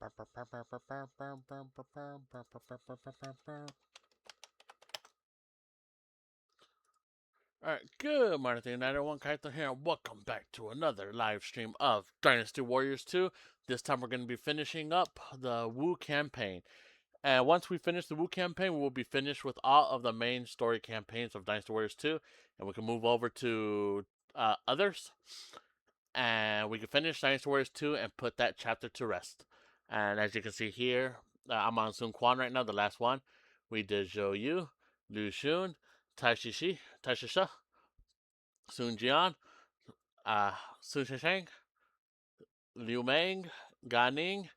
Alright, good morning, 901 Kaito here, and welcome back to another live stream of Dynasty Warriors 2. This time we're going to be finishing up the Wu campaign. And once we finish the Wu campaign, we will be finished with all of the main story campaigns of Dynasty Warriors 2. And we can move over to others. And we can finish Dynasty Warriors 2 and put that chapter to rest. And as you can see here, I'm on Quan right now, the last one. We did Zhou Yu, Lu Xun, Taishisha, Sun Jian, uh, Sun Shisheng, Liu Meng, Gan Ning,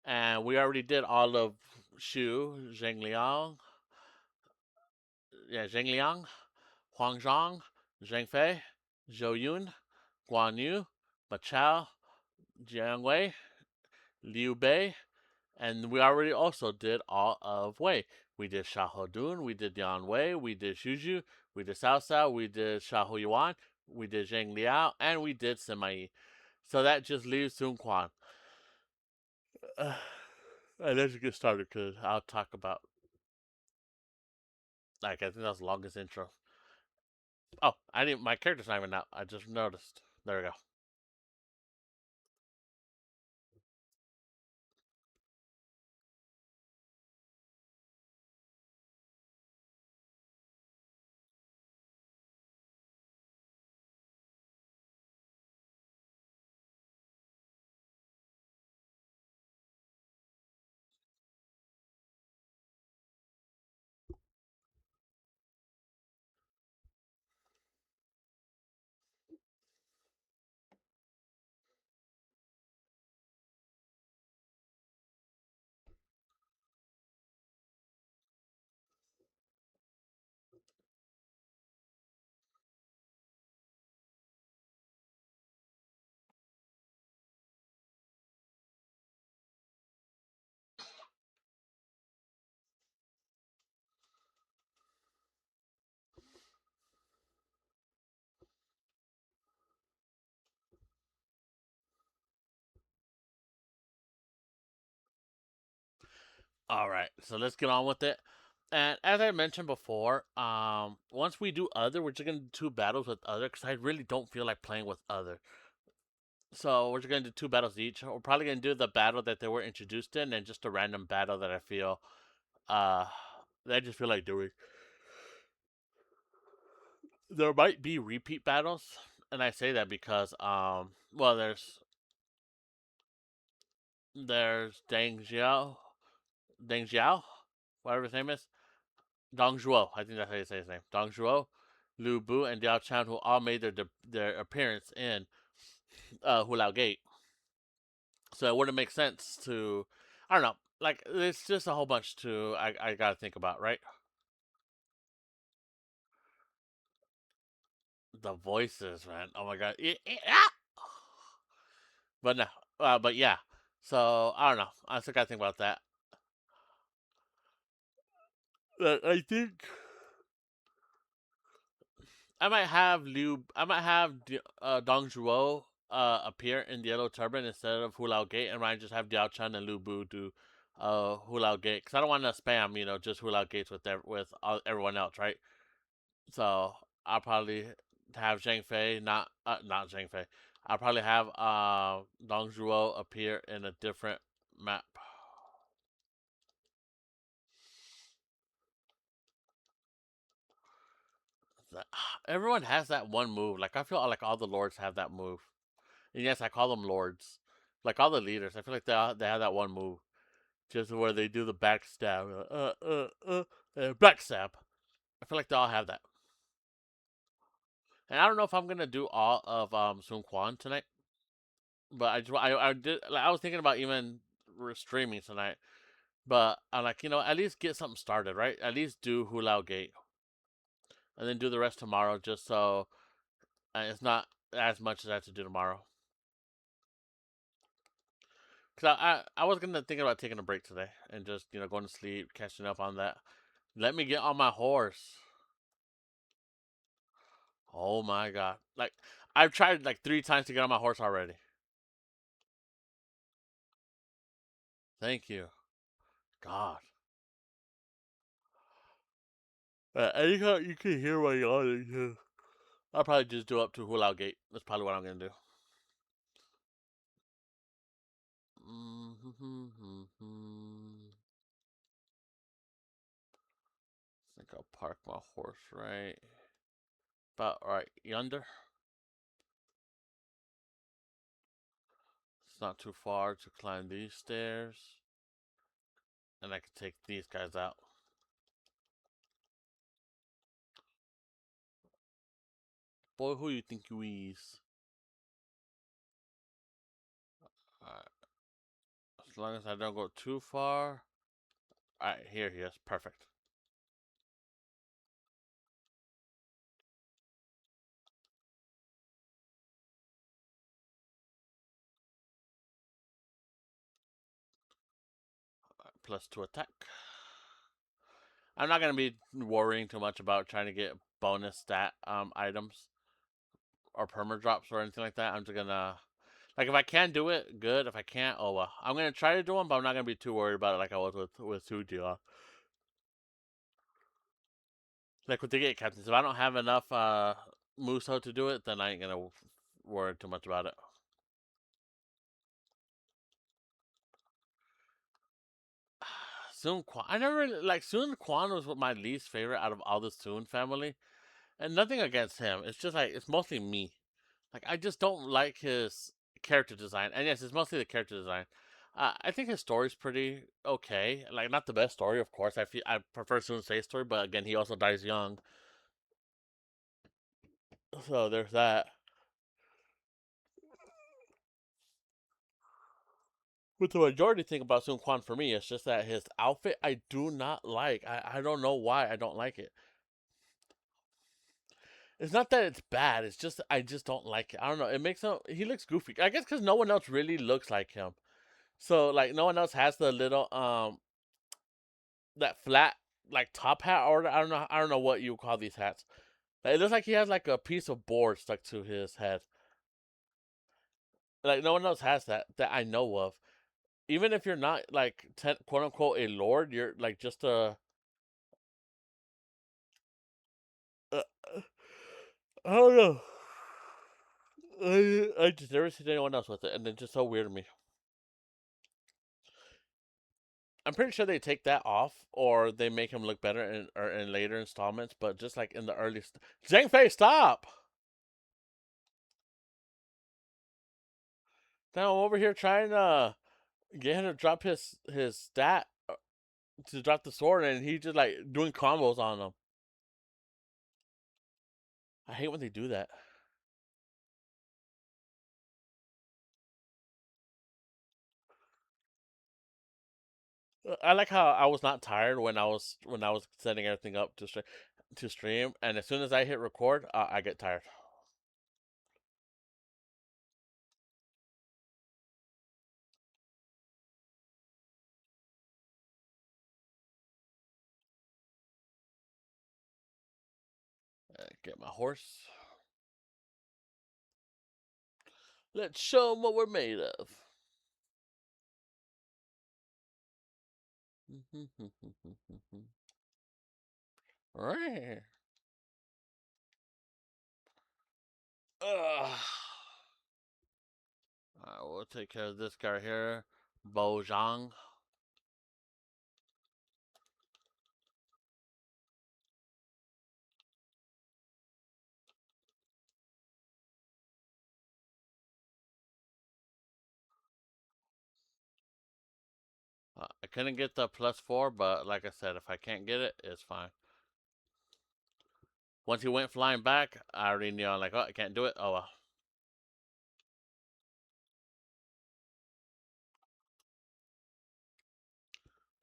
and we already did all of Shu, Zheng Liang, Zheng Liang, Huang Zhang, Zheng Fei, Zhou Yun, Guan Yu, Ma Chao, Jiang Wei, Liu Bei, and we already also did all of Wei. We did Xiahou Dun, we did Yan Wei, we did Shuju, we did Cao Cao, we did Xiahou Yuan, we did Zheng Liao, and we did Sima Yi. So that just leaves Sun Quan. And let's get started because I'll talk about, like, I think that's the longest intro. Oh, I didn't. My character's not even out. I just noticed. There we go. All right, so let's get on with it. And as I mentioned before, once we do other, we're just gonna do two battles with other because I really don't feel like playing with other. So we're just gonna do two battles each. We're probably gonna do the battle that they were introduced in, and just a random battle that I feel, uh, that I just feel like doing. There might be repeat battles, and I say that because, well, there's Deng Xiao, whatever his name is, Dong Zhuo. I think that's how you say his name. Dong Zhuo, Lu Bu, and Diao Chan, who all made their appearance in Hulao Gate. So it wouldn't make sense to, I don't know, like it's just a whole bunch to I gotta think about, right? The voices, man. Oh my god. But no, but yeah. So I don't know. I still gotta think about that. I think I might have Dong Zhuo appear in the Yellow Turban instead of Hulao Gate, and I just have Diao Chan and Lu Bu do Hulao Gate because I don't want to spam, just Hulao Gates with everyone else, right? So I'll probably have Zhang Fei, not Zhang Fei. I'll probably have Dong Zhuo appear in a different map. Everyone has that one move. Like I feel like all the lords have that move. And yes, I call them lords. Like all the leaders, I feel like they have that one move, just where they do the backstab, backstab. I feel like they all have that. And I don't know if I'm gonna do all of Sun Quan tonight, but I did. Like, I was thinking about even streaming tonight, but I'm like, at least get something started, right? At least do Hulao Gate, and then do the rest tomorrow, just so it's not as much as I have to do tomorrow. Cause I was gonna think about taking a break today and just going to sleep, catching up on that. Let me get on my horse. Oh my god! Like I've tried like 3 times to get on my horse already. Thank you. God. You can hear my yawning too. I'll probably just do up to Hulao Gate. That's probably what I'm gonna do. I think I'll park my horse about right yonder. It's not too far to climb these stairs, and I can take these guys out. Boy, who you think you is? Alright, as long as I don't go too far. Alright, here he is. Perfect. +2 attack. I'm not gonna be worrying too much about trying to get bonus stat items or perma drops or anything like that. I'm just gonna like if I can do it, good. If I can't, oh well. I'm gonna try to do them, but I'm not gonna be too worried about it like I was with Sujila. Like with the gate captains, if I don't have enough Musou to do it, then I ain't gonna worry too much about it. Soon Quan, I never really, like Soon Quan was my least favorite out of all the Soon family, and nothing against him. It's just like it's mostly me. Like I just don't like his character design, and yes, it's mostly the character design. I think his story's pretty okay. Like not the best story, of course. I prefer Soon Say's story, but again, he also dies young, so there's that. With the majority thing about Sun Quan for me, it's just that his outfit I do not like. I don't know why I don't like it. It's not that it's bad. It's just I just don't like it. I don't know. It makes him he looks goofy. I guess because no one else really looks like him. So like no one else has the little that flat like top hat or I don't know what you call these hats. Like, it looks like he has like a piece of board stuck to his head. Like no one else has that I know of. Even if you're not like quote unquote a lord, you're like just a I don't know. I just never seen anyone else with it, and it's just so weird to me. I'm pretty sure they take that off, or they make him look better in later installments. But just like in the early, Zhang Fei, stop! Now I'm over here trying to get him to drop his stat to drop the sword, and he just like doing combos on them. I hate when they do that. I like how I was not tired when I was setting everything up to stream, and as soon as I hit record, I get tired. Get my horse. Let's show them what we're made of. Right. Ugh. Alright, we'll take care of this guy here. Bojang. I couldn't get the +4, but like I said, if I can't get it, it's fine. Once he went flying back, I already knew. I'm like, oh, I can't do it. Oh well.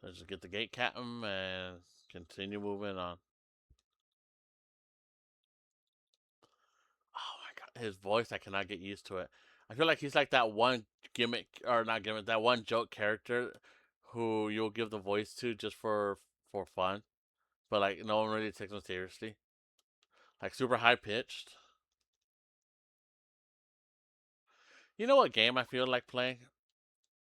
Let's just get the gate captain and continue moving on. Oh my god, his voice, I cannot get used to it. I feel like he's like that one gimmick, or not gimmick, that one joke character who you'll give the voice to just for fun, but like no one really takes him seriously. Like super high pitched. You know what game I feel like playing?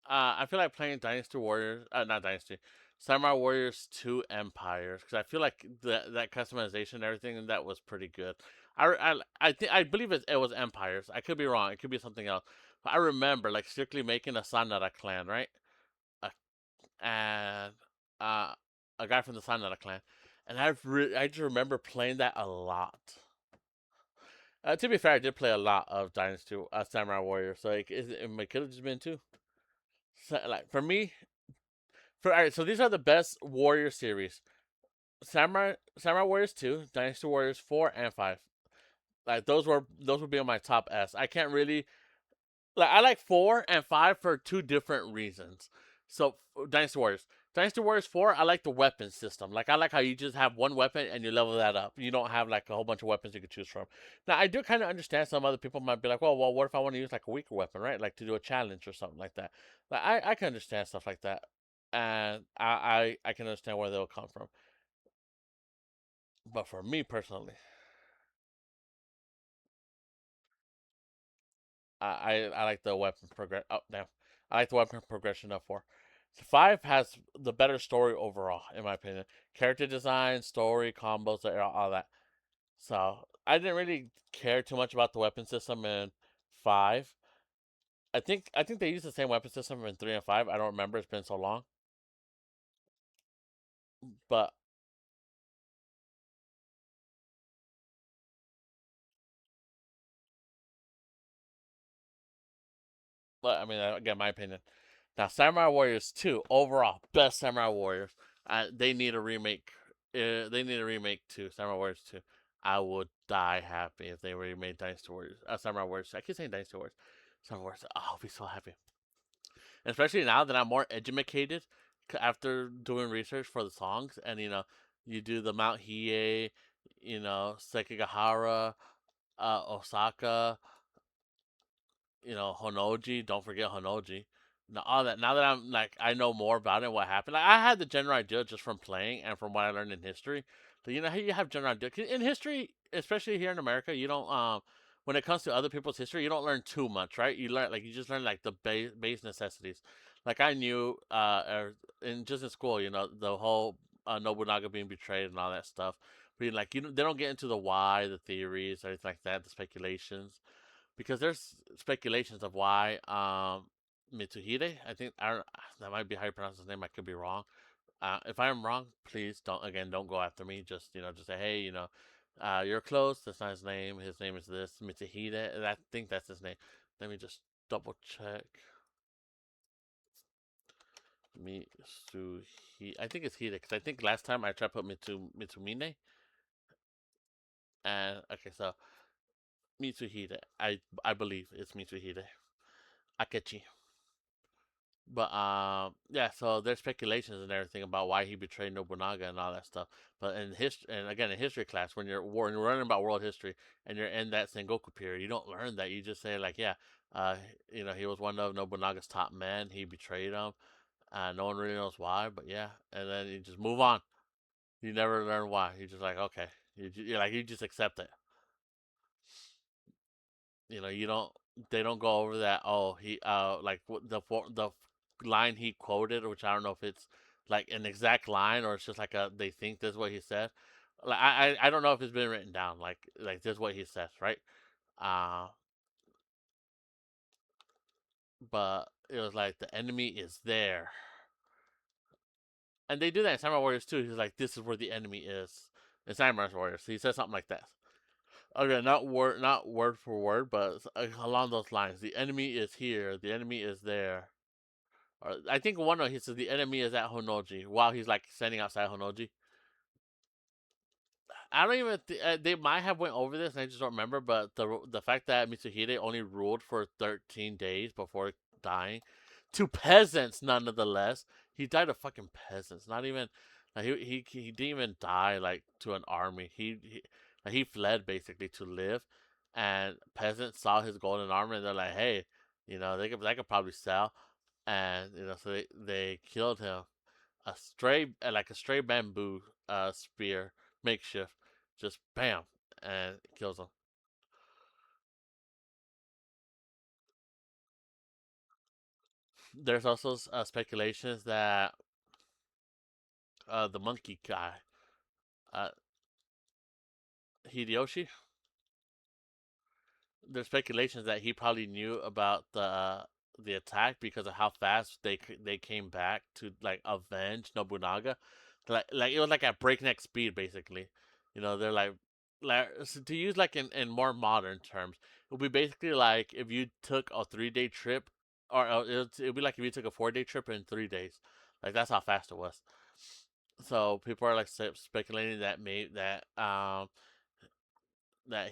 I feel like playing Dynasty Warriors, not Dynasty, Samurai Warriors 2 Empires, because I feel like that customization and everything and that was pretty good. I think I believe it was Empires. I could be wrong. It could be something else. But I remember like strictly making a Sanada clan, right? Uh, and uh, a guy from the Sanada clan, and I just remember playing that a lot. To be fair, I did play a lot of Dynasty Samurai Warriors, so like, it could have just been two. So, like for me, all right, so these are the best Warrior series: Samurai Warriors 2, Dynasty Warriors 4, and 5. Like those would be on my top S. I can't really like I like 4 and 5 for two different reasons. So Dynasty Warriors. Dynasty Warriors 4, I like the weapon system. Like I like how you just have one weapon and you level that up. You don't have like a whole bunch of weapons you can choose from. Now I do kind of understand some other people might be like, well, what if I want to use like a weaker weapon, right? Like to do a challenge or something like that. Like I can understand stuff like that, and I can understand where they'll come from. But for me personally, I like the weapon progress. Oh damn, I like the weapon progression of 4. 5 has the better story overall, in my opinion. Character design, story, combos, all that. So I didn't really care too much about the weapon system in 5. I think they use the same weapon system in 3 and 5. I don't remember. It's been so long. But I mean, again, my opinion. Now, Samurai Warriors 2, overall, best Samurai Warriors. They need a remake. They need a remake to Samurai Warriors 2. I would die happy if they remade Dynasty Warriors. Samurai Warriors. I keep saying Dynasty Warriors. Samurai Warriors. Oh, I'll be so happy. And especially now that I'm more educated after doing research for the songs. And, you do the Mount Hiei, Sekigahara, Osaka, Honoji. Don't forget Honoji. Now, all that. Now that I'm like, I know more about it, what happened. Like, I had the general idea just from playing and from what I learned in history. But you have general idea in history, especially here in America. You don't when it comes to other people's history, you don't learn too much, right? You just learn like the base necessities. Like I knew, in just in school, the whole Nobunaga being betrayed and all that stuff. But like they don't get into the why, the theories, or anything like that, the speculations because there's speculations of why Mitsuhide. I think I don't, that might be how you pronounce his name. I could be wrong. If I am wrong, please don't go after me. Just say hey, you're close. That's not his name. His name is this Mitsuhide. And I think that's his name. Let me just double check. Mitsuhide. I think it's Hide because I think last time I tried to put Mitsumine and okay, so Mitsuhide. I believe it's Mitsuhide. Akechi. But yeah. So there's speculations and everything about why he betrayed Nobunaga and all that stuff. But in history, and again in history class, when you're learning about world history and you're in that Sengoku period, you don't learn that. You just say like, yeah, uh, he was one of Nobunaga's top men. He betrayed him. No one really knows why, but yeah. And then you just move on. You never learn why. You're just like, okay, you just accept it. You don't. They don't go over that. Oh, he like the line he quoted, which I don't know if it's like an exact line or it's just like a they think this is what he said. Like I don't know if it's been written down. Like this is what he says, right? Uh, but it was like the enemy is there, and they do that in Samurai Warriors too. He's like, this is where the enemy is in Samurai Warriors. So he says something like that. Okay, not word for word, but along those lines. The enemy is here. The enemy is there. Or I think one of he says the enemy is at Honoji while he's like standing outside Honoji. I don't even. They might have went over this, and I just don't remember. But the fact that Mitsuhide only ruled for 13 days before dying, to peasants nonetheless. He died of fucking peasants. Not even. Like, he didn't even die like to an army. He fled basically to live, and peasants saw his golden armor and they're like, hey, they could probably sell, and so they killed him like a stray bamboo spear makeshift, just bam, and it kills him. There's also speculations that the monkey guy, uh, Hideyoshi, there's speculations that he probably knew about the attack because of how fast they came back to like avenge Nobunaga. Like it was like at breakneck speed, basically. They're like so to use like in more modern terms, it would be basically like if you took a 3 day trip, or it'd be like if you took a 4 day trip in 3 days. Like that's how fast it was. So people are like speculating that maybe that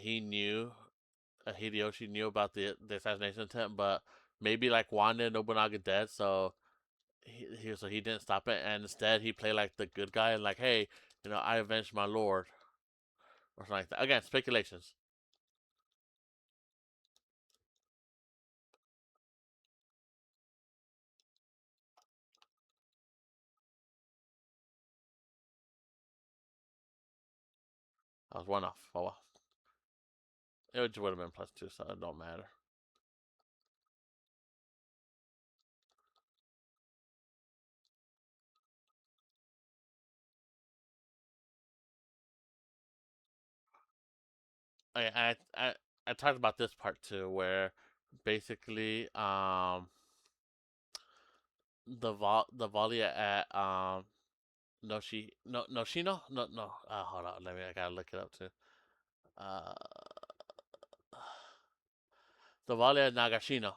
he knew Hideyoshi knew about the assassination attempt, but maybe like wanted Nobunaga dead, so he didn't stop it, and instead he played like the good guy and like, hey, I avenged my lord or something like that. Again, speculations. I was one off. Oh well, it would have been +2, so it don't matter. I I talked about this part too, where basically the volley at Noshino no hold on, let me I gotta look it up too. Uh, the volley at Nagashino,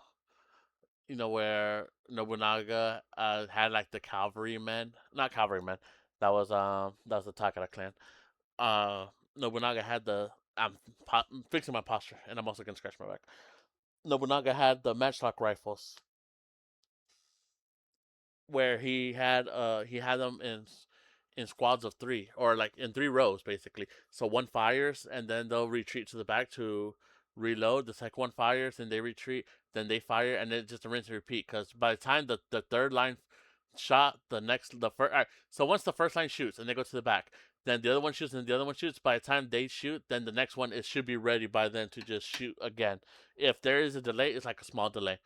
where Nobunaga had like the cavalrymen, not cavalrymen. That was the Takara clan. Uh, Nobunaga had I'm fixing my posture, and I'm also gonna scratch my back. Nobunaga had the matchlock rifles, where he had them in squads of three, or like in 3 rows basically. So one fires and then they'll retreat to the back to reload. The second one fires and they retreat. Then they fire and then just a rinse and repeat. Because by the time the third line shot, the first. So once the first line shoots and they go to the back, then the other one shoots and the other one shoots. By the time they shoot, then the next one it should be ready by then to just shoot again. If there is a delay, it's like a small delay.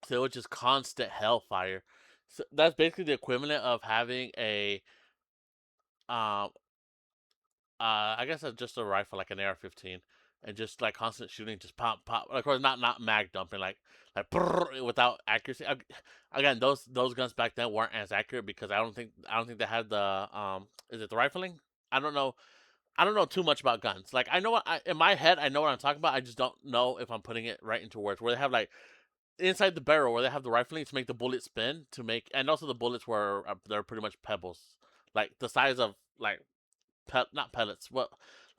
So it was just constant hellfire. So that's basically the equivalent of having um I guess just a rifle like an AR-15, and just like constant shooting, just pop pop. Of course, not mag dumping like without accuracy. Again, those guns back then weren't as accurate because I don't think they had the is it the rifling? I don't know. I don't know too much about guns. Like I know in my head I know what I'm talking about. I just don't know if I'm putting it right into words. Where they have like inside the barrel where they have the rifling to make the bullet spin to make, and also the bullets were they're pretty much pebbles, like the size of like not pellets. Well,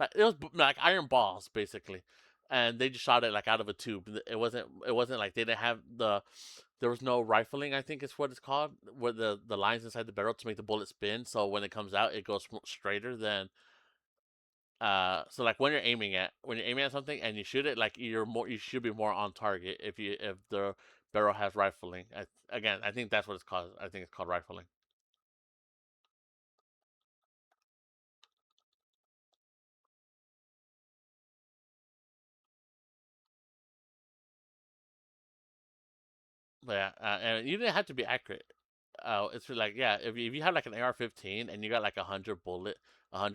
like it was like iron balls basically, and they just shot it like out of a tube. It wasn't like they didn't have there was no rifling. I think is what it's called, where the lines inside the barrel to make the bullet spin. So when it comes out, it goes straighter than. So like when you're aiming at something and you shoot it, like you should be more on target if the barrel has rifling. Again, I think that's what it's called. I think it's called rifling. But yeah, and you didn't have to be accurate. It's like yeah, if you have like an AR-15 and you got like 100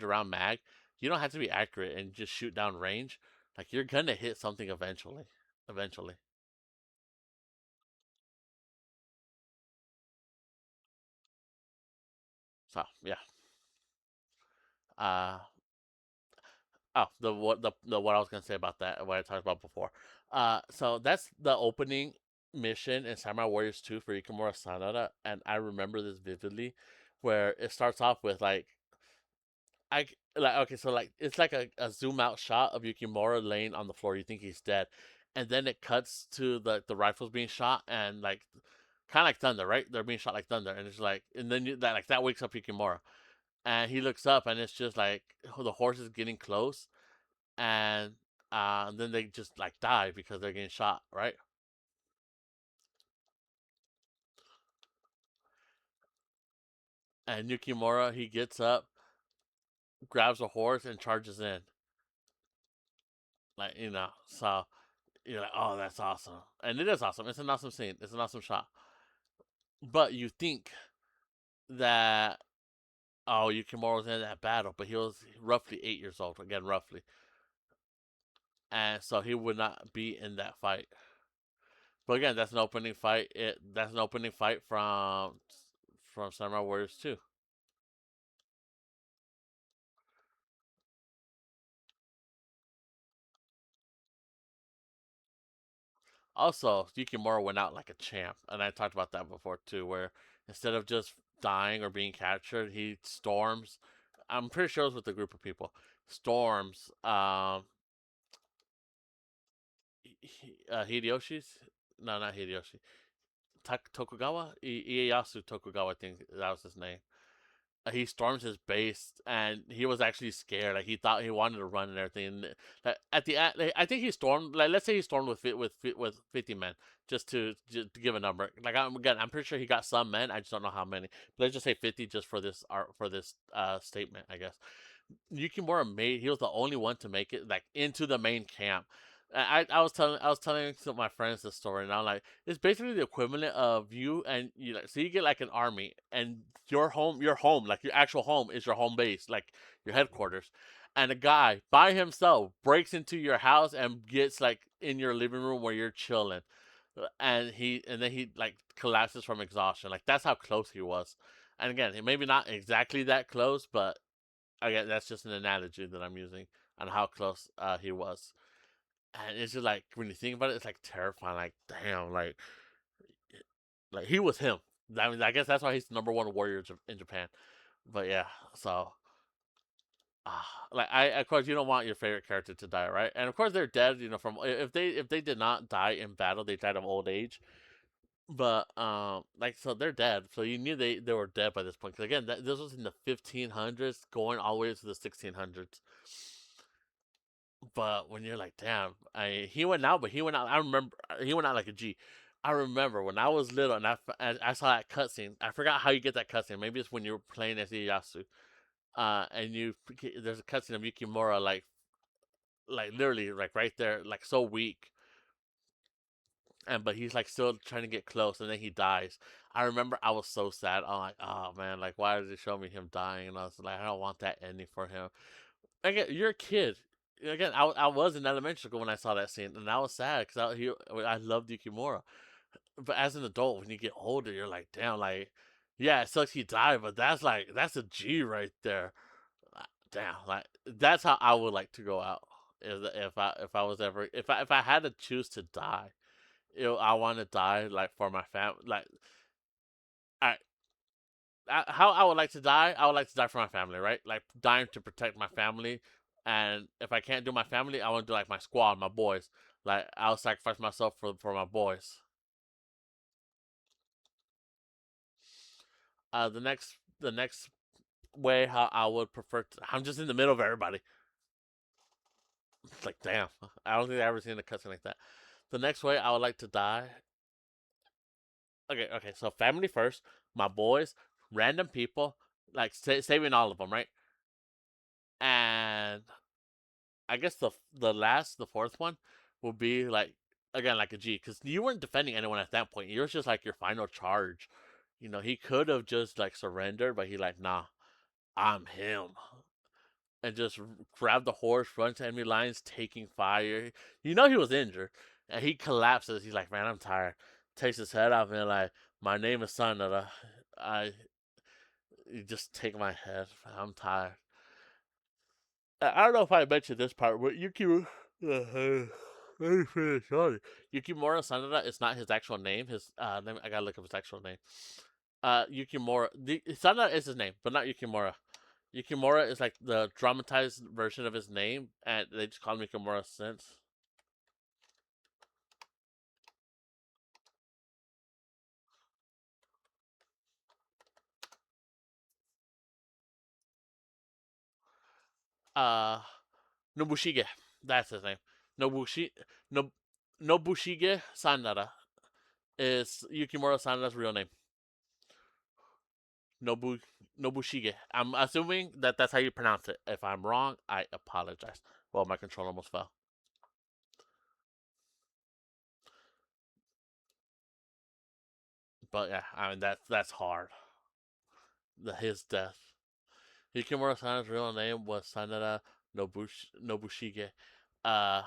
round mag, you don't have to be accurate and just shoot down range. Like you're gonna hit something eventually. Eventually. So yeah. Uh, the what I was gonna say about that, what I talked about before. So that's the opening mission in Samurai Warriors 2 for Ikamura Sanada, and I remember this vividly, where it starts off with I like okay, so like it's like a zoom out shot of Yukimura laying on the floor. You think he's dead, and then it cuts to the rifles being shot, and like kind of like thunder, right? They're being shot like thunder, and it's like, and then that wakes up Yukimura, and he looks up, and it's just like the horse is getting close, and then they just like die because they're getting shot, right? And Yukimura he gets up, grabs a horse, and charges in, like so you're like, oh, that's awesome, and it is awesome. It's an awesome scene. It's an awesome shot. But you think that Yukimura was in that battle, but he was roughly 8 years old. Again, roughly, and so he would not be in that fight. But again, that's an opening fight. That's an opening fight from Samurai Warriors 2. Also, Yukimura went out like a champ, and I talked about that before too, where instead of just dying or being captured, he storms. I'm pretty sure it was with a group of people. Storms Hideyoshi's. No, not Hideyoshi. Tokugawa? Ieyasu Tokugawa, I think that was his name. He storms his base, and he was actually scared. Like he thought he wanted to run and everything. And at the end, like, I think he stormed. Like let's say he stormed with 50 men, just to give a number. Like I'm pretty sure he got some men. I just don't know how many. But let's just say 50, just for this art for this statement, I guess. Yukimura made he was the only one to make it like into the main camp. I was telling some of my friends this story, and I'm like, it's basically the equivalent of you and you like so you get like an army, and your home, like your actual home is your home base, like your headquarters. And a guy by himself breaks into your house and gets like in your living room where you're chilling. And then he like collapses from exhaustion. Like that's how close he was. And again, maybe not exactly that close, but again, that's just an analogy that I'm using on how close he was. And it's just like when you think about it, it's like terrifying. Like damn, like he was him. I mean, I guess that's why he's the number one warrior in Japan. But yeah, so like I of course you don't want your favorite character to die, right? And of course they're dead. You know, from if they did not die in battle, they died of old age. But like so they're dead. So you knew they were dead by this point. Because again, this was in the 1500s, going all the way to the 1600s. But when you're like, damn, he went out, but he went out. I remember he went out like a G. I remember when I was little and I saw that cutscene. I forgot how you get that cutscene. Maybe it's when you're playing as Ieyasu. And there's a cutscene of Yukimura like literally like right there, like so weak, and but he's like still trying to get close, and then he dies. I remember I was so sad. I'm like, oh man, like why did they show me him dying? And I was like, I don't want that ending for him. Again, you're a kid. Again, I was in elementary school when I saw that scene, and I was sad because I loved Yukimura. But as an adult, when you get older, you're like, damn, like, yeah, it sucks he died, but that's a G right there. Damn, like that's how I would like to go out. If I was ever if I had to choose to die, I want to die like for my family. Like I how I would like to die, I would like to die for my family, right? Like dying to protect my family. And if I can't do my family, I want to do like my squad, my boys. Like I'll sacrifice myself for my boys. The next way how I would prefer to, I'm just in the middle of everybody. It's like damn, I don't think I've ever seen a cutscene like that. The next way I would like to die. Okay. So family first, my boys, random people, like saving all of them, right? And I guess the fourth one will be like again like a G because you weren't defending anyone at that point. You were just like your final charge. He could have just like surrendered, but he like nah, I'm him, and just grabbed the horse, runs to enemy lines, taking fire. He was injured, and he collapses. He's like, man, I'm tired. Takes his head off and like, my name is Sanada. I You just take my head. I'm tired. I don't know if I mentioned this part, but let me finish. Sorry. Yukimura Sanada is not his actual name. I gotta look up his actual name. Yukimura. Sanada is his name, but not Yukimura. Yukimura is like the dramatized version of his name, and they just call him Yukimura since. Uh, Nobushige. That's his name. Nobushi. No, Nobushige Sanada is Yukimura Sanada's real name. Nobu Nobushige. I'm assuming that that's how you pronounce it. If I'm wrong, I apologize. Well, my control almost fell. But yeah, I mean that's hard. His death. Yukimura Sana's real name was Sanada Nobushige. Uh,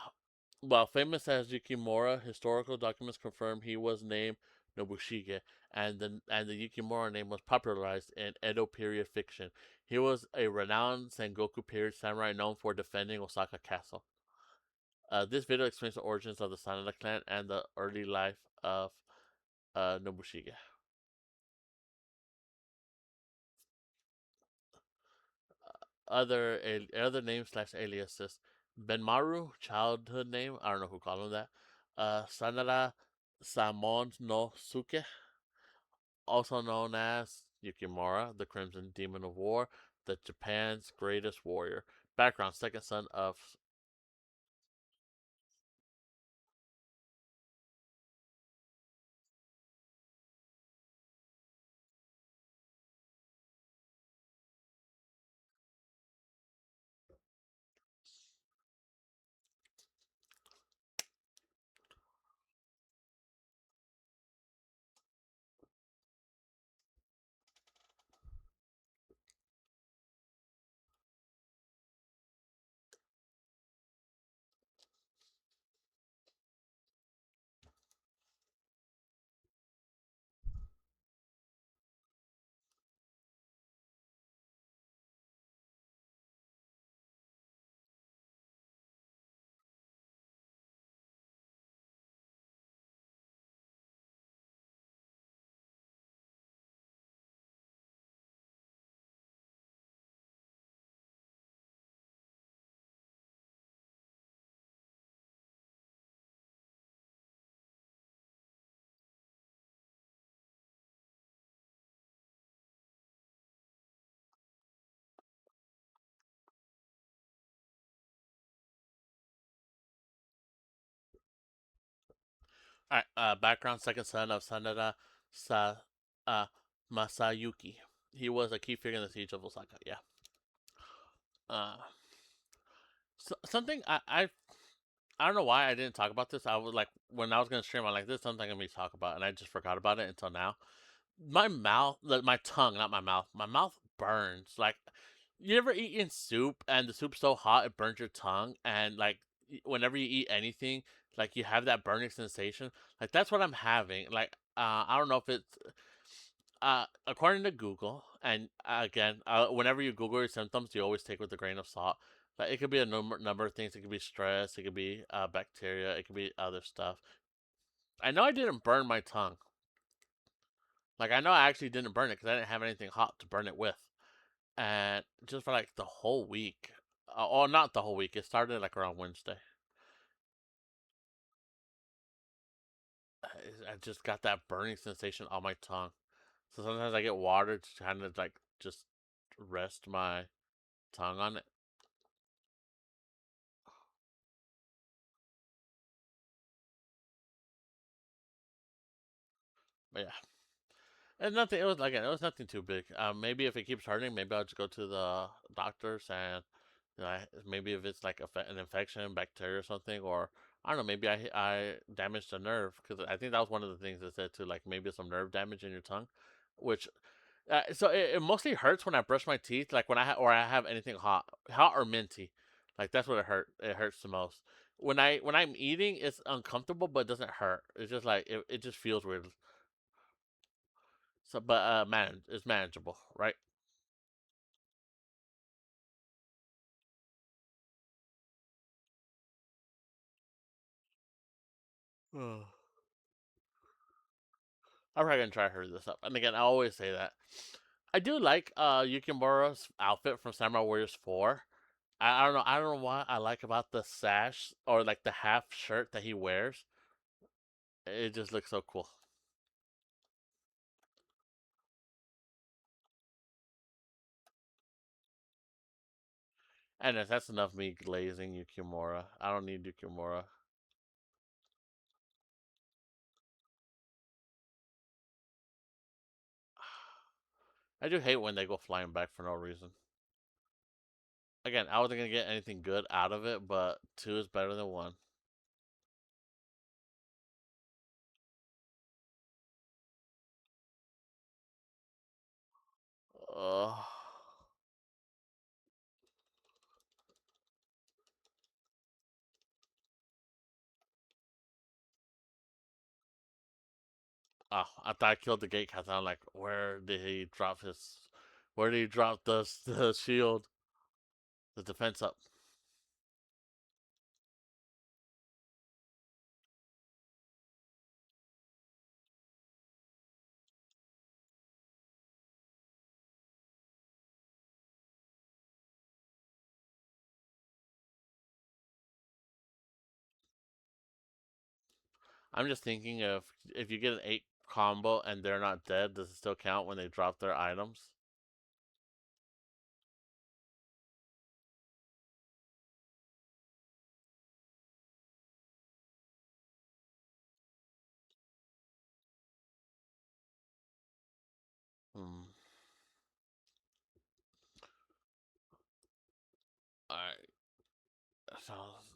While famous as Yukimura, historical documents confirm he was named Nobushige, and the Yukimura name was popularized in Edo period fiction. He was a renowned Sengoku period samurai known for defending Osaka Castle. This video explains the origins of the Sanada clan and the early life of Nobushige. Other names slash aliases: Benmaru, childhood name. I don't know who called him that. Sanada Samon no Suke, also known as Yukimura, the Crimson Demon of War, the Japan's greatest warrior. Background: second son of. Alright, background: second son of Sanada Sa uh, Masayuki. He was a key figure in the siege of Osaka. Yeah. Uh, Something I don't know why I didn't talk about this. I was like, when I was gonna stream, I'm like, this is something I'm gonna talk about, and I just forgot about it until now. My mouth, like my tongue, not my mouth. My mouth burns. Like, you ever eaten soup and the soup's so hot it burns your tongue, and like whenever you eat anything, like you have that burning sensation. Like that's what I'm having. Like, I don't know if it's according to Google, and again, whenever you Google your symptoms, you always take with a grain of salt. Like it could be a number of things. It could be stress. It could be bacteria. It could be other stuff. I know I didn't burn my tongue. Like I know I actually didn't burn it because I didn't have anything hot to burn it with. And just for like the whole week, or not the whole week. It started like around Wednesday. I just got that burning sensation on my tongue. So sometimes I get water to kind of like just rest my tongue on it. But yeah, and nothing. It was again. It was nothing too big. Maybe if it keeps hurting, maybe I'll just go to the doctors and maybe if it's like an infection, bacteria or something, or I don't know. Maybe I damaged a nerve because I think that was one of the things they said too. Like maybe some nerve damage in your tongue, which so it mostly hurts when I brush my teeth, like when or I have anything hot or minty, like that's what it hurt. It hurts the most. When I'm eating, it's uncomfortable, but it doesn't hurt. It's just like it just feels weird. So, but it's manageable, right? I'm probably gonna try to hurry this up. And again, I always say that. I do like Yukimura's outfit from Samurai Warriors 4. I don't know. I don't know what I like about the sash or like the half shirt that he wears. It just looks so cool. And that's enough of me glazing Yukimura. I don't need Yukimura. I do hate when they go flying back for no reason. Again, I wasn't gonna get anything good out of it, but two is better than one. Oh, I thought I killed the gatecaster. I'm like, where did he drop his? Where did he drop the shield, the defense up? I'm just thinking if you get an 8 combo and they're not dead, does it still count when they drop their items? Hmm. Alright, so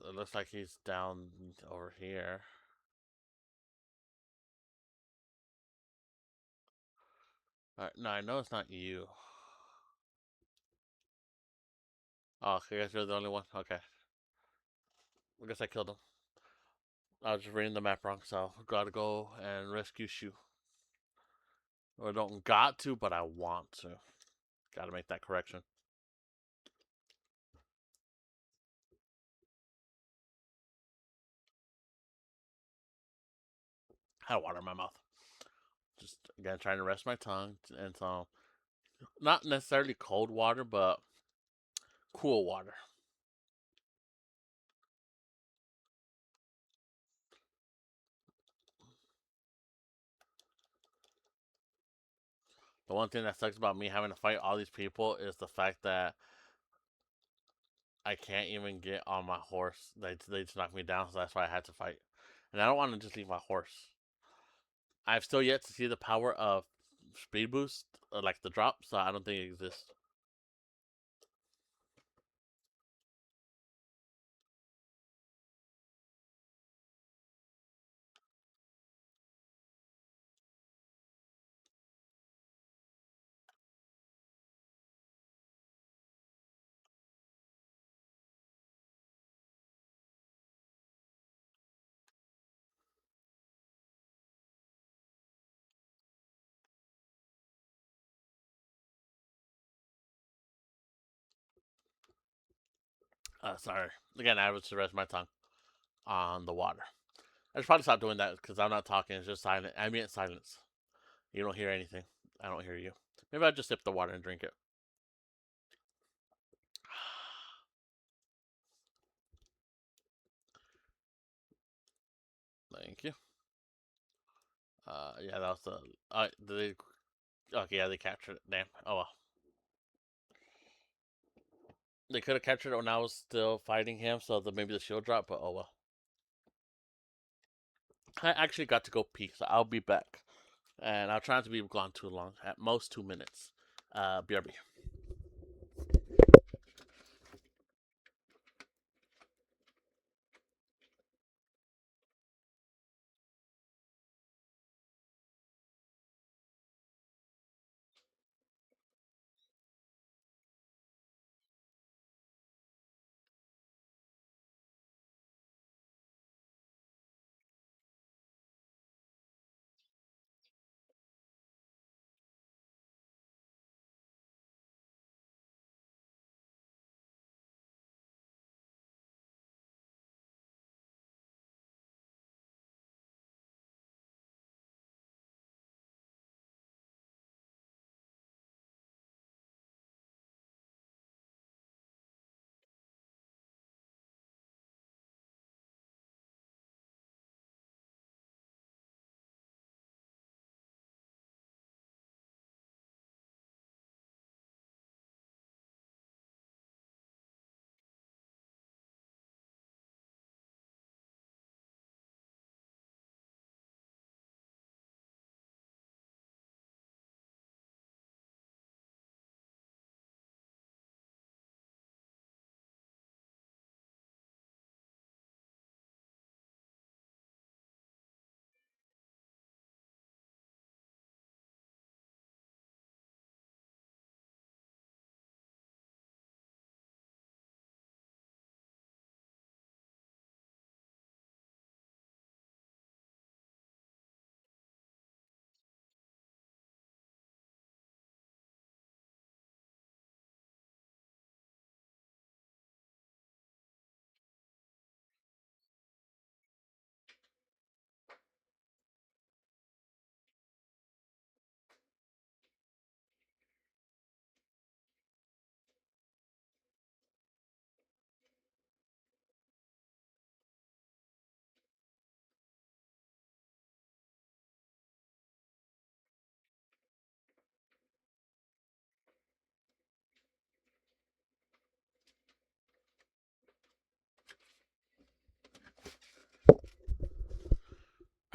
it looks like he's down over here. Alright, no, I know it's not you. Oh, I guess you're the only one. Okay, I guess I killed him. I was just reading the map wrong, so gotta go and rescue Shu. Or don't got to, but I want to. Gotta make that correction. I had water in my mouth. Just again trying to rest my tongue, and so not necessarily cold water, but cool water. The one thing that sucks about me having to fight all these people is the fact that I can't even get on my horse. They just knock me down, so that's why I had to fight. And I don't want to just leave my horse. I've still yet to see the power of speed boost, like the drop, so I don't think it exists. Sorry. Again, I was to rest my tongue on the water. I should probably stop doing that because I'm not talking. It's just silent. Ambient silence. You don't hear anything. I don't hear you. Maybe I'll just sip the water and drink it. Thank you. Yeah, that was the. Did they? Okay, yeah, they captured it. Damn. Oh well. They could have captured it when I was still fighting him, so that maybe the shield dropped. But oh well. I actually got to go pee, so I'll be back, and I'll try not to be gone too long. At most 2 minutes. BRB.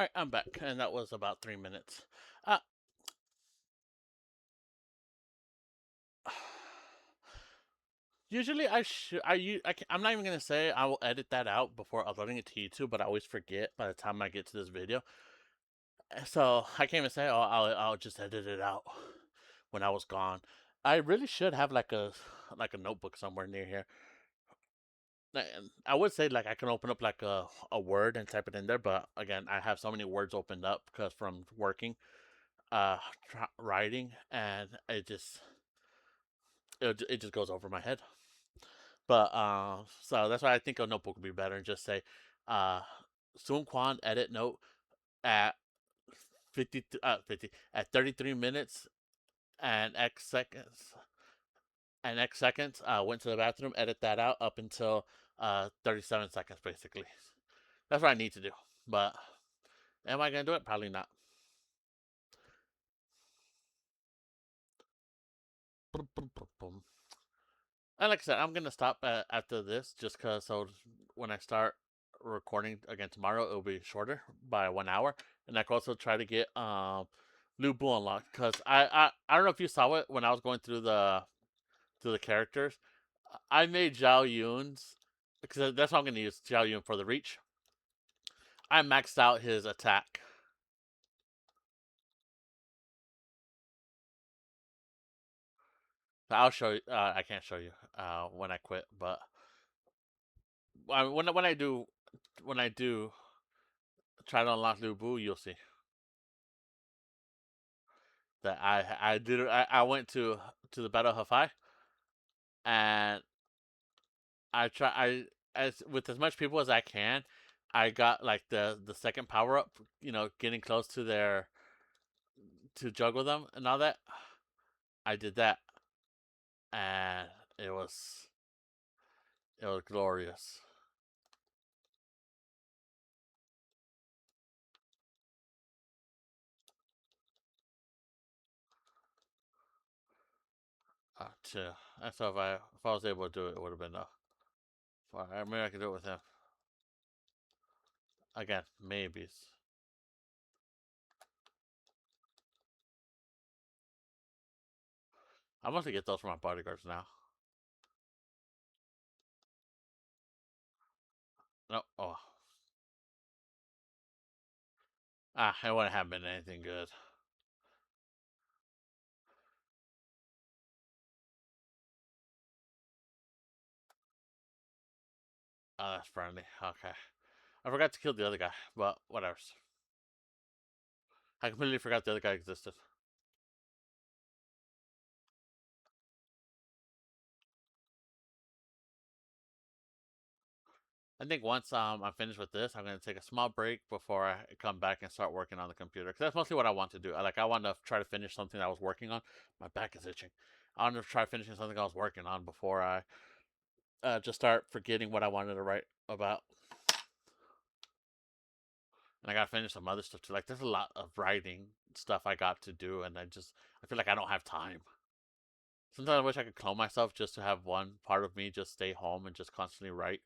All right, I'm back, and that was about 3 minutes. Uh, Usually, I'm not even gonna say I will edit that out before uploading it to YouTube, but I always forget by the time I get to this video. So I can't even say, "Oh, I'll just edit it out" when I was gone. I really should have like a notebook somewhere near here. And I would say like I can open up like a word and type it in there, but again, I have so many words opened up because from working, uh, writing, and it just goes over my head. But so that's why I think a notebook would be better, and just say, uh, Soon Quan edit note at 50 at 33 minutes and X seconds. Went to the bathroom, edit that out up until 37 seconds basically. That's what I need to do. But am I gonna do it? Probably not. And like I said, I'm gonna stop after this just cause so when I start recording again tomorrow, it'll be shorter by 1 hour, and I can also try to get Lu Bu unlocked because I don't know if you saw it when I was going through the characters. I made Zhao Yun's because that's how I'm gonna use Zhao Yun for the reach. I maxed out his attack. I'll show you. I can't show you when I quit, but when I do try to unlock Lu Bu, you'll see that I did. I went to the Battle of Hafai, and I try I as with as much people as I can. I got like the second power up. Getting close to their to juggle them and all that. I did that, and it was it was glorious. Too. And so if I was able to do it, it would have been enough. Maybe I could do it with him again. Maybe. I must get those for my bodyguards now. No. Oh. It wouldn't have been anything good. Oh, that's friendly. Okay. I forgot to kill the other guy, but whatever. I completely forgot the other guy existed. I think once I'm finished with this, I'm gonna take a small break before I come back and start working on the computer. Because that's mostly what I want to do. I want to try to finish something I was working on. My back is itching. I want to try finishing something I was working on before I just start forgetting what I wanted to write about. And I gotta finish some other stuff too. Like there's a lot of writing stuff I got to do, and I feel like I don't have time. Sometimes I wish I could clone myself just to have one part of me just stay home and just constantly write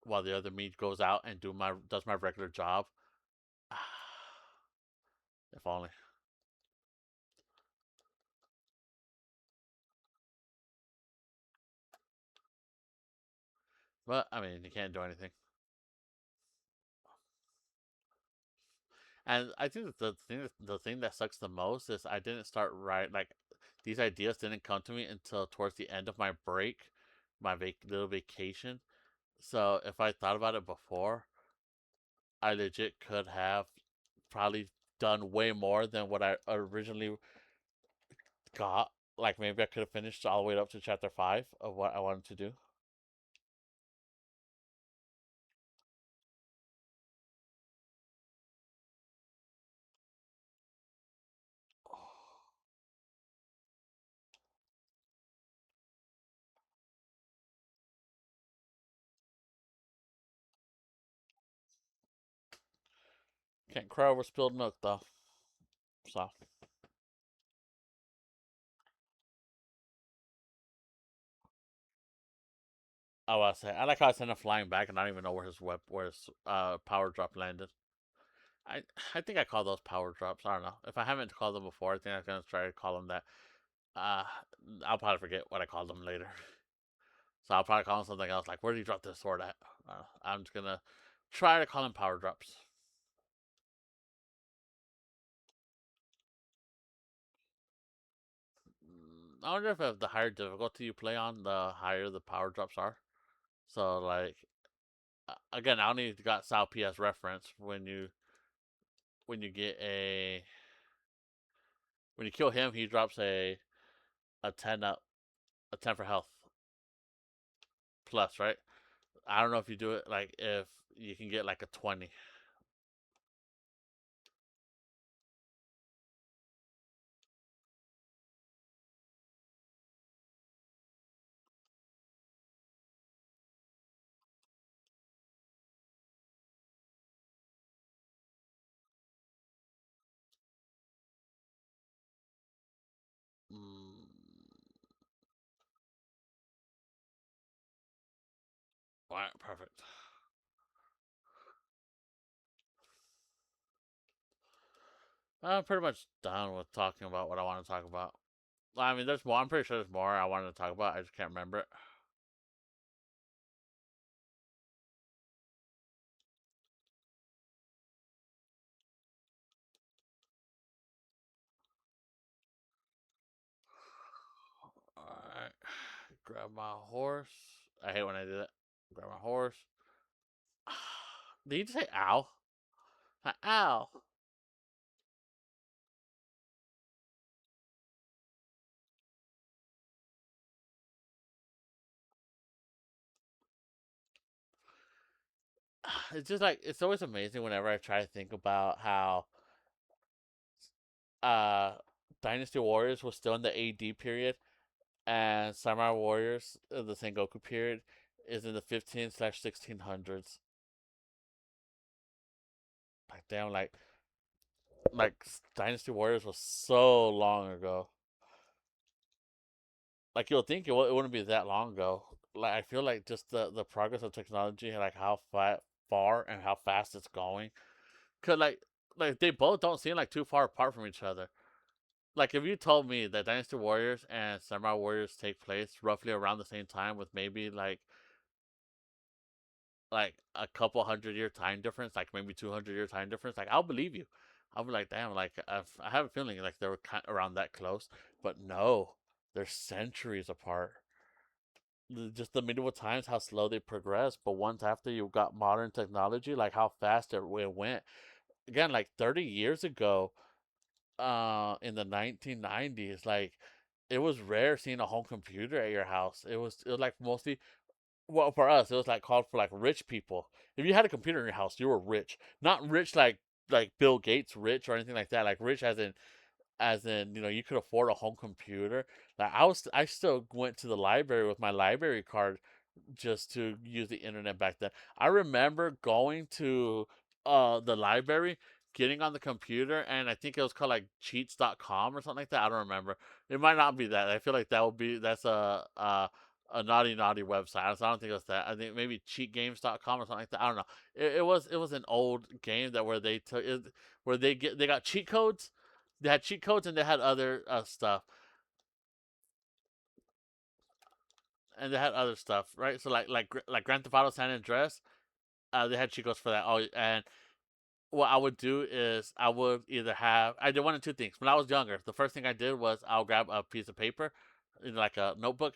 while the other me goes out and does my regular job. If only. But I mean, you can't do anything. And I think that the thing that sucks the most is I didn't start right like these ideas didn't come to me until towards the end of my break, my little vacation. So if I thought about it before, I legit could have probably done way more than what I originally got. Like maybe I could have finished all the way up to chapter 5 of what I wanted to do. Can't cry over spilled milk though. So I was say I like how I sent him flying back and I don't even know where his power drop landed. I I think I call those power drops. I don't know. If I haven't called them before, I think I'm gonna try to call them that. Uh, I'll probably forget what I called them later. So I'll probably call them something else, like where do you drop this sword at? I'm just gonna try to call them power drops. I wonder if the higher difficulty you play on, the higher the power drops are. So like again, I only got Sal PS reference when you get a when you kill him, he drops a 10 up a 10 for health plus, right? I don't know if you do it like if you can get like a 20. Mm, all right, perfect. I'm pretty much done with talking about what I want to talk about. I mean, there's more. I'm pretty sure there's more I wanted to talk about. I just can't remember it. All right, grab my horse. I hate when I do that. Grab my horse. Did you just say ow? Ow. It's just like it's always amazing whenever I try to think about how uh Dynasty Warriors was still in the AD period and Samurai Warriors, the Sengoku period, is in the 15/1600s. Like damn, like Dynasty Warriors was so long ago. Like you'll think it wouldn't be that long ago. Like I feel like just the progress of technology, like how far and how fast it's going. Cause like they both don't seem like too far apart from each other. Like if you told me that Dynasty Warriors and Samurai Warriors take place roughly around the same time with maybe like a couple 100 year time difference, like maybe 200 year time difference, like I'll believe you. I'll be like, damn, like I have a feeling like they were kind of around that close, but no, they're centuries apart. Just the medieval times, how slow they progressed, but once after you got modern technology, like how fast it went. Again, like 30 years ago, in the 1990s, like it was rare seeing a home computer at your house. It was like mostly, well, for us it was like called for like rich people. If you had a computer in your house, you were rich. Not rich like Bill Gates rich or anything like that. Like rich as in you could afford a home computer. Like I still went to the library with my library card just to use the internet back then. I remember going to the library, getting on the computer, and I think it was called like cheats.com or something like that. I don't remember. It might not be that. I feel like that's a naughty website. So I don't think it was that. I think maybe cheatgames.com or something like that. I don't know. It was an old game that where they took it, where they got cheat codes. They had cheat codes and they had other stuff. And they had other stuff, right? So like Grand Theft Auto San Andreas, they had cheat codes for that. Oh, and what I would do is I would either have I did one of two things. When I was younger, the first thing I did was I'll grab a piece of paper, like a notebook,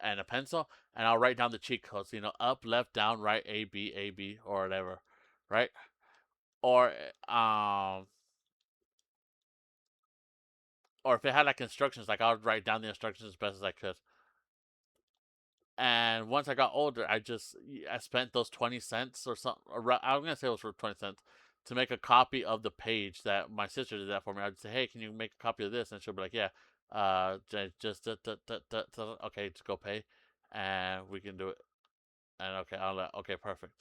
and a pencil, and I'll write down the cheat codes. Up, left, down, right, A B, or whatever, right? Or um, or if it had like instructions, like I would write down the instructions as best as I could. And once I got older, I spent those 20 cents or something. I'm gonna say it was for 20 cents to make a copy of the page that my sister did that for me. I'd say, "Hey, can you make a copy of this?" And she'll be like, "Yeah, just okay, just go pay, and we can do it." And okay, okay, perfect.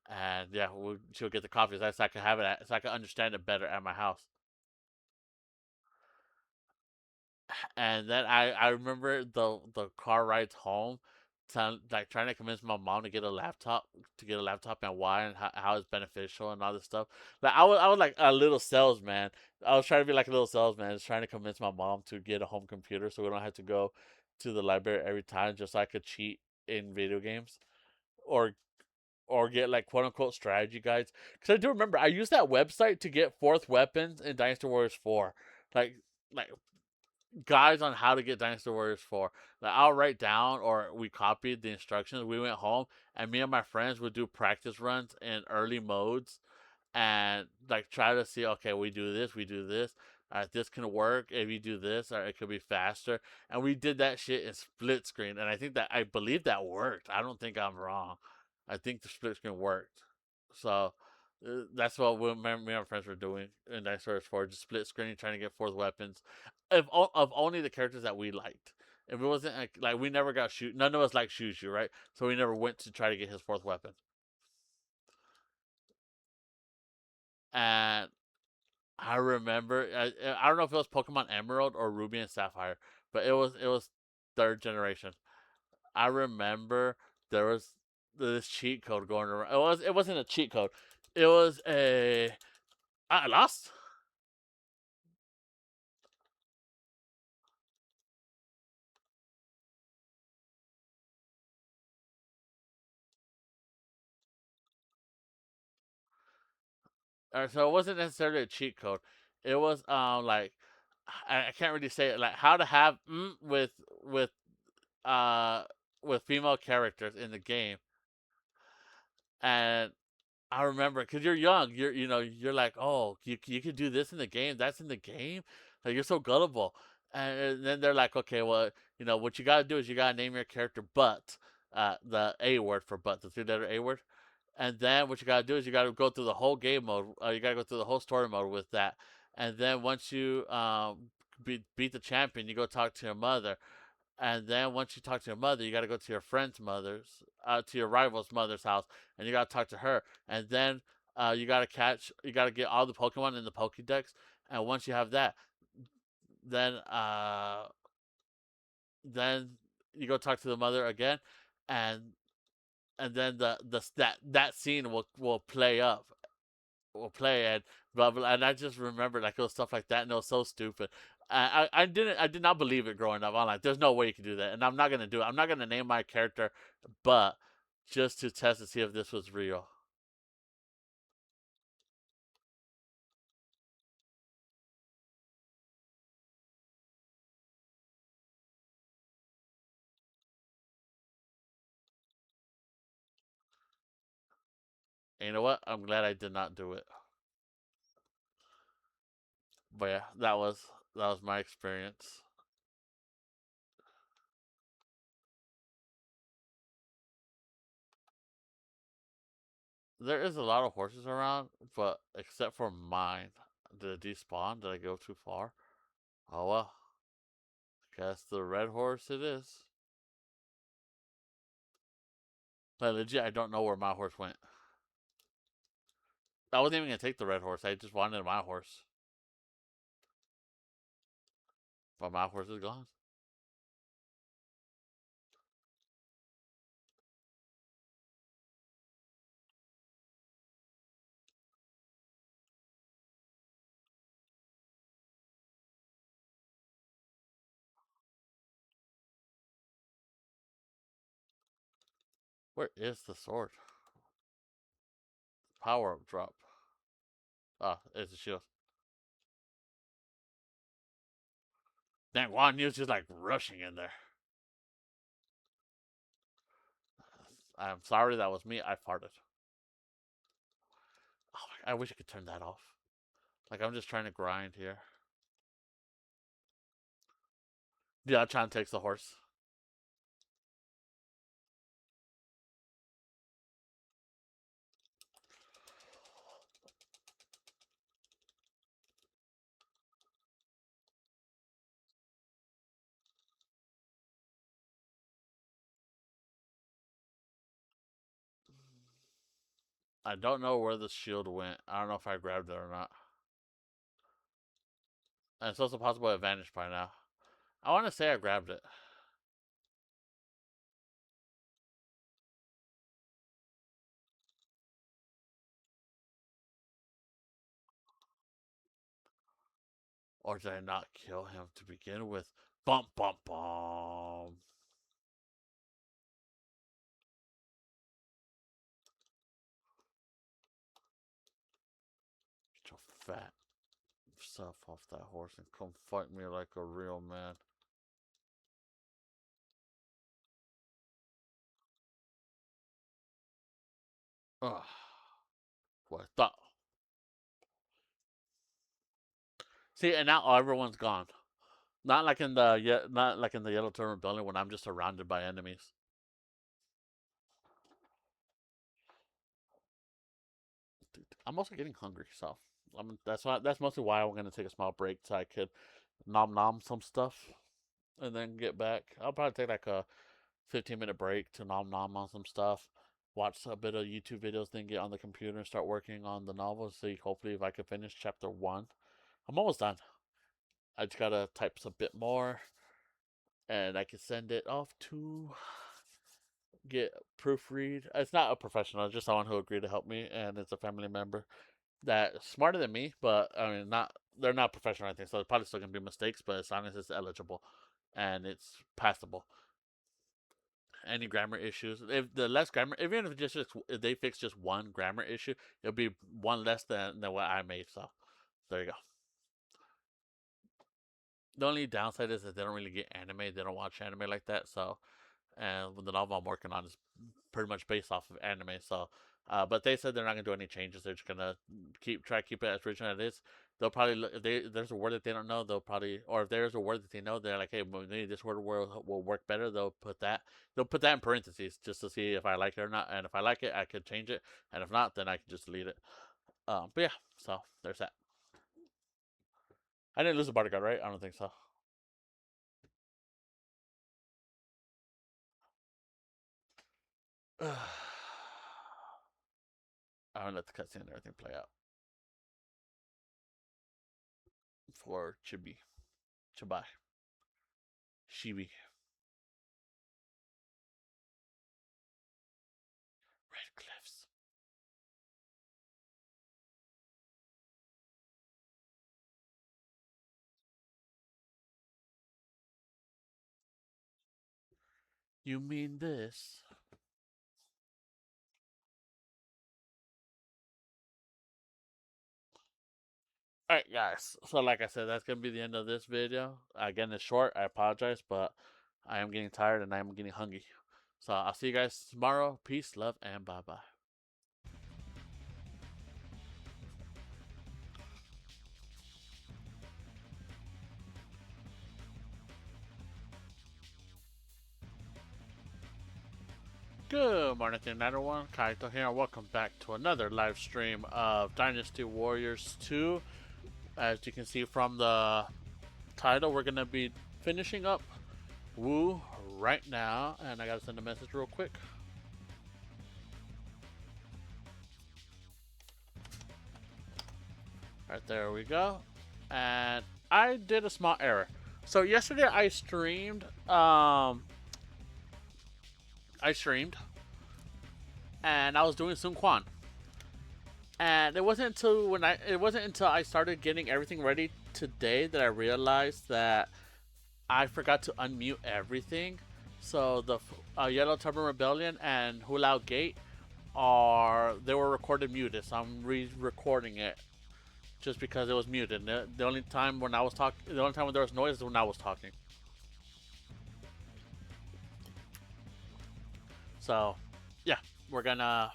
And yeah, she'll get the copies so I can have so I can understand it better at my house. And then I remember the car rides home. like trying to convince my mom to get a laptop and why and how it's beneficial and all this stuff. Like I was like a little salesman. I was trying to be like a little salesman, just trying to convince my mom to get a home computer so we don't have to go to the library every time just so I could cheat in video games or get like quote unquote strategy guides. Because I do remember I used that website to get fourth weapons in Dynasty Warriors 4. Like like guides on how to get Dynasty Warriors 4. Like I'll write down or we copied the instructions. We went home and me and my friends would do practice runs in early modes and like try to see, okay, we do this. This can work if you do this, or it could be faster. And we did that shit in split screen, and I believe that worked. I don't think I'm wrong. I think the split screen worked. So that's what me and my friends were doing in Dice Warriors 4, just split screening, trying to get fourth weapons of only the characters that we liked. If it wasn't like we never got shoot, none of us like Shushu, right? So we never went to try to get his fourth weapon. And I remember, I don't know if it was Pokemon Emerald or Ruby and Sapphire, but it was third generation. I remember there was this cheat code going around. It wasn't a cheat code. It was a I lost. So it wasn't necessarily a cheat code. It was like I can't really say it, like how to have with uh with female characters in the game. And I remember because you're young, you're like, oh, you could do this in the game. That's in the game. Like you're so gullible. And then they're like, okay, well, what you gotta do is you gotta name your character Butt, the A word for butt, the three-letter A word. And then what you gotta do is you gotta go through the whole game mode. You gotta go through the whole story mode with that. And then once you beat the champion, you go talk to your mother. And then once you talk to your mother, you got to go to your friend's mother's, to your rival's mother's house, and you got to talk to her. And then you got to get all the Pokemon in the Pokédex. And once you have that, then then you go talk to the mother again, and then that scene will play up, will play and blah blah. And I just remember like it was stuff like that, and it was so stupid. I did not believe it growing up. I'm like, there's no way you can do that, and I'm not gonna do it. I'm not gonna name my character, but just to test to see if this was real. And you know what? I'm glad I did not do it. But yeah, that was my experience. There is a lot of horses around, but except for mine, did it despawn? Did I go too far? Oh well, guess the red horse it is. Like legit, I don't know where my horse went. I wasn't even gonna take the red horse. I just wanted my horse, but my horse is gone. Where is the sword? Power up drop. Ah, it's a shield. Dang, Quan Yu's just like rushing in there. I'm sorry, that was me. I farted. Oh, I wish I could turn that off. Like I'm just trying to grind here. Yeah, Chan takes the horse. I don't know where the shield went. I don't know if I grabbed it or not. And it's also possible it vanished by now. I want to say I grabbed it. Or did I not kill him to begin with? Bum bum bum. Get your fat self off that horse and come fight me like a real man. Ugh. What I thought. See, and now everyone's gone. Not like in the not like in the Yellow Turtle Rebellion when I'm just surrounded by enemies. Dude, I'm also getting hungry, so that's mostly why I'm gonna take a small break so I could nom nom some stuff and then get back. I'll probably take like a 15-minute break to nom nom on some stuff, watch a bit of YouTube videos, then get on the computer and start working on the novel. See, hopefully, if I can finish chapter 1. I'm almost done. I just gotta type a bit more, and I can send it off to get proofread. It's not a professional, it's just someone who agreed to help me, and it's a family member that's smarter than me, but I mean, not they're not professional or anything, so there's probably still gonna be mistakes, but as long as it's eligible and it's passable. Any grammar issues, if the less grammar, even if if they fix just one grammar issue, it'll be one less than what I made. So there you go. The only downside is that they don't really get anime. They don't watch anime like that. So, and the novel I'm working on is pretty much based off of anime. So, but they said they're not gonna do any changes. They're just gonna try to keep it as original as it is. They'll probably if there's a word that they don't know, they'll probably, or if there's a word that they know, they're like, hey, maybe this word will work better. They'll put that in parentheses just to see if I like it or not. And if I like it, I could change it. And if not, then I can just delete it. But yeah, so there's that. I didn't lose a bodyguard, right? I don't think so. I'm gonna let the cutscene and everything play out for Chibai, Shibi, Red Cliffs. You mean this? Alright, guys. So, like I said, that's going to be the end of this video. Again, it's short. I apologize, but I am getting tired and I am getting hungry. So, I'll see you guys tomorrow. Peace, love, and bye bye. Good morning, everyone. Kaito here, and welcome back to another live stream of Dynasty Warriors 2. As you can see from the title, we're going to be finishing up Wu right now, and I gotta send a message real quick. Alright, there we go. And I did a small error. So yesterday I streamed, and I was doing some Quan. And it wasn't until I started getting everything ready today that I realized that I forgot to unmute everything. So the Yellow Turban Rebellion and Hulao Gate they were recorded muted, so I'm re-recording it just because it was muted. The only time when there was noise is when I was talking. So, yeah, we're gonna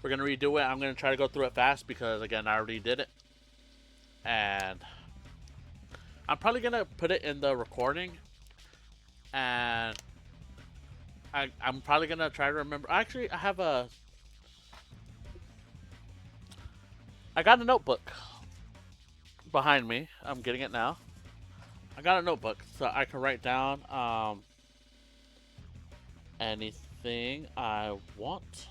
redo it. I'm gonna try to go through it fast because again, I already did it, and I'm probably gonna put it in the recording, and I'm probably gonna try to remember. Actually, I got a notebook behind me. I'm getting it now. I got a notebook so I can write down anything I want.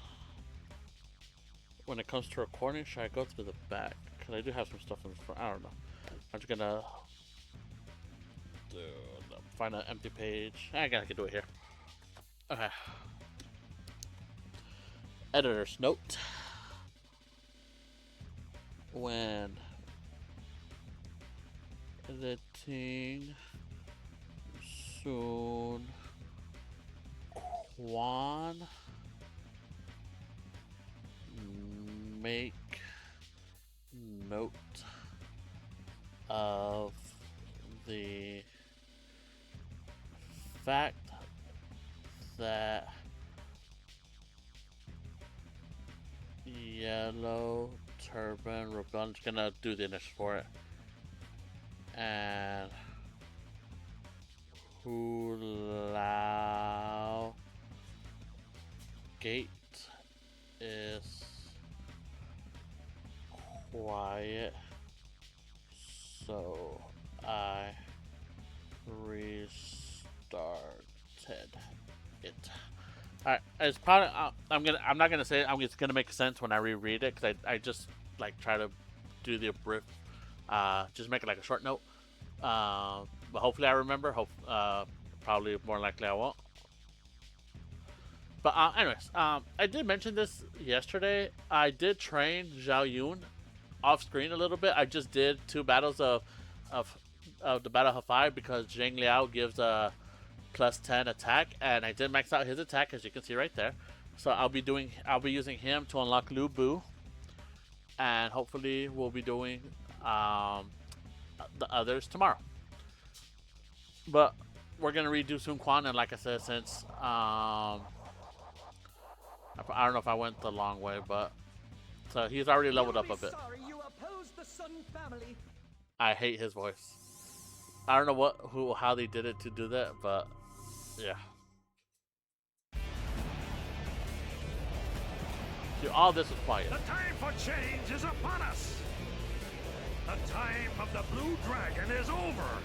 When it comes to recording, should I go through the back? Because I do have some stuff in the front. I don't know. I'm just gonna find an empty page. I can do it here. Okay. Editor's note. When editing soon. Quan, make note of the fact that yellow turban rebellion. I'm just gonna do the initial for it. And Hulao gate is quiet, so I restarted it. Alright, it's probably I'm not gonna say it. I'm just gonna make sense when I reread it because I just like try to do the brief, just make it like a short note. But hopefully I remember. Probably more likely I won't. But anyways, I did mention this yesterday. I did train Zhao Yun off screen a little bit. I just did 2 battles of the Battle of 5 because Zhang Liao gives a +10 attack, and I did max out his attack as you can see right there. So I'll be using him to unlock Lu Bu, and hopefully we'll be doing the others tomorrow. But we're gonna redo Sun Quan, and like I said, since I don't know if I went the long way, but so he's already leveled up a bit. I hate his voice. I don't know how they did it to do that, but yeah. See, all this is quiet. The time for change is upon us. The time of the Blue Dragon is over.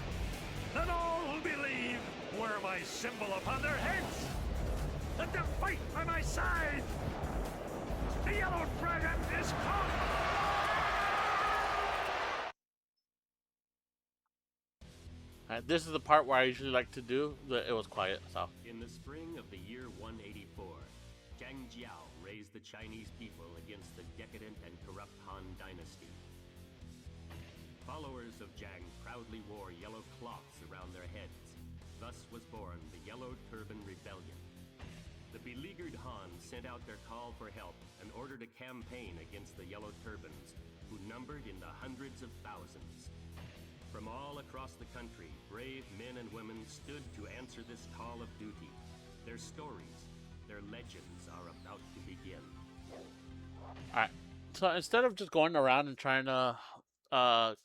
Then all will believe wear my symbol upon their heads. Let them fight by my side. The Yellow Dragon is come. This is the part where I usually like to do. It was quiet, so. In the spring of the year 184, Zhang Jiao raised the Chinese people against the decadent and corrupt Han Dynasty. Followers of Zhang proudly wore yellow cloths around their heads. Thus was born the Yellow Turban Rebellion. The beleaguered Han sent out their call for help and ordered a campaign against the Yellow Turbans, who numbered in the hundreds of thousands. From all across the country, brave men and women stood to answer this call of duty. Their stories, their legends are about to begin. Alright, so instead of just going around and trying to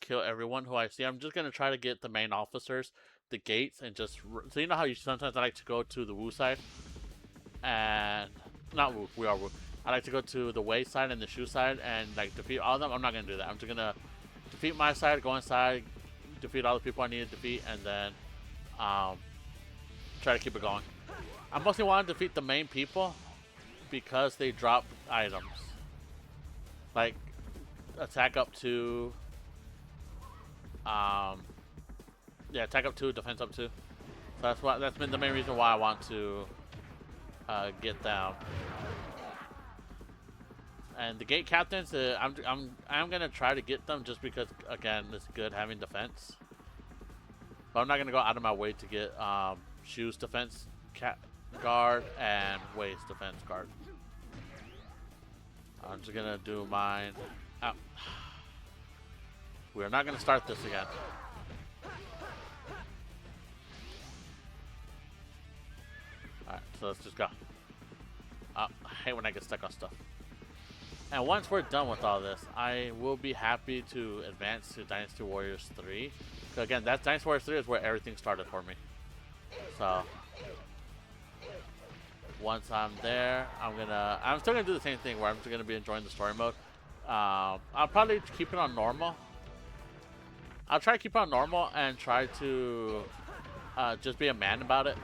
kill everyone who I see, I'm just going to try to get the main officers, the gates, and just... So you know how sometimes I like to go to the Wu side? And... Not Wu, we are Wu. I like to go to the Wei side and the Shu side and like defeat all of them. I'm not going to do that. I'm just going to defeat my side, go inside, defeat all the people I need to defeat, and then try to keep it going. I mostly want to defeat the main people because they drop items. Like attack up to yeah, attack up 2, defense up 2. So that's been the main reason why I want to get down. And the gate captains, I'm gonna try to get them just because again it's good having defense. But I'm not gonna go out of my way to get Shu's defense guard and Wei's defense guard. I'm just gonna do mine. Oh. We're not gonna start this again. Alright, so let's just go. I hate when I get stuck on stuff. And once we're done with all this, I will be happy to advance to Dynasty Warriors 3. So again, that Dynasty Warriors 3 is where everything started for me. So once I'm there, I'm still gonna do the same thing where I'm just gonna be enjoying the story mode. I'll probably keep it on normal. I'll try to keep it on normal and try to just be a man about it.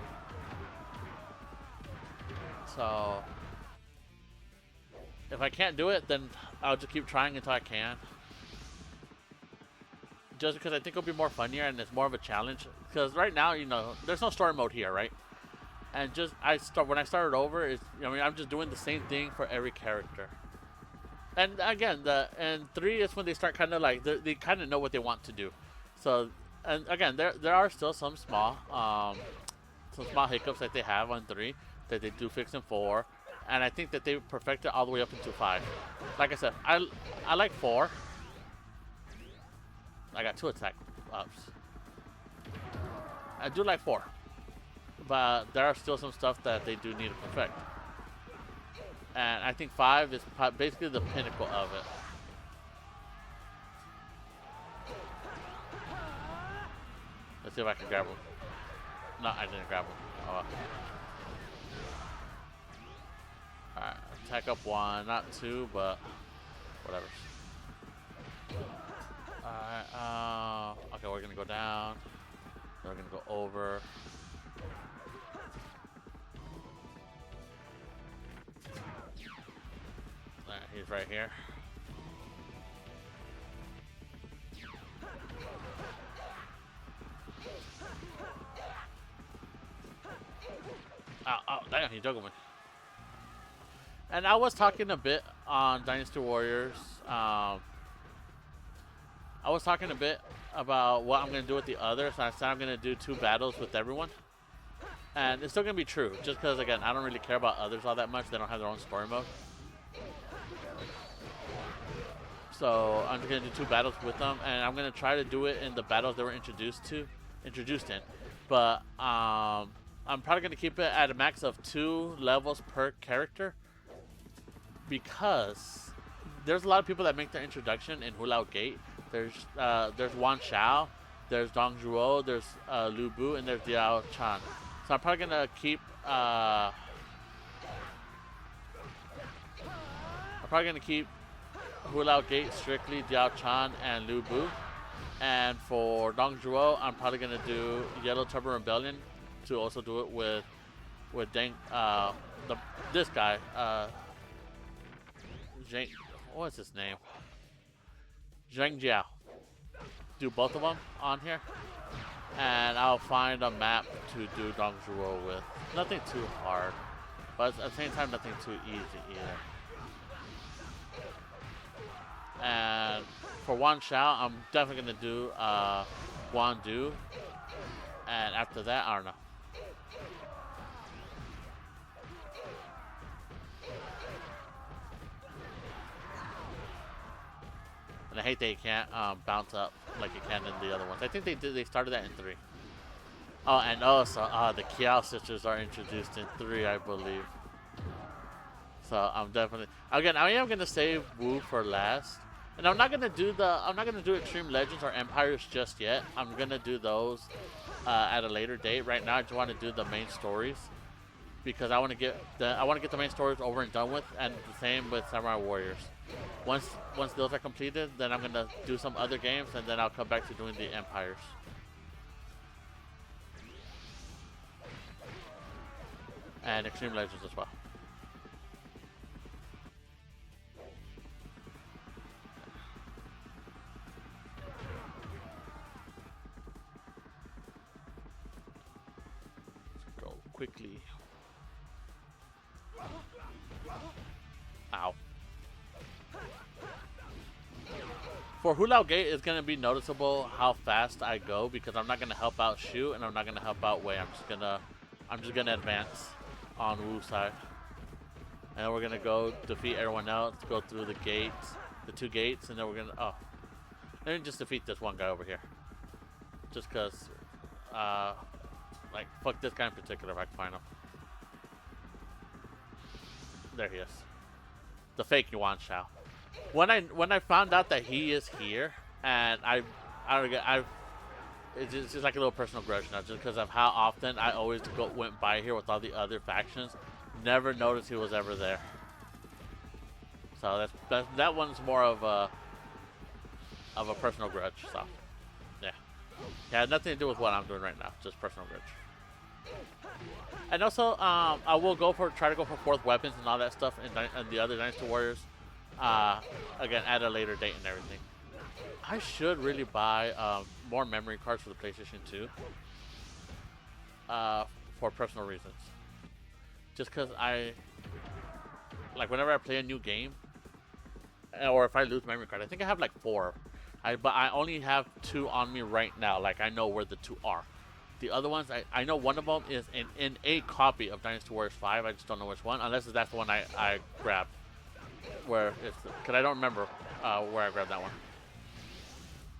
So if I can't do it, then I'll just keep trying until I can. Just because I think it'll be more funnier and it's more of a challenge. Because right now, you know, there's no story mode here, right? And just when I started over, I'm just doing the same thing for every character. And again, and 3 is when they start kind of like they kind of know what they want to do. So And again, there are still some small hiccups that they have on 3 that they do fix in 4, and I think that they perfected all the way up into 5. Like I said, I like 4. I got 2 attack ups. I do like 4, but there are still some stuff that they do need to perfect. And I think 5 is basically the pinnacle of it. Let's see if I can grab him. No, I didn't grab him. Oh well. Alright, attack up 1, not 2, but whatever. Alright, okay, we're gonna go down. Then we're gonna go over. Alright, he's right here. Oh, damn, he juggled me. And I was talking a bit on Dynasty Warriors. I was talking a bit about what I'm going to do with the others. I said I'm going to do 2 battles with everyone. And it's still going to be true. Just because, again, I don't really care about others all that much. They don't have their own story mode. So I'm just going to do 2 battles with them. And I'm going to try to do it in the battles they were introduced in. But I'm probably going to keep it at a max of 2 levels per character. Because there's a lot of people that make their introduction in Hulao Gate. There's Wan Xiao, there's Dong Zhuo, there's Lu Bu, and there's Diao Chan. So I'm probably gonna keep Hulao Gate strictly Diao Chan and Lu Bu. And for Dong Zhuo, I'm probably gonna do Yellow Turban Rebellion to also do it with this guy. What's his name? Zheng Jiao. Do both of them on here. And I'll find a map to do Dong Zhuo with. Nothing too hard. But at the same time, nothing too easy either. And for Wan Xiao, I'm definitely going to do Guan Du. And after that, I don't know. And I hate that you can't bounce up like you can in the other ones. I think they started that in 3. Oh, and also the Kiao sisters are introduced in 3, I believe. So I'm definitely I am gonna save Wu for last. And I'm not gonna do Extreme Legends or Empires just yet. I'm gonna do those at a later date. Right now I just wanna do the main stories. Because I wanna get the main stories over and done with, and the same with Samurai Warriors. Once those are completed, then I'm gonna do some other games, and then I'll come back to doing the Empires. And Extreme Legends as well. Let's go quickly. Ow. For Hulao Gate, it's going to be noticeable how fast I go because I'm not going to help out Shu and I'm not going to help out Wei. I'm just going to advance on Wu's side. And then we're going to go defeat everyone else, go through the gates, the 2 gates, and then we're going to, let me just defeat this one guy over here. Just because, like, fuck this guy in particular if I can find him. There he is. The fake Yuan Shao. When I found out that he is here, and it's just like a little personal grudge now, just because of how often I always went by here with all the other factions. Never noticed he was ever there. So that one's more of a personal grudge. So yeah, had nothing to do with what I'm doing right now, just personal grudge. And also, I will try to go for 4th weapons and all that stuff in the other Dynasty Warriors. Again, at a later date and everything. I should really buy more memory cards for the PlayStation 2 for personal reasons. Just because whenever I play a new game, or if I lose memory card, I think I have like 4. But I only have 2 on me right now. Like I know where the 2 are. The other ones, I know one of them is in a copy of Dynasty Warriors 5. I just don't know which one, unless that's the one I grabbed. Where it's, cause I don't remember where I grabbed that one.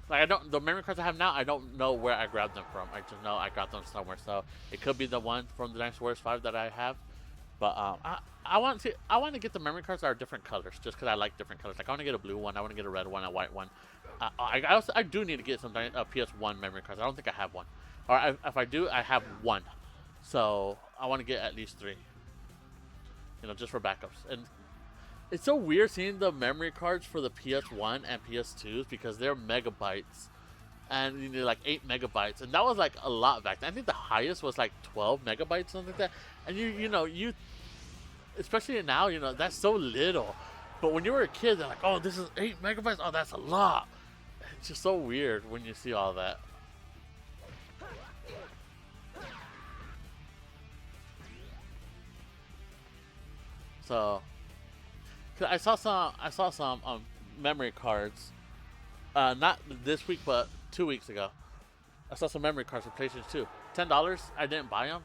Like I don't, the memory cards I have now, I don't know where I grabbed them from. I just know I got them somewhere. So it could be the one from the Dynasty Warriors 5 that I have. But I want to get the memory cards that are different colors, just because I like different colors. Like I want to get a blue one, I want to get a red one, a white one. I do need to get some PS1 memory cards. I don't think I have one, or if I do, I have one. So I want to get at least 3. You know, just for backups. And it's so weird seeing the memory cards for the PS1 and PS2s because they're megabytes. And you need like 8 megabytes, and that was like a lot back then. I think the highest was like 12 megabytes, something like that. And you especially now, that's so little. But when you were a kid, they're like, oh, this is 8 megabytes. Oh, that's a lot. It's just so weird when you see all that. So, 'cause I saw some memory cards. Not this week, but 2 weeks ago. I saw some memory cards for PlayStation 2. $10. I didn't buy them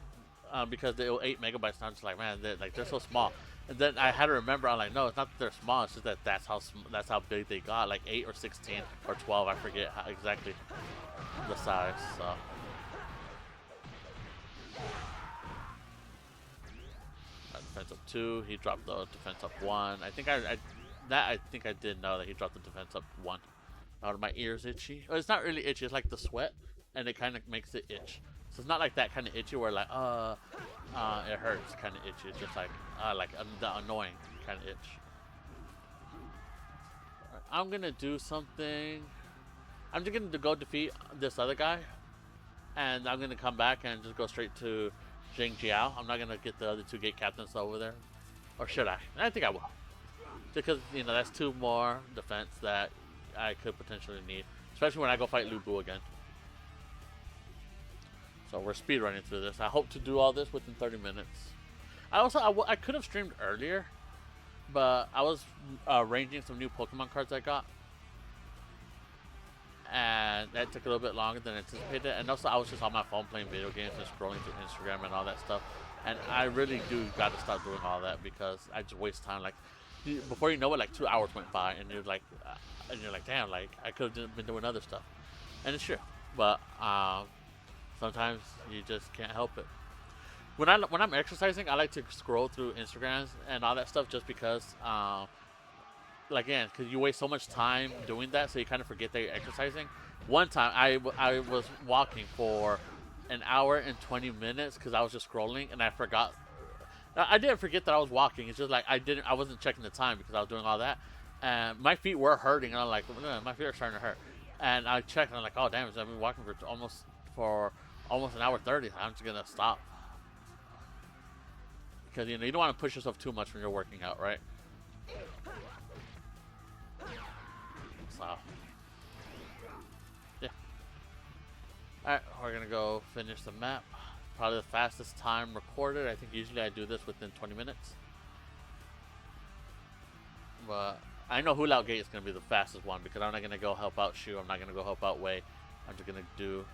because they were 8 megabytes. And I'm just like, man, they're so small. And then I had to remember, I'm like, no, it's not that they're small. It's just that that's how big they got, like 8 or 16 or 12. I forget exactly the size. So. Defense up 2. He dropped the defense up 1. I think I did know that he dropped the defense up 1. Out of my ears itchy. Well, it's not really itchy. It's like the sweat, and it kind of makes it itch. So it's not like that kind of itchy where like it hurts kind of itchy. It's just like the annoying kind of itch. Right, I'm gonna do something. I'm just gonna go defeat this other guy, and I'm gonna come back and just go straight to Jing Jiao. I'm not gonna get the other 2 gate captains over there, or should I? I think I will, because that's 2 more defense that I could potentially need, especially when I go fight Lu Bu again. So we're speed running through this. I hope to do all this within 30 minutes. I could have streamed earlier, but I was ranging some new Pokemon cards I got, and that took a little bit longer than anticipated. And also I was just on my phone playing video games and scrolling through Instagram and all that stuff. And I really do got to stop doing all that because I just waste time. Like before you know it, like 2 hours went by, and you're like, damn, like I could have been doing other stuff. And it's true, but sometimes you just can't help it. When I'm exercising, I like to scroll through Instagrams and all that stuff just because, because you waste so much time doing that, so you kind of forget that you're exercising. One time, I was walking for an hour and 20 minutes because I was just scrolling, and I forgot. I didn't forget that I was walking. It's just like I wasn't checking the time because I was doing all that, and my feet were hurting. And I'm like, my feet are starting to hurt. And I checked, and I'm like, oh damn, I've been walking for almost an hour 30. I'm just gonna stop because you don't want to push yourself too much when you're working out, right? So yeah. Alright, we're gonna go finish the map. Probably the fastest time recorded. I think usually I do this within 20 minutes. But I know Hulao Gate is gonna be the fastest one because I'm not gonna go help out Shu. I'm not gonna go help out Wei. I'm just gonna do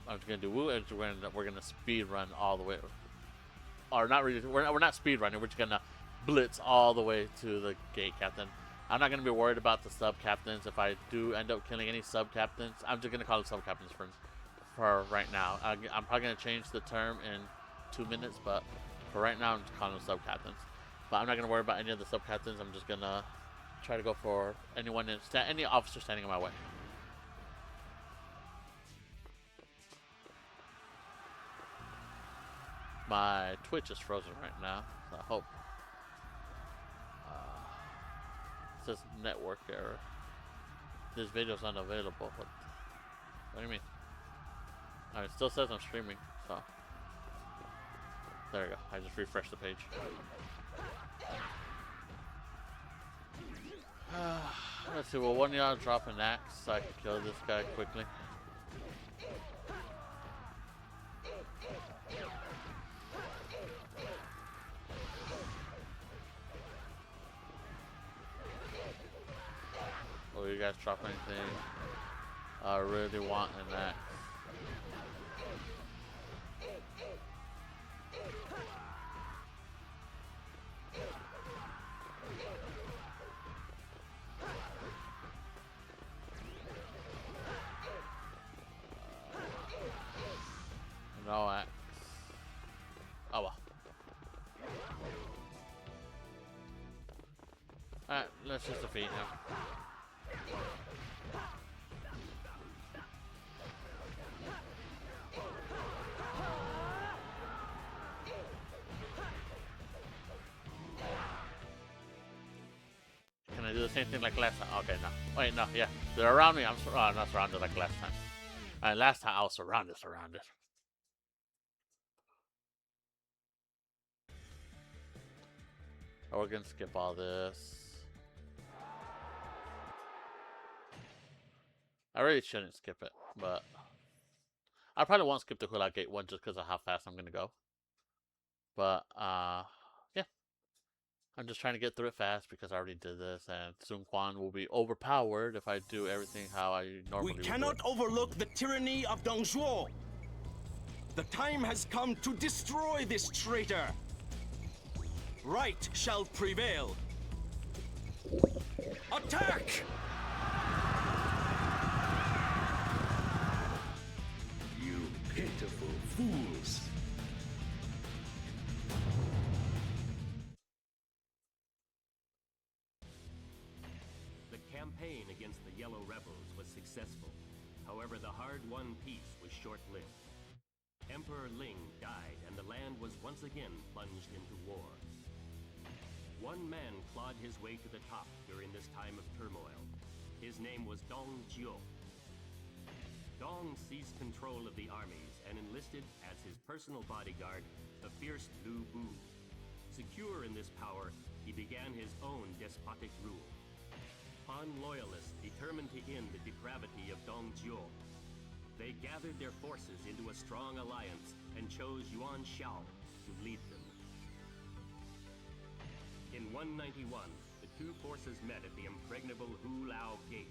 Wu, and we're gonna speed run all the way. Or not really. We're not speed running. We're just gonna blitz all the way to the gate captain. I'm not gonna be worried about the sub captains. If I do end up killing any sub captains, I'm just gonna call it sub captains for right now. I'm probably gonna change the term in 2 minutes, but for right now, I'm just calling them sub captains. But I'm not gonna worry about any of the sub captains. I'm just gonna try to go for any officer standing in my way. My Twitch is frozen right now, so I hope. It says network error. This video's unavailable. What do you mean? It still says I'm streaming, so. There we go. I just refreshed the page. Let's see, will one of y'all drop an axe so I can kill this guy quickly? Will you guys drop anything? I really want an axe. No axe. Oh well. Alright, let's just defeat him. Can I do the same thing like last time? Okay, no. Wait, no, yeah. They're around me. I'm not surrounded like last time. Alright, last time I was surrounded. Oh, we're gonna skip all this. I really shouldn't skip it, but I probably won't skip the Hula Gate one just because of how fast I'm gonna go. But yeah, I'm just trying to get through it fast because I already did this, and soon Quan will be overpowered if I do everything how I normally We cannot overlook the tyranny of Dong Zhuo. The time has come to destroy this traitor. Right shall prevail. Attack! You pitiful fools. The campaign against the Yellow Rebels was successful. However, the hard-won peace was short-lived. Emperor Ling died, and the land was once again plunged into war. One man clawed his way to the top during this time of turmoil. His name was Dong Zhuo. Dong seized control of the armies and enlisted as his personal bodyguard the fierce Lu Bu. Secure in this power, he began his own despotic rule. Han loyalists determined to end the depravity of Dong Zhuo. They gathered their forces into a strong alliance and chose Yuan Shao to lead them. In 191, the two forces met at the impregnable Hulao Gate.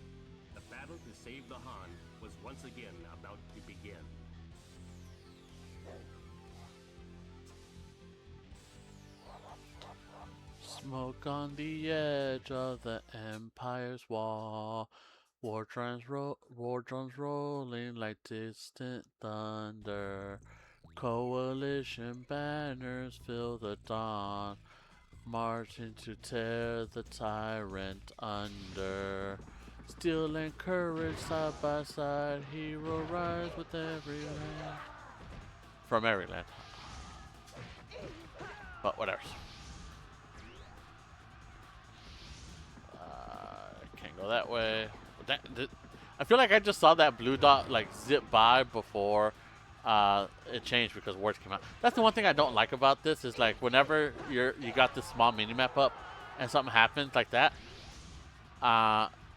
The battle to save the Han was once again about to begin. Smoke on the edge of the Empire's wall. War drums rolling like distant thunder. Coalition banners fill the dawn, marching to tear the tyrant under. Steel and courage side by side, hero rise with every land. From every land. But whatever. Can't go that way. I feel like I just saw that blue dot like zip by before it changed because words came out. That's the one thing I don't like about this is like whenever you got this small mini map up and something happens like that,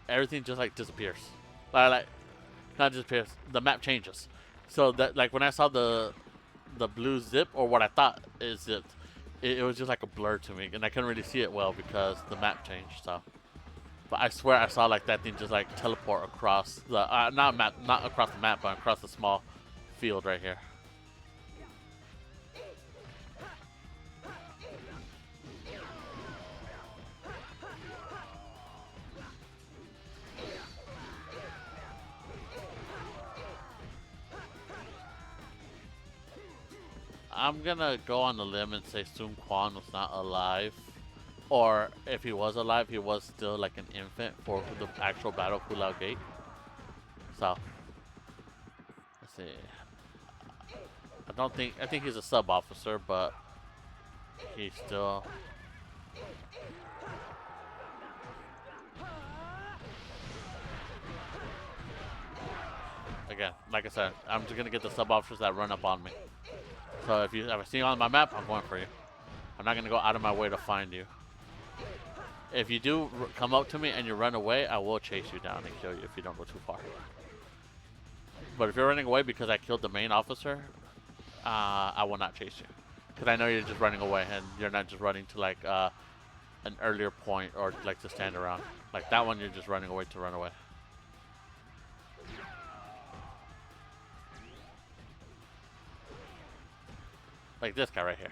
everything just like disappears. Like not disappears. The map changes. So that like when I saw the blue zip or what I thought is zipped, it was just like a blur to me and I couldn't really see it well because the map changed. So. But I swear I saw like that thing just like teleport across the not across the map, but across the small field right here. I'm gonna go on the limb and say Sun Quan was not alive. Or if he was alive, he was still like an infant for the actual Battle of Hulao Gate. So, let's see. I think he's a sub officer, but he's still. Again, like I said, I'm just gonna get the sub officers that run up on me. So if you ever see you on my map, I'm going for you. I'm not gonna go out of my way to find you. If you do come up to me and you run away, I will chase you down and kill you if you don't go too far. But if you're running away because I killed the main officer, I will not chase you. Because I know you're just running away and you're not just running to like an earlier point or like to stand around. Like that one, you're just running away to run away. Like this guy right here.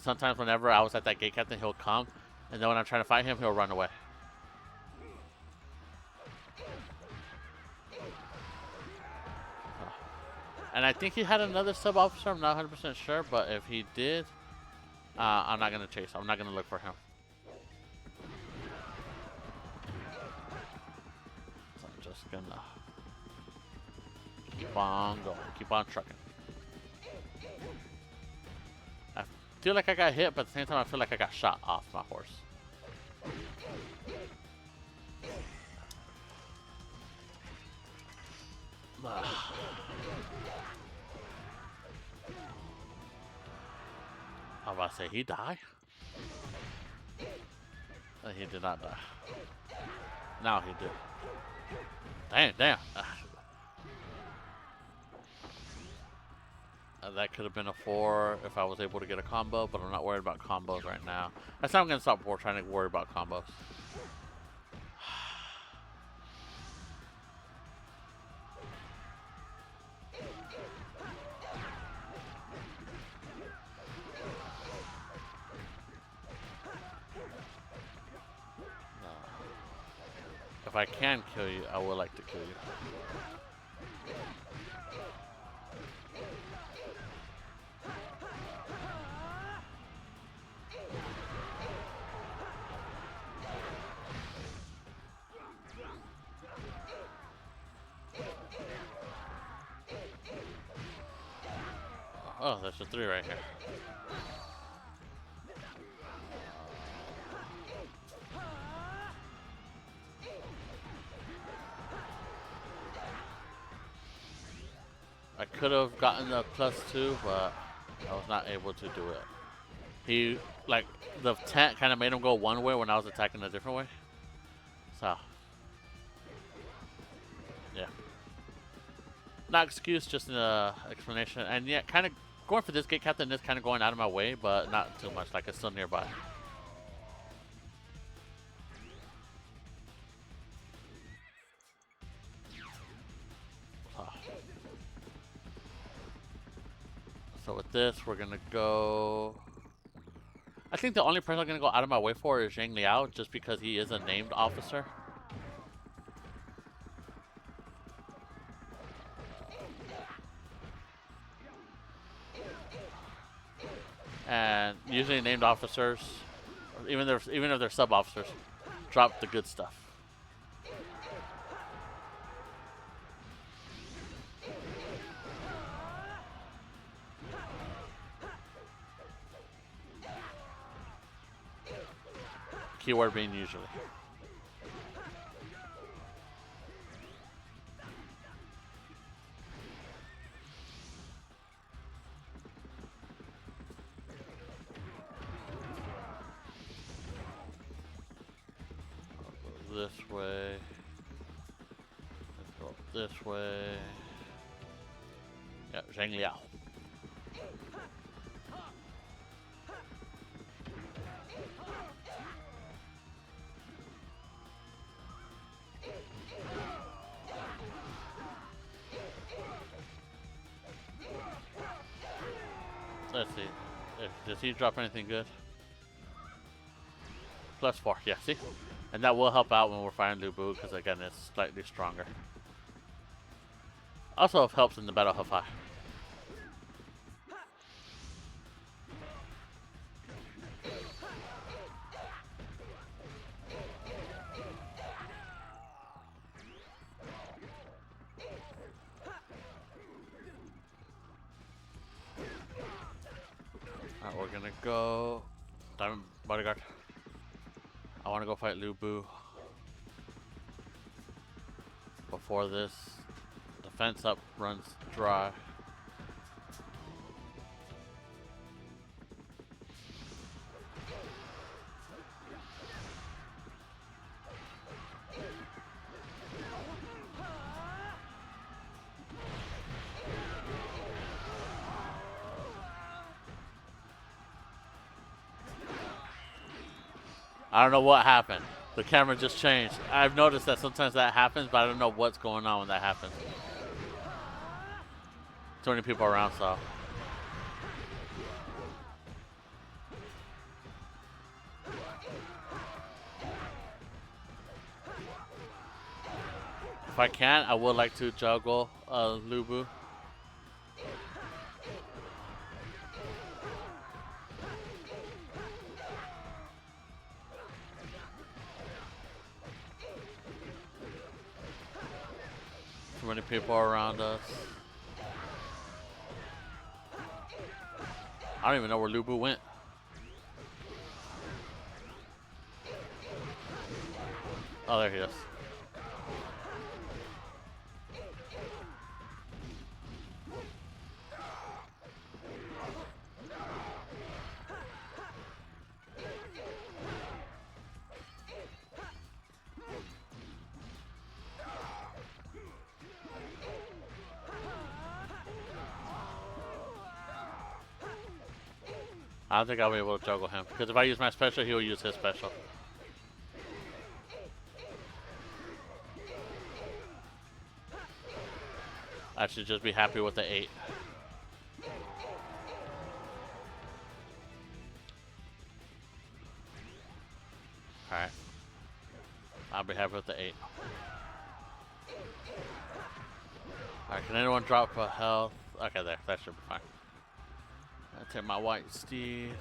Sometimes whenever I was at that gate captain, he'll come, and then when I'm trying to fight him, he'll run away. And I think he had another sub officer. I'm not 100% sure, but if he did, I'm not gonna chase. I'm not gonna look for him. So I'm just gonna keep on going, keep on trucking. I feel like I got hit, but at the same time, I feel like I got shot off my horse. I was about to say, he died? He did not die. Now he did. Damn. That could have been a 4 if I was able to get a combo, but I'm not worried about combos right now. That's how I'm going to stop trying to worry about combos. If I can kill you, I would like to kill you. Oh, there's a 3 right here. I could have gotten the +2, but I was not able to do it. He, like, the tent kind of made him go one way when I was attacking a different way. So, yeah. Not excuse, just an explanation. And yeah, kind of going for this gate captain is kind of going out of my way, but not too much. Like, it's still nearby. So with this, we're gonna go. I think the only person I'm gonna go out of my way for is Zhang Liao, just because he is a named officer. And usually named officers, even if they're sub officers, drop the good stuff. Keyword being usually. I'll go this way. Let's go up this way. Yeah, Zhang Liao. Let's see. Does he drop anything good? +4, yeah, see? And that will help out when we're fighting Lu Bu, because again, it's slightly stronger. Also, it helps in the Battle of High. Alright, we're gonna go Diamond Bodyguard. I wanna go fight Lu Bu. Before this, defense up runs dry. I don't know what happened. The camera just changed. I've noticed that sometimes that happens, but I don't know what's going on when that happens. Too many people around, so. I can, I would like to juggle Lubu. Too many people around us. I don't even know where Lubu went. Oh, there he is. I don't think I'll be able to juggle him, because if I use my special, he'll use his special. I should just be happy with the 8. Alright. I'll be happy with the 8. Alright, can anyone drop a health? Okay, there. That should be fine. I'll take my white steed.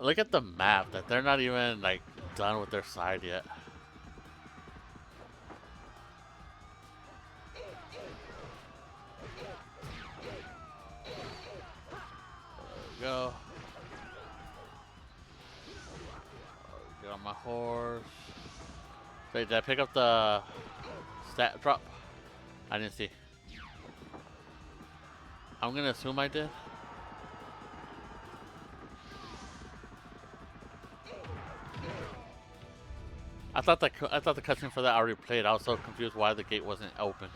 Look at the map, that they're not even, like, done with their side yet. Go. Get on my horse. Wait, did I pick up the stat drop? I didn't see. I'm gonna assume I did. I thought the cutscene for that already played. I was so confused why the gate wasn't open.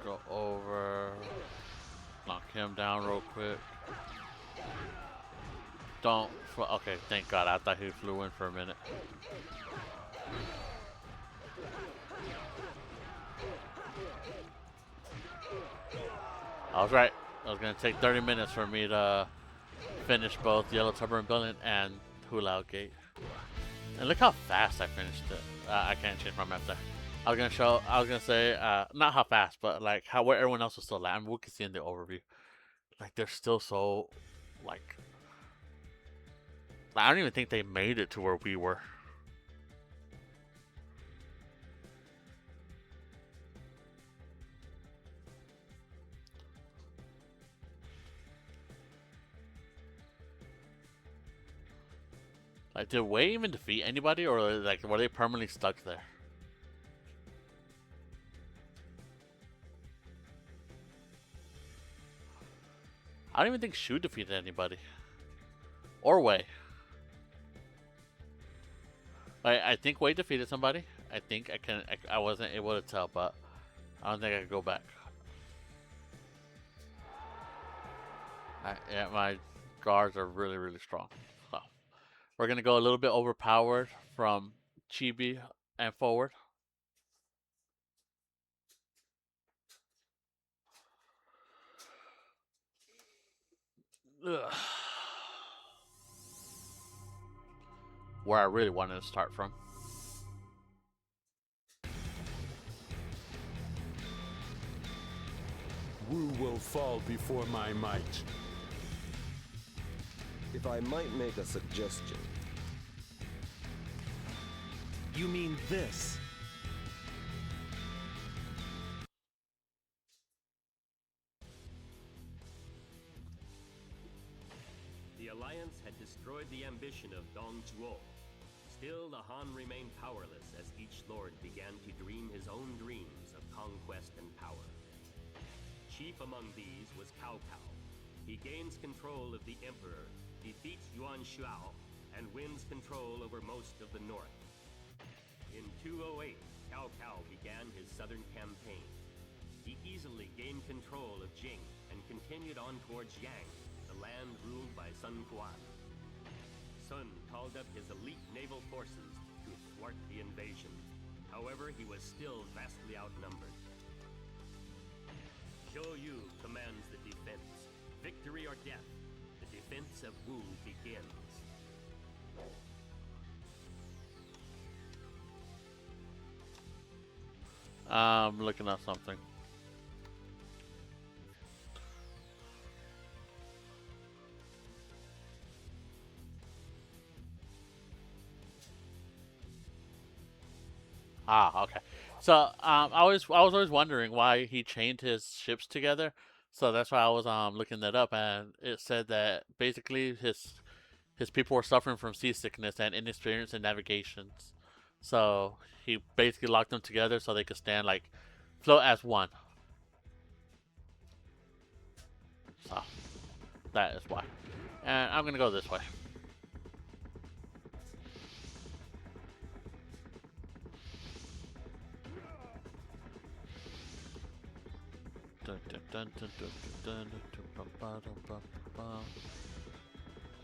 Go over, knock him down real quick. Don't. Okay, thank God. I thought he flew in for a minute. I was right. It was gonna take 30 minutes for me to finish both Yellow Tubber Rebellion and Hulao Gate. And look how fast I finished it. I can't change my map there. I was gonna say, not how fast, but like where everyone else was still at. I mean, we can see in the overview, like they're still so, like I don't even think they made it to where we were. Like, did Wei even defeat anybody, or like were they permanently stuck there? I don't even think Shu defeated anybody. Or Wei. I think Wei defeated somebody. I think I wasn't able to tell, but I don't think I could go back. Yeah, my guards are really, really strong. So, we're gonna go a little bit overpowered from Chibi and forward. Ugh. Where I really wanted to start from. Wu will fall before my might. If I might make a suggestion. You mean this? The Alliance had destroyed the ambition of Dong Zhuo. Still, the Han remained powerless as each lord began to dream his own dreams of conquest and power. Chief among these was Cao Cao. He gains control of the Emperor, defeats Yuan Shuao and wins control over most of the north. In 208, Cao Cao began his southern campaign. He easily gained control of Jing and continued on towards Yang, the land ruled by Sun Quan. Sun called up his elite naval forces to thwart the invasion. However, he was still vastly outnumbered. Zhou Yu commands the defense. Victory or death, the defense of Wu begins. I'm looking at something. Ah, okay. So, I was always wondering why he chained his ships together. So that's why I was looking that up, and it said that basically his people were suffering from seasickness and inexperience in navigations. So he basically locked them together so they could stand like float as one. So that is why. And I'm gonna go this way.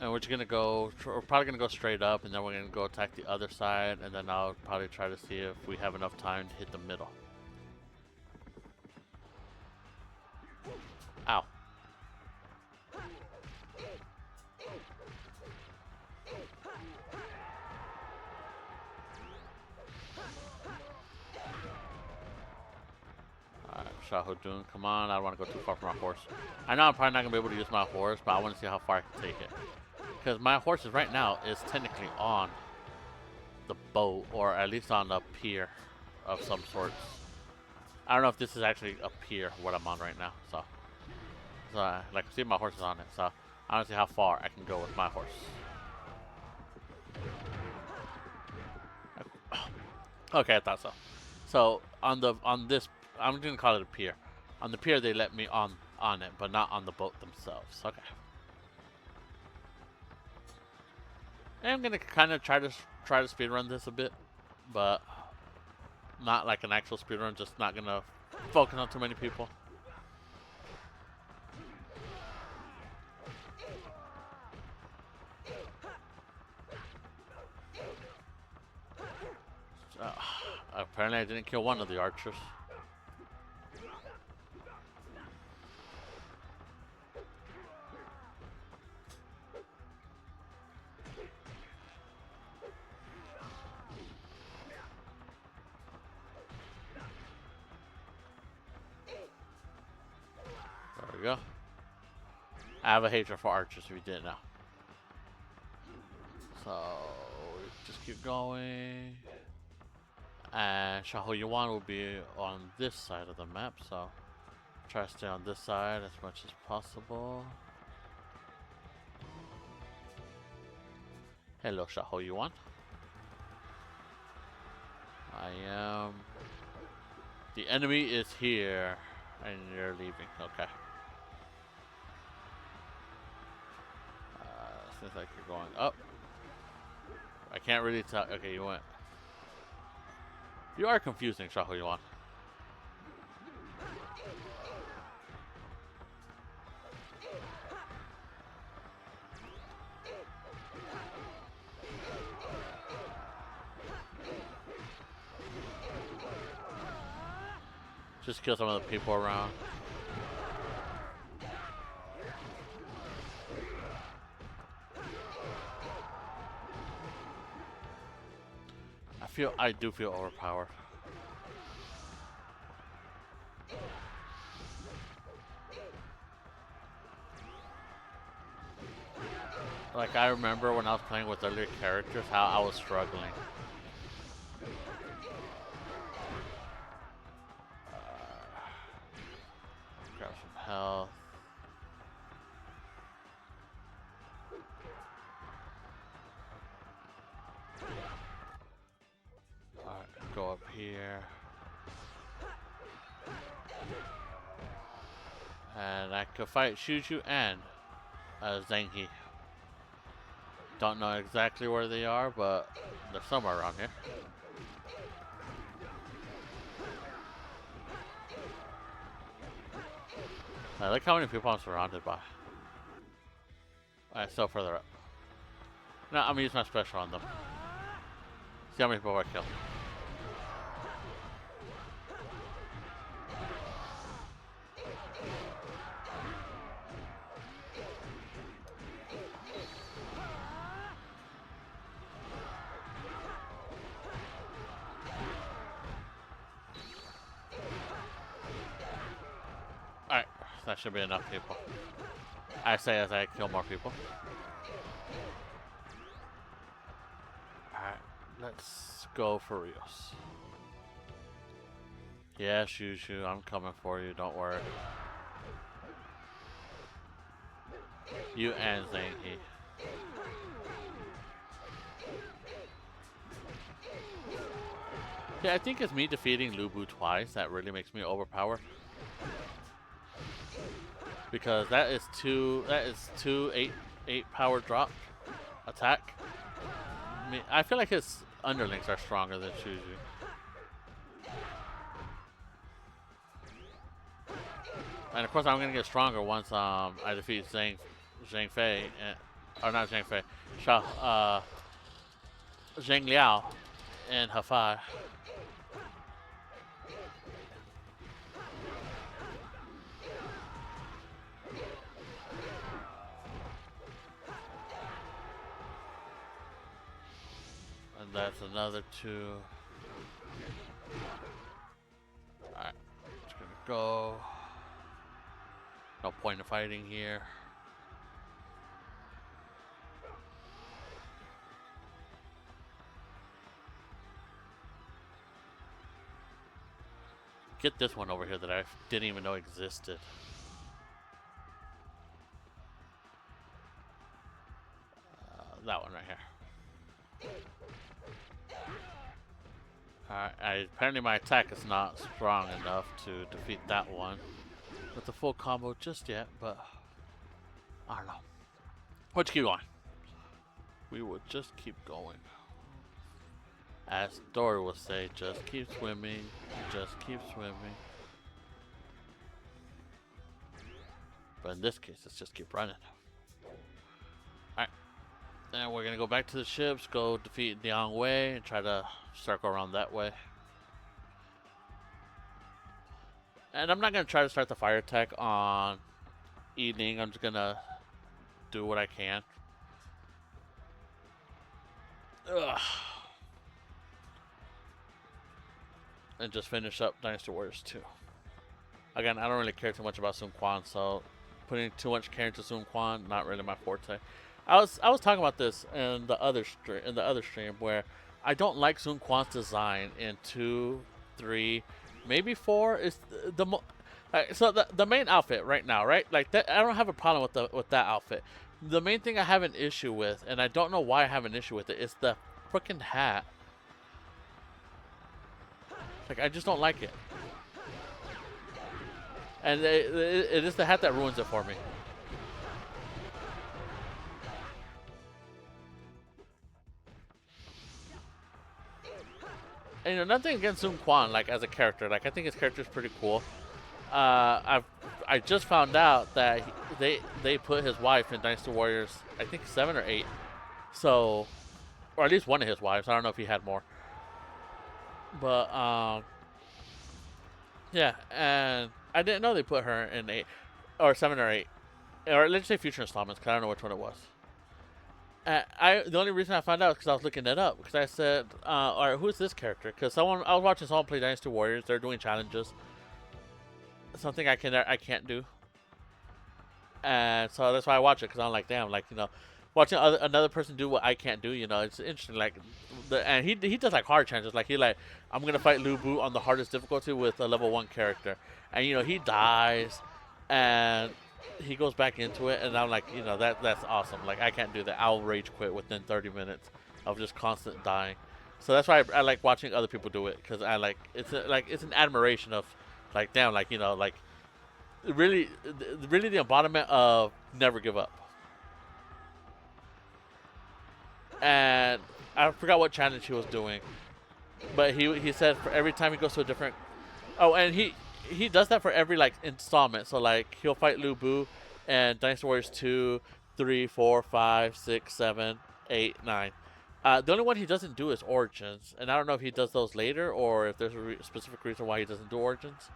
And we're just gonna go. We're probably gonna go straight up, and then we're gonna go attack the other side, and then I'll probably try to see if we have enough time to hit the middle. Ow. Alright, Shahudun, come on, I don't want to go too far from my horse. I know I'm probably not going to be able to use my horse, but I want to see how far I can take it. Because my horse is right now is technically on the boat, or at least on a pier of some sorts. I don't know if this is actually a pier, what I'm on right now, so like, see, my horse is on it, so I want to see how far I can go with my horse. Okay, I thought so. So on this, I'm gonna call it a pier. On the pier, they let me on it, but not on the boat themselves. Okay. And I'm gonna kind of try to speed run this a bit, but not like an actual speed run. Just not gonna focus on too many people. Apparently I didn't kill one of the archers. There we go. I have a hatred for archers if you didn't know. So, just keep going. And Shaho Yuan will be on this side of the map, so try to stay on this side as much as possible. Hello, Shaho Yuan. The enemy is here, and you're leaving. Okay. Seems like you're going up. I can't really tell. Okay, you went. You are confusing, Shaho Yuan. Just kill some of the people around. I do feel overpowered. Like, I remember when I was playing with earlier characters, how I was struggling. Grab some health. Go up here. And I could fight Shuju and Zhang He. don't know exactly where they are, but they're somewhere around here. Look how many people I'm surrounded by. Alright, still further up. No, I'm gonna use my special on them. See how many people I kill. Alright, that should be enough people. I say as I kill more people. Alright, let's go for reals. Yeah, Shushu, I'm coming for you, don't worry. You and Zangy. Yeah, I think it's me defeating Lubu twice that really makes me overpower. Because that is two 8 power drop attack. I mean, I feel like his underlings are stronger than Shuju. And of course I'm gonna get stronger once I defeat Zhang Fei or not Zhang Fei, Zhang Liao and Hafai. That's another 2. Alright, just gonna go. No point in fighting here. Get this one over here that I didn't even know existed. That one right here. Apparently my attack is not strong enough to defeat that one with the full combo just yet, but I don't know. Let's keep going. We will just keep going. As Dory will say, just keep swimming, just keep swimming. But in this case, let's just keep running. Alright. And we're gonna go back to the ships, go defeat Diang Wei, and try to circle around that way. And I'm not gonna try to start the fire attack on Evening. I'm just gonna do what I can. Ugh. And just finish up Dynasty Warriors 2. Again, I don't really care too much about Sun Quan, so putting too much care into Sun Quan, not really my forte. I was talking about this in the other stream where I don't like Sun Quan's design in 2, 3, maybe 4 is so the main outfit right now, right? Like that, I don't have a problem with that outfit. The main thing I have an issue with, and I don't know why I have an issue with it, is the freaking hat. Like I just don't like it, and it is the hat that ruins it for me. And, you know, nothing against Sun Quan, like, as a character. Like, I think his character is pretty cool. I just found out that they put his wife in Dynasty Warriors, I think 7 or 8. So, or at least one of his wives. I don't know if he had more. But, yeah. And I didn't know they put her in 8, or 7 or 8. Or let's say future installments, because I don't know which one it was. The only reason I found out is because I was looking it up. Because I said, all right, who is this character? Because I was watching someone play Dynasty Warriors. They're doing challenges. Something I can't do. And so that's why I watch it. Because I'm like, damn, like, you know, watching another person do what I can't do, you know, it's interesting. Like, and he does like hard challenges. Like I'm gonna fight Lu Bu on the hardest difficulty with a level 1 character, and you know he dies, and he goes back into it, and I'm like, you know, that's awesome. Like, I can't do that. I'll rage quit within 30 minutes of just constant dying. So that's why I like watching other people do it, because I like it's an admiration of, like, damn, like, you know, like really the embodiment of never give up. and I forgot what challenge he was doing, but he said for every time he goes to a different. Oh, and he does that for every like installment. So like he'll fight Lu Bu, and Dynasty Warriors 2, 3, 4, 5, 6, 7, 8, 9. The only one he doesn't do is Origins, and I don't know if he does those later or if there's a specific reason why he doesn't do Origins.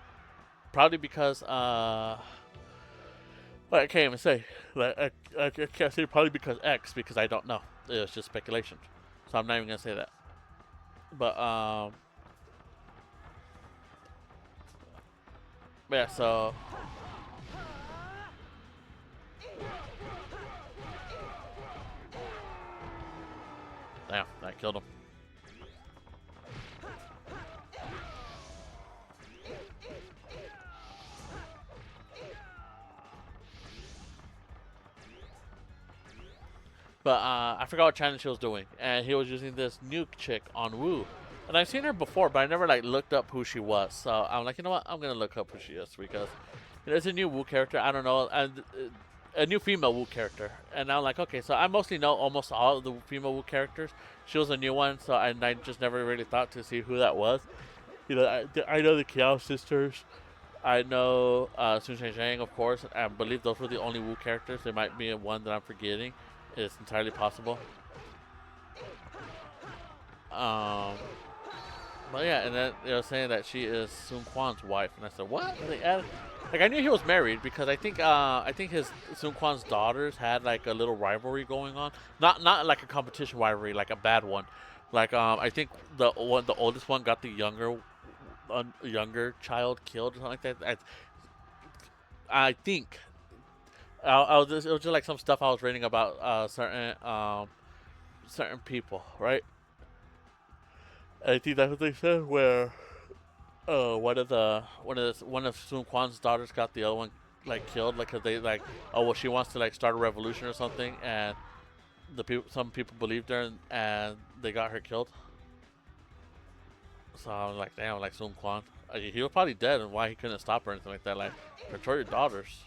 Probably because well, I can't even say. Like, I can't say probably because X because I don't know. It's just speculation, so I'm not even gonna say that. But yeah. So damn, I killed him. But I forgot what challenge he was doing, and he was using this new chick on Wu, and I've seen her before, but I never like looked up who she was. So I'm like, you know what, I'm gonna look up who she is because it's a new Wu character. I don't know, and a new female Wu character, and I'm like, okay, so I mostly know almost all of the female Wu characters. She was a new one, so I just never really thought to see who that was. You know, I know the Kiao sisters. I know Sun Shang, of course. I believe those were the only Wu characters. There might be one that I'm forgetting. It's entirely possible. But yeah, and then they were saying that she is Sun Quan's wife, and I said, what? And they added, like I knew he was married because I think his Sun Quan's daughters had like a little rivalry going on. Not like a competition rivalry, like a bad one. Like I think the oldest one got the younger child killed or something like that. I think. It was just like some stuff I was reading about certain people, right? I think that's what they said. Where one of Sun Quan's daughters got the other one like killed, like 'cause they like, oh well, she wants to like start a revolution or something, and some people believed her, and they got her killed. So I was like, damn, like Sun Quan, he was probably dead, and why he couldn't stop her or anything like that. Like, control your daughters.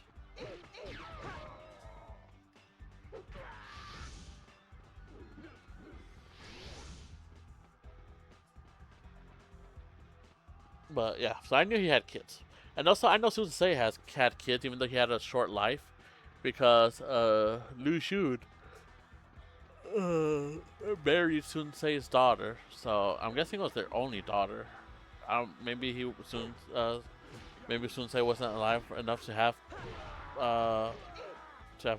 But yeah, so I knew he had kids, and also I know Susan Sei had kids, even though he had a short life, because Lu Xun married Sun Sei's daughter. So I'm guessing it was their only daughter. Maybe maybe Sun Sei wasn't alive enough to have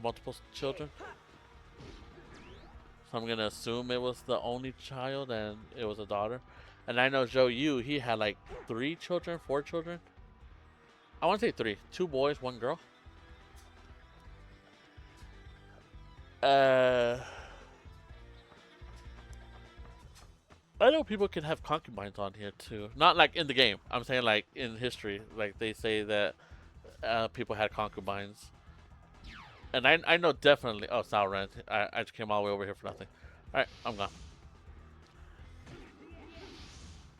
multiple children. So I'm gonna assume it was the only child and it was a daughter. And I know Zhou Yu, he had like 4 children. I want to say 3. 2 boys, 1 girl. I know people can have concubines on here too. Not like in the game. I'm saying like in history. Like they say that people had concubines. And I know definitely. Oh, Sao Ren. I just came all the way over here for nothing. Alright, I'm gone.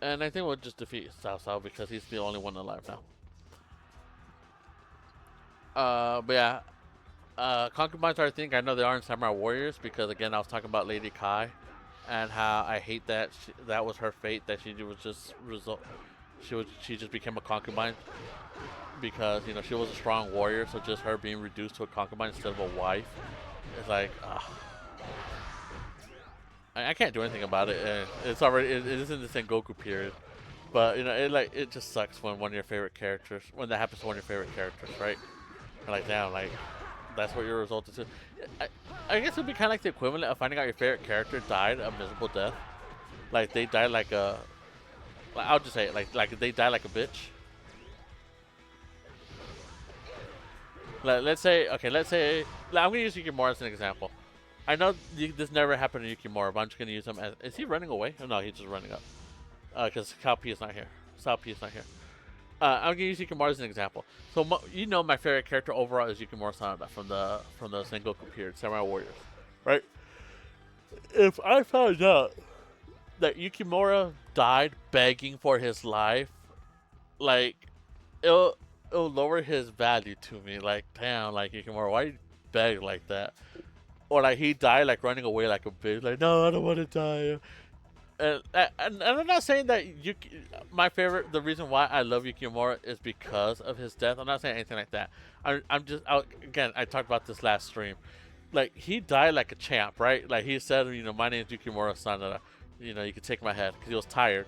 And I think we'll just defeat Cao because he's the only one alive now. But yeah, concubines are a thing. I know they are in Samurai Warriors because again I was talking about Lady Kai, and how I hate that that was her fate, that she was just she just became a concubine because you know she was a strong warrior, so just her being reduced to a concubine instead of a wife, it's like I can't do anything about it. It's already it is in the Sengoku period, but you know it just sucks when one of your favorite characters that happens to one of your favorite characters, right? You're like damn, like that's what your result is. I guess it'd be kind of like the equivalent of finding out your favorite character died a miserable death, like they died like a. I'll just say it, like they died like a bitch. Let's say I'm gonna use Yukimura as an example. I know this never happened to Yukimura, but I'm just gonna use him as. Is he running away? Oh, no, he's just running up. Because Cao Pi is not here. Cao Pi is not here. I'm gonna use Yukimura as an example. So you know my favorite character overall is Yukimura Sanada from the Sengoku period, Samurai Warriors, right? If I found out that Yukimura died begging for his life, like it'll lower his value to me. Like damn, like Yukimura, why you beg like that? or like he died like running away like a bitch, like no, I don't want to die. And I'm not saying that my favorite, the reason why I love Yukimura is because of his death. I'm not saying anything like that. I'm just again, I talked about this last stream. Like he died like a champ, right? Like he said, my name is Yukimura Sanada. You can take my head because he was tired.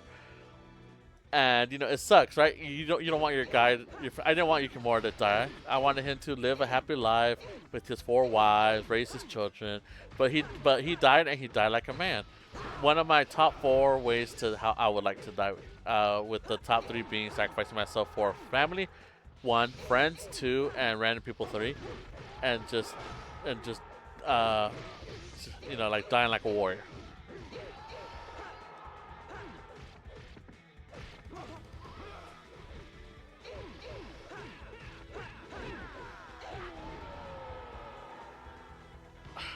And it sucks, right? You don't want your guy. I didn't want Yukimura to die. I wanted him to live a happy life with his 4 wives, raise his children. But he died, and he died like a man. One of my top 4 ways to how I would like to die, with the top 3 being sacrificing myself for family, 1 friends, 2 and random people 3, and just like dying like a warrior.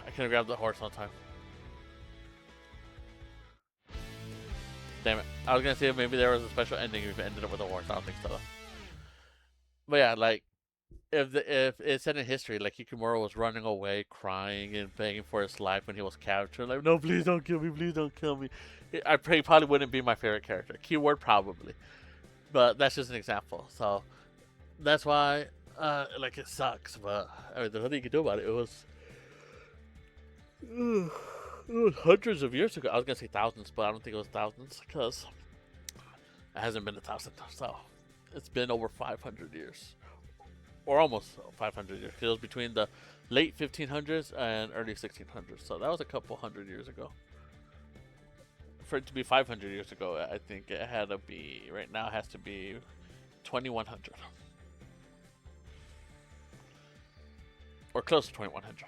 I couldn't grab the horse on time. Damn it. I was gonna say maybe there was a special ending if it ended up with a horse. I don't think so. But yeah, like if it said in history, like Yukimura was running away, crying and begging for his life when he was captured, like no, please don't kill me, please don't kill me. I pray he probably wouldn't be my favorite character. Keyword probably, but that's just an example. So that's why, like it sucks, but I mean, there's nothing you can do about it. It was hundreds of years ago. I was gonna say thousands, but I don't think it was thousands because it hasn't been 1,000. So it's been over 500 years, or almost 500 years. It was between the late 1500s and early 1600s. So that was a couple hundred years ago. For it to be 500 years ago, I think it had to be. Right now, it has to be 2100 or close to 2100.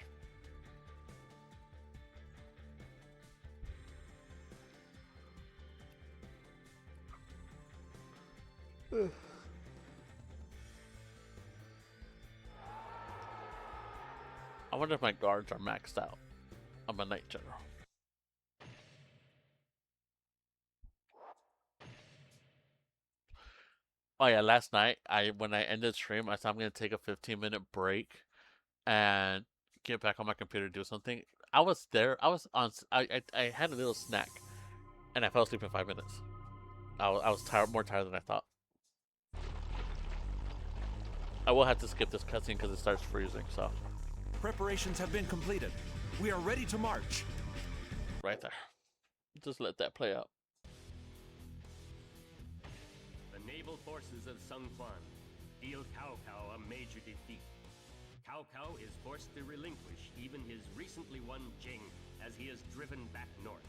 I wonder if my guards are maxed out. I'm a knight general. Oh yeah, last night when I ended stream, I said I'm gonna take a 15-minute break and get back on my computer to do something. I was there. I had a little snack, and I fell asleep in 5 minutes. I was tired, more tired than I thought. I will have to skip this cutscene because it starts freezing. So Preparations have been completed. We are ready to march. right there, just let that play out. The naval forces of Sun Quan deal Cao Cao a major defeat. Cao Cao is forced to relinquish even his recently won Jing as he is driven back north.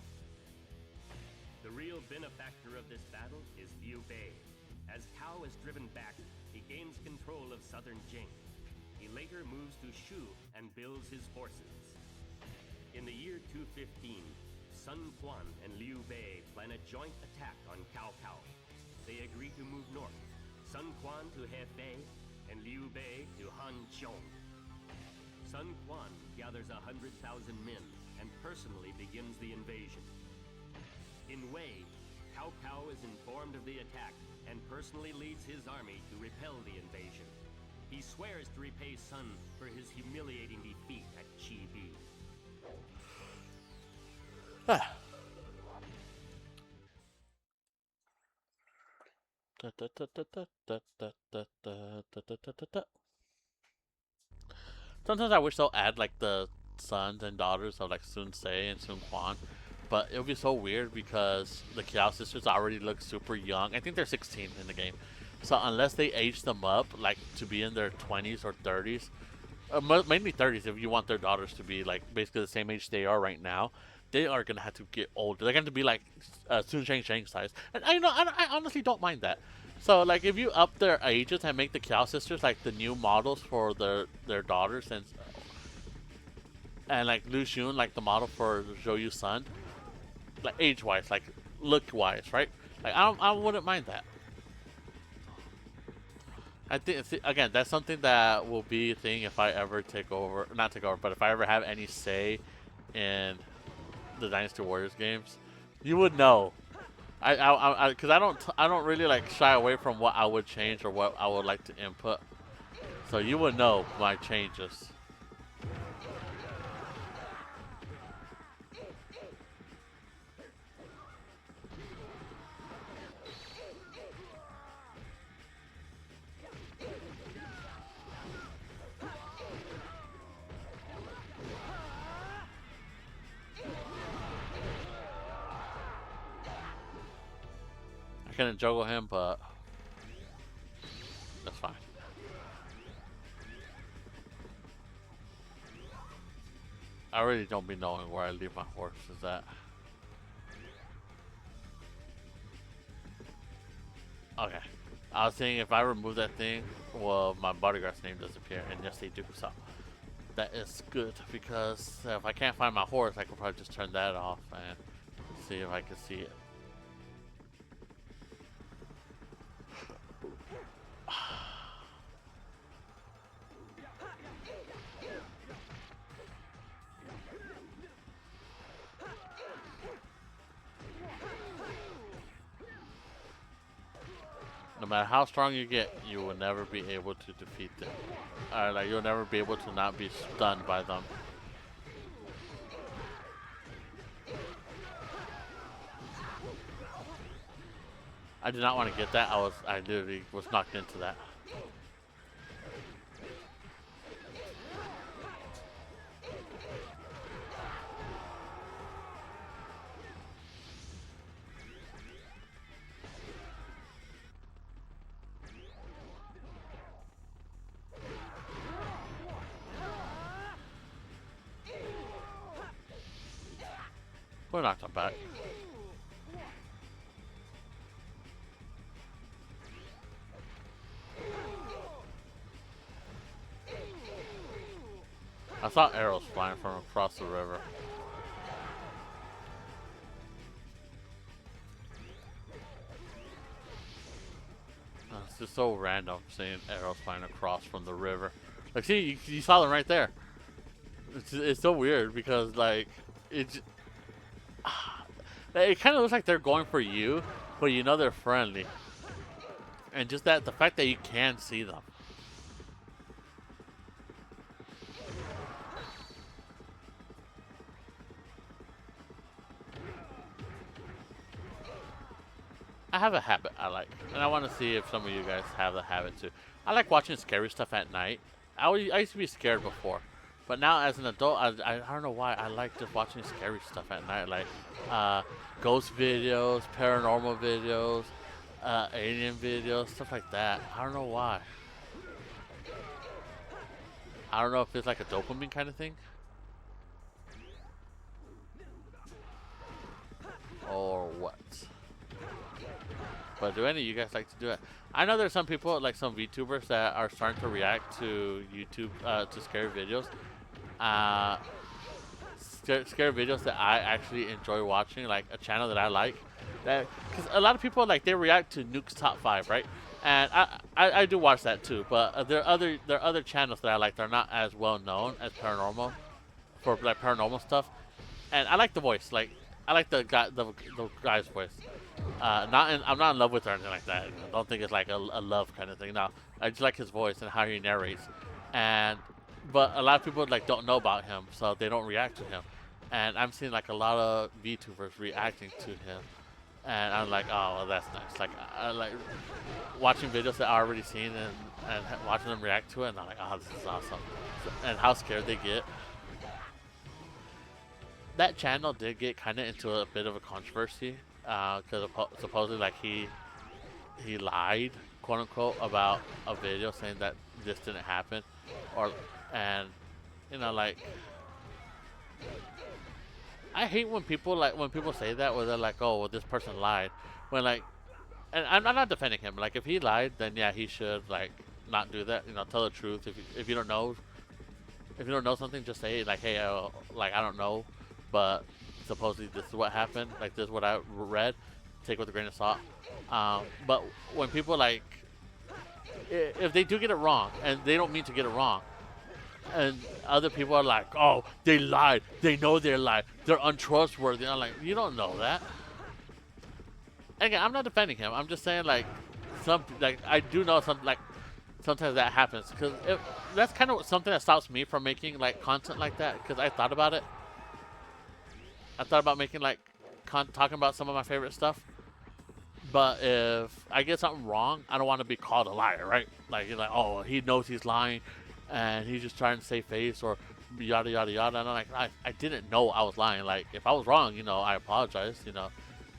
The real benefactor of this battle is Liu Bei. As Cao is driven back, he gains control of southern Jing. He later moves to Shu and builds his forces. In the year 215, Sun Quan and Liu Bei plan a joint attack on Cao Cao. They agree to move north, Sun Quan to Hefei and Liu Bei to Hanqiong. Sun Quan gathers 100,000 men and personally begins the invasion. In Wei, Cao Cao is informed of the attack and personally leads his army to repel the invasion. He swears to repay Sun for his humiliating defeat at Chi-Bi. Sometimes I wish they'll add like the sons and daughters of like Sun Se and Sun Quan, but it would be so weird because the Kiao sisters already look super young. I think they're 16 in the game, so unless they age them up like to be in their 20s or 30s, mainly 30s if you want their daughters to be like basically the same age they are right now, they are gonna have to get older. They're going to be like Sun Shang size, and I honestly don't mind that. So like if you up their ages and make the Kiao sisters like the new models for their daughters, and like Lu Xun like the model for Zhou Yu's son, like age wise, like look wise, right? Like I wouldn't mind that. I think again that's something that will be a thing if I ever not take over, but if I ever have any say in the Dynasty Warriors games, you would know. Because I don't really like shy away from what I would change or what I would like to input, so you would know my changes. couldn't juggle him, but that's fine. I really don't be knowing where I leave my horses at. Okay. I was saying if I remove that thing, well, my bodyguard's name disappear, and yes, they do. So that is good because if I can't find my horse, I can probably just turn that off and see if I can see it. No matter how strong you get, you will never be able to defeat them. Like you'll never be able to not be stunned by them. I did not want to get that. I literally was knocked into that. We're knocked him back. I saw arrows flying from across the river. It's just so random seeing arrows flying across from the river. Like, see, you saw them right there. It's so weird because, like, it kind of looks like they're going for you, but you know they're friendly. And just the fact that you can see them. I have a habit I like, and I want to see if some of you guys have the habit too. I like watching scary stuff at night. I used to be scared before, but now as an adult, I don't know why I like just watching scary stuff at night, like ghost videos, paranormal videos, alien videos, stuff like that. I don't know why. I don't know if it's like a dopamine kind of thing, or what. But do any of you guys like to do it? I know there's some people, like some VTubers, that are starting to react to YouTube, to scary videos. Scary videos that I actually enjoy watching, like a channel that I like. Because a lot of people, like, they react to Nuke's Top 5, right? And I do watch that too. But there are other channels that I like that are not as well known as paranormal, for like paranormal stuff. And I like the voice, like I like the guy's voice. I'm not in love with her or anything like that. I don't think it's like a love kind of thing. No, I just like his voice and how he narrates. But a lot of people like don't know about him, so they don't react to him. And I'm seeing like a lot of VTubers reacting to him, and I'm like, oh, well, that's nice. Like I like watching videos that I already seen and watching them react to it, and I'm like, oh, this is awesome. And how scared they get. That channel did get kind of into a bit of a controversy. Because supposedly, like, he lied, quote unquote, about a video saying that this didn't happen, and you know, like, I hate when people say that, where they're like, oh, well, this person lied, when, like, and I'm not defending him. Like, if he lied, then yeah, he should, like, not do that. You know, tell the truth. If you don't know something, just say, like, hey, like, I don't know, but supposedly this is what happened, like this is what I read, take it with a grain of salt. But when people, like, if they do get it wrong, and they don't mean to get it wrong, and other people are like, oh, they lied, they know they lied, they're untrustworthy, I'm like, you don't know that. Again, I'm not defending him, I'm just saying, like, I do know some, like, sometimes that happens, because that's kind of something that stops me from making, like, content like that, because I thought about it. I thought about making, like, talking about some of my favorite stuff. But if I get something wrong, I don't want to be called a liar, right? Like, you're like, oh, he knows he's lying, and he's just trying to save face, or yada, yada, yada. And I'm like, I didn't know I was lying. Like, if I was wrong, you know, I apologize, you know.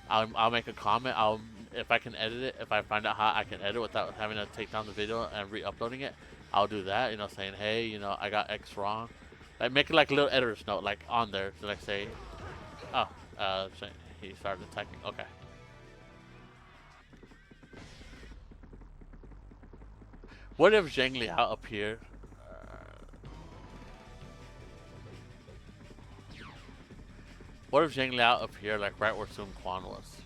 I'll make a comment. I'll if I can edit it, if I find out how I can edit without having to take down the video and re-uploading it, I'll do that. You know, saying, hey, you know, I got X wrong. Like make it like a little editor's note, like on there, to like say, oh, he started attacking. Okay. What if Zhang Liao appeared? What if Zhang Liao appeared like right where Sun Quan was?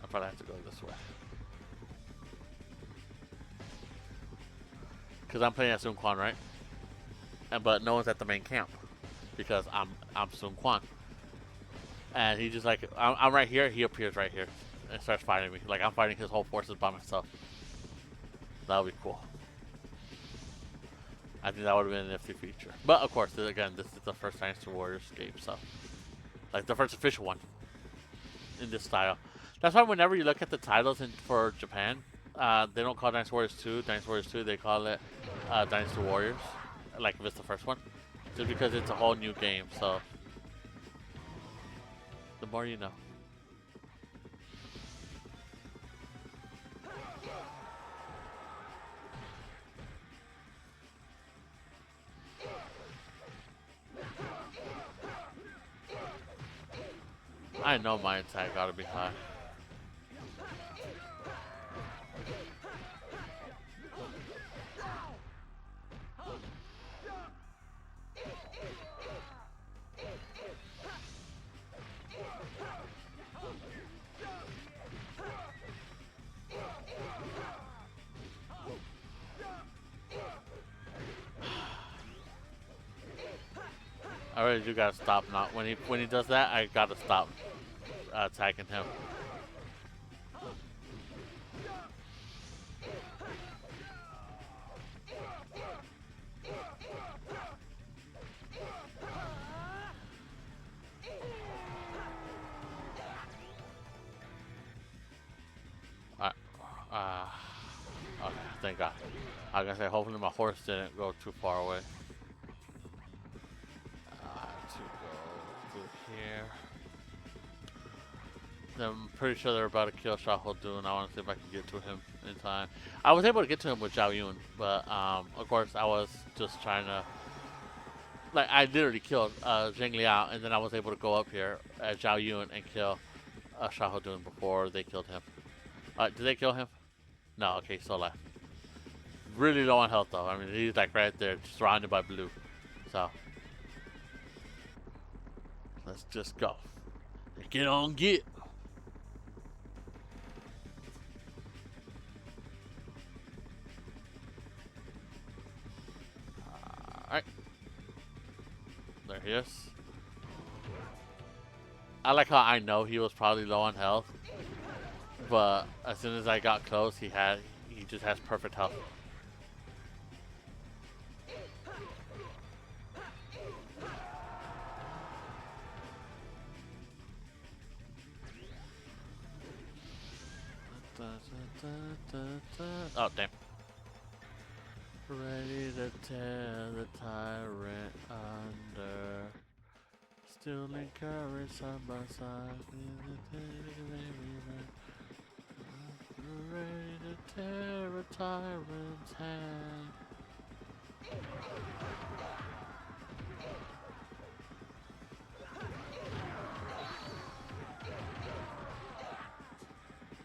I probably have to go this way. Cause I'm playing as Sun Quan, right? But no one's at the main camp because I'm Sun Quan, and he just like I'm right here. He appears right here and starts fighting me. Like I'm fighting his whole forces by myself. That would be cool. I think that would have been a nifty feature. But of course, again, this is the first Dynasty Warriors game, so like the first official one in this style. That's why whenever you look at the titles for Japan, they don't call it Dynasty Warriors 2 Dynasty Warriors 2. They call it Dynasty Warriors, like if it's the first one, just because it's a whole new game. So the more you know. I know my attack gotta be high. I really do gotta stop now. When he does that, I gotta stop attacking him. Okay, thank God. I was gonna say, hopefully my horse didn't go too far away. To go through here. I'm pretty sure they're about to kill Xiahou Dun. I want to see if I can get to him in time. I was able to get to him with Zhao Yun, but of course I was just trying to, like, I literally killed Zhang Liao, and then I was able to go up here at Zhao Yun and kill Xiahou Dun before they killed him. Did they kill him? No, okay, he's still alive. Really low on health though. I mean, he's like right there, surrounded by blue. So let's just go. Get on, get. Alright. There he is. I like how I know he was probably low on health, but as soon as I got close, he just has perfect health. Oh, damn. Ready to tear the tyrant under. Still encouraged side by side. Ready to tear a tyrant's hand.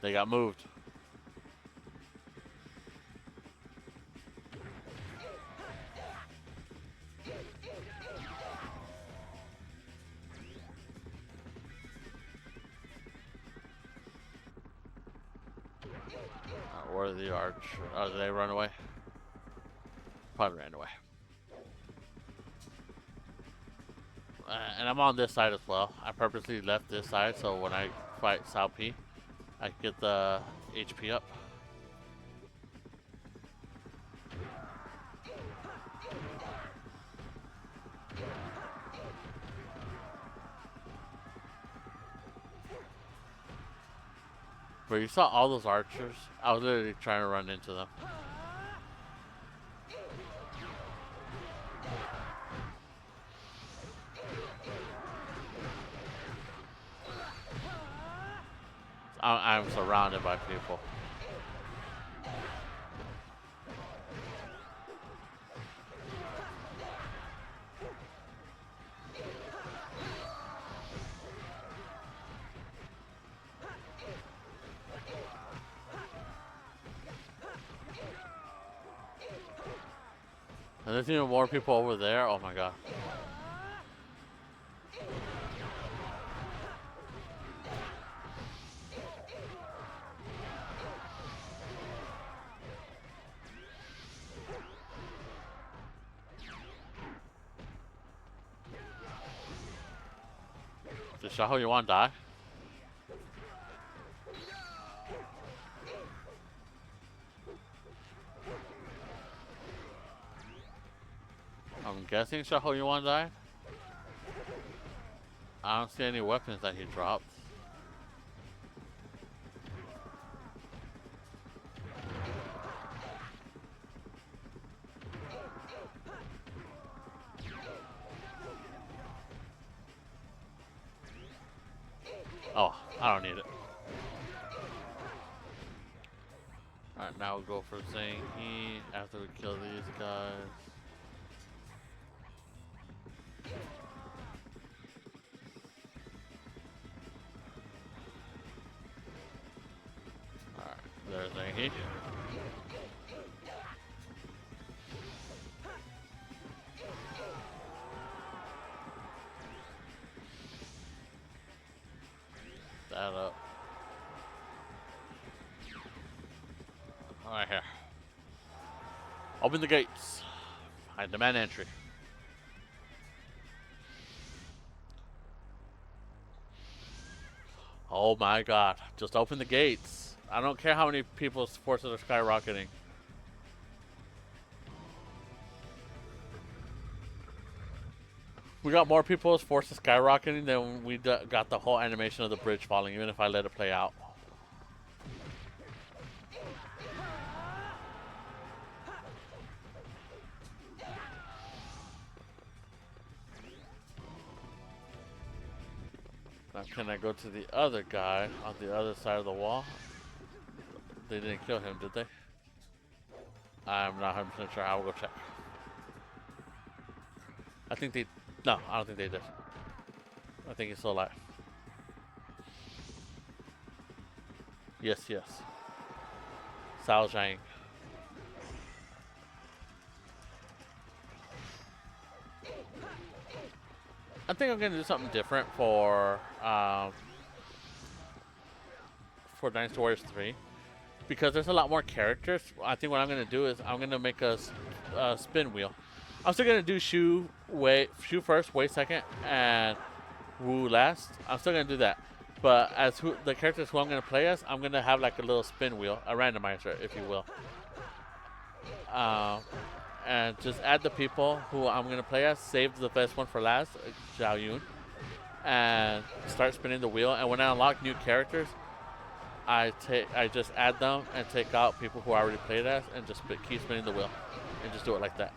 They got moved. Where are the arch? Oh, did they run away? Probably ran away. And I'm on this side as well. I purposely left this side so when I fight Cao Pi, I can get the HP up. But you saw all those archers? I was literally trying to run into them. I'm surrounded by people. And there's even more people over there. Oh my god. Did Shaho Yuan die? I'm guessing Shaho Yuan died. I don't see any weapons that he dropped. Oh, I don't need it. Alright, now we'll go for Zangy after we kill these guys. Alright, there's Zangy. That up. Alright, here. Open the gates. I demand entry. Oh my god. Just open the gates. I don't care how many people's forces are skyrocketing. We got more people's forces skyrocketing than we got the whole animation of the bridge falling, even if I let it play out. Now can I go to the other guy on the other side of the wall? They didn't kill him, did they? I'm not 100% sure. I will go check. I think they... No, I don't think they did. I think he's still alive. Yes, yes. Sao Zhang. I think I'm gonna do something different for Dynasty Warriors 3 because there's a lot more characters. I think what I'm gonna do is I'm gonna make a spin wheel. I'm still gonna do Shu first, Wei second, and Wu last. I'm still gonna do that, but as the characters who I'm gonna play as, I'm gonna have like a little spin wheel, a randomizer, if you will. And just add the people who I'm gonna play as. Save the best one for last, Zhao Yun, and start spinning the wheel. And when I unlock new characters, I just add them and take out people who I already played as, and just keep spinning the wheel, and just do it like that.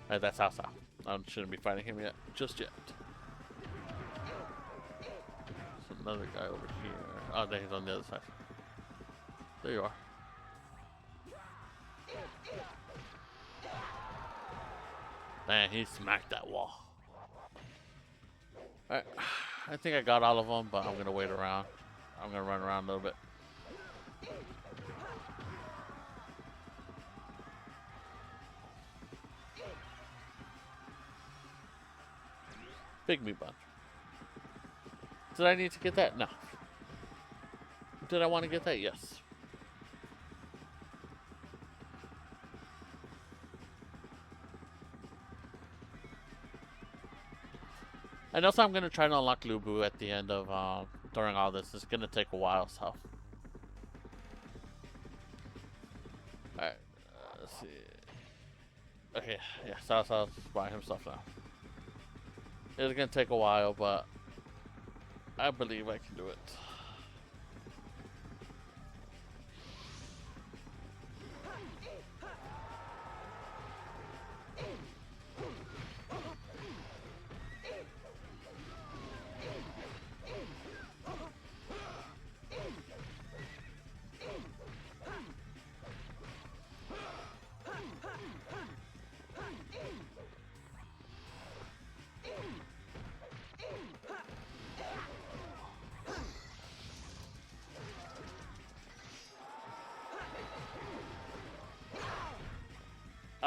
Alright, that's Sao. I shouldn't be fighting him yet, just yet. Another guy over here. Oh, there he's on the other side. There you are. Man, he smacked that wall. Alright, I think I got all of them, but I'm gonna wait around. I'm gonna run around a little bit. Big meat bunch. Did I need to get that? No. Did I want to get that? Yes. And also I'm going to try to unlock Lubu at the end of, during all this. It's going to take a while, so. Alright. Let's see. Okay, yeah, Sao's buying himself now. It's going to take a while, but I believe I can do it.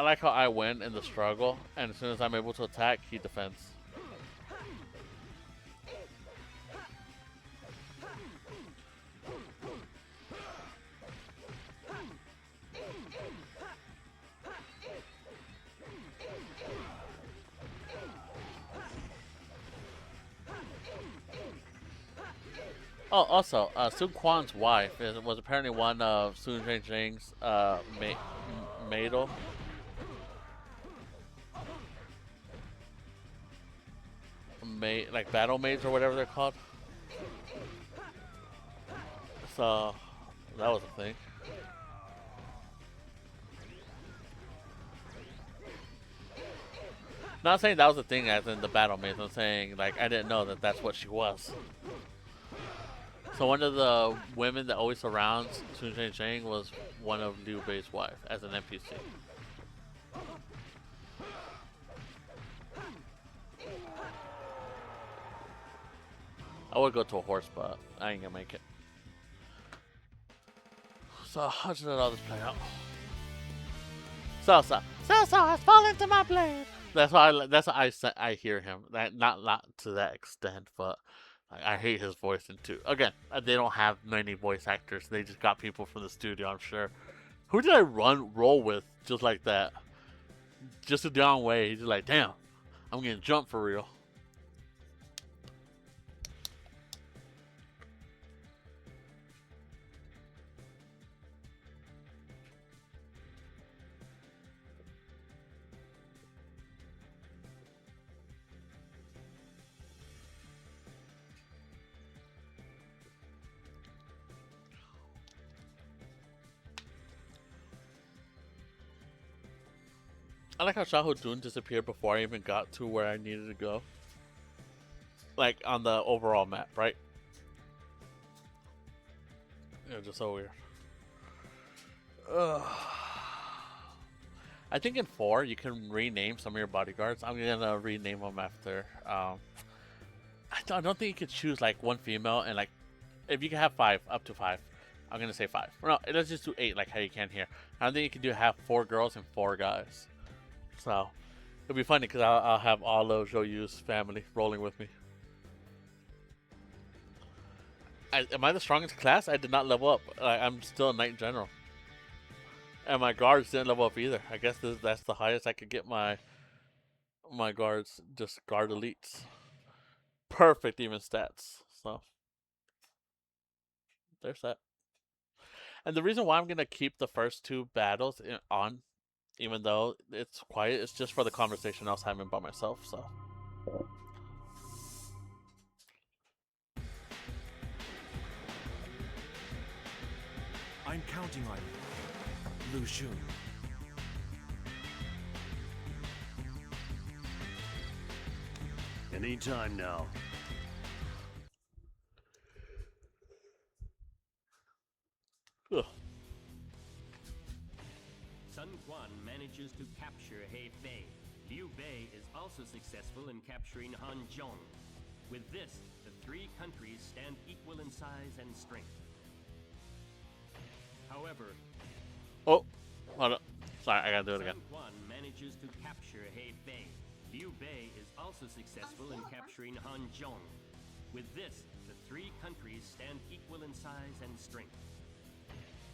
like how I win in the struggle, and as soon as I'm able to attack, he defends. Oh, also, Quan's wife was apparently one of Sun Jing's maidel. Like battle maids or whatever they're called. So that was a thing. Not saying that was a thing as in the battle maids. I'm saying like I didn't know that that's what she was. So one of the women that always surrounds Sun Jing was one of Liu Bei's wife as an NPC. I would go to a horse, but I ain't gonna make it. So I'll just let all this play out. Salsa has fallen into my blade. That's why I hear him. That not to that extent, but I hate his voice too. Again, they don't have many voice actors. They just got people from the studio, I'm sure. Who did I roll with just like that? Just a down way. He's just like, damn, I'm getting jumped for real. I like how Xiahou Dun disappeared before I even got to where I needed to go. Like, on the overall map, right? It was just so weird. Ugh. I think in 4, you can rename some of your bodyguards. I'm gonna rename them after. I don't think you could choose, like, one female and, like, if you can have 5, up to 5. I'm gonna say 5. No, let's just do 8, like how you can here. I don't think you can have 4 girls and 4 guys. So, it'll be funny because I'll have all of Zhou family rolling with me. Am I the strongest class? I did not level up. I'm still a knight general. And my guards didn't level up either. I guess that's the highest I could get my guards. Just guard elites. Perfect even stats. So, there's that. And the reason why I'm going to keep the first 2 battles on, even though it's quiet, it's just for the conversation I was having by myself, so. I'm counting on you, Lu Xun. Anytime now. Ugh. Sun Quan manages to capture Hefei. Liu Bei is also successful in capturing Hanzhong. With this, the 3 countries stand equal in size and strength. However, Oh, hold up. Sorry, I gotta do it again. Sun Quan manages to capture Hefei. Liu Bei is also successful in capturing Hanzhong. With this, the 3 countries stand equal in size and strength.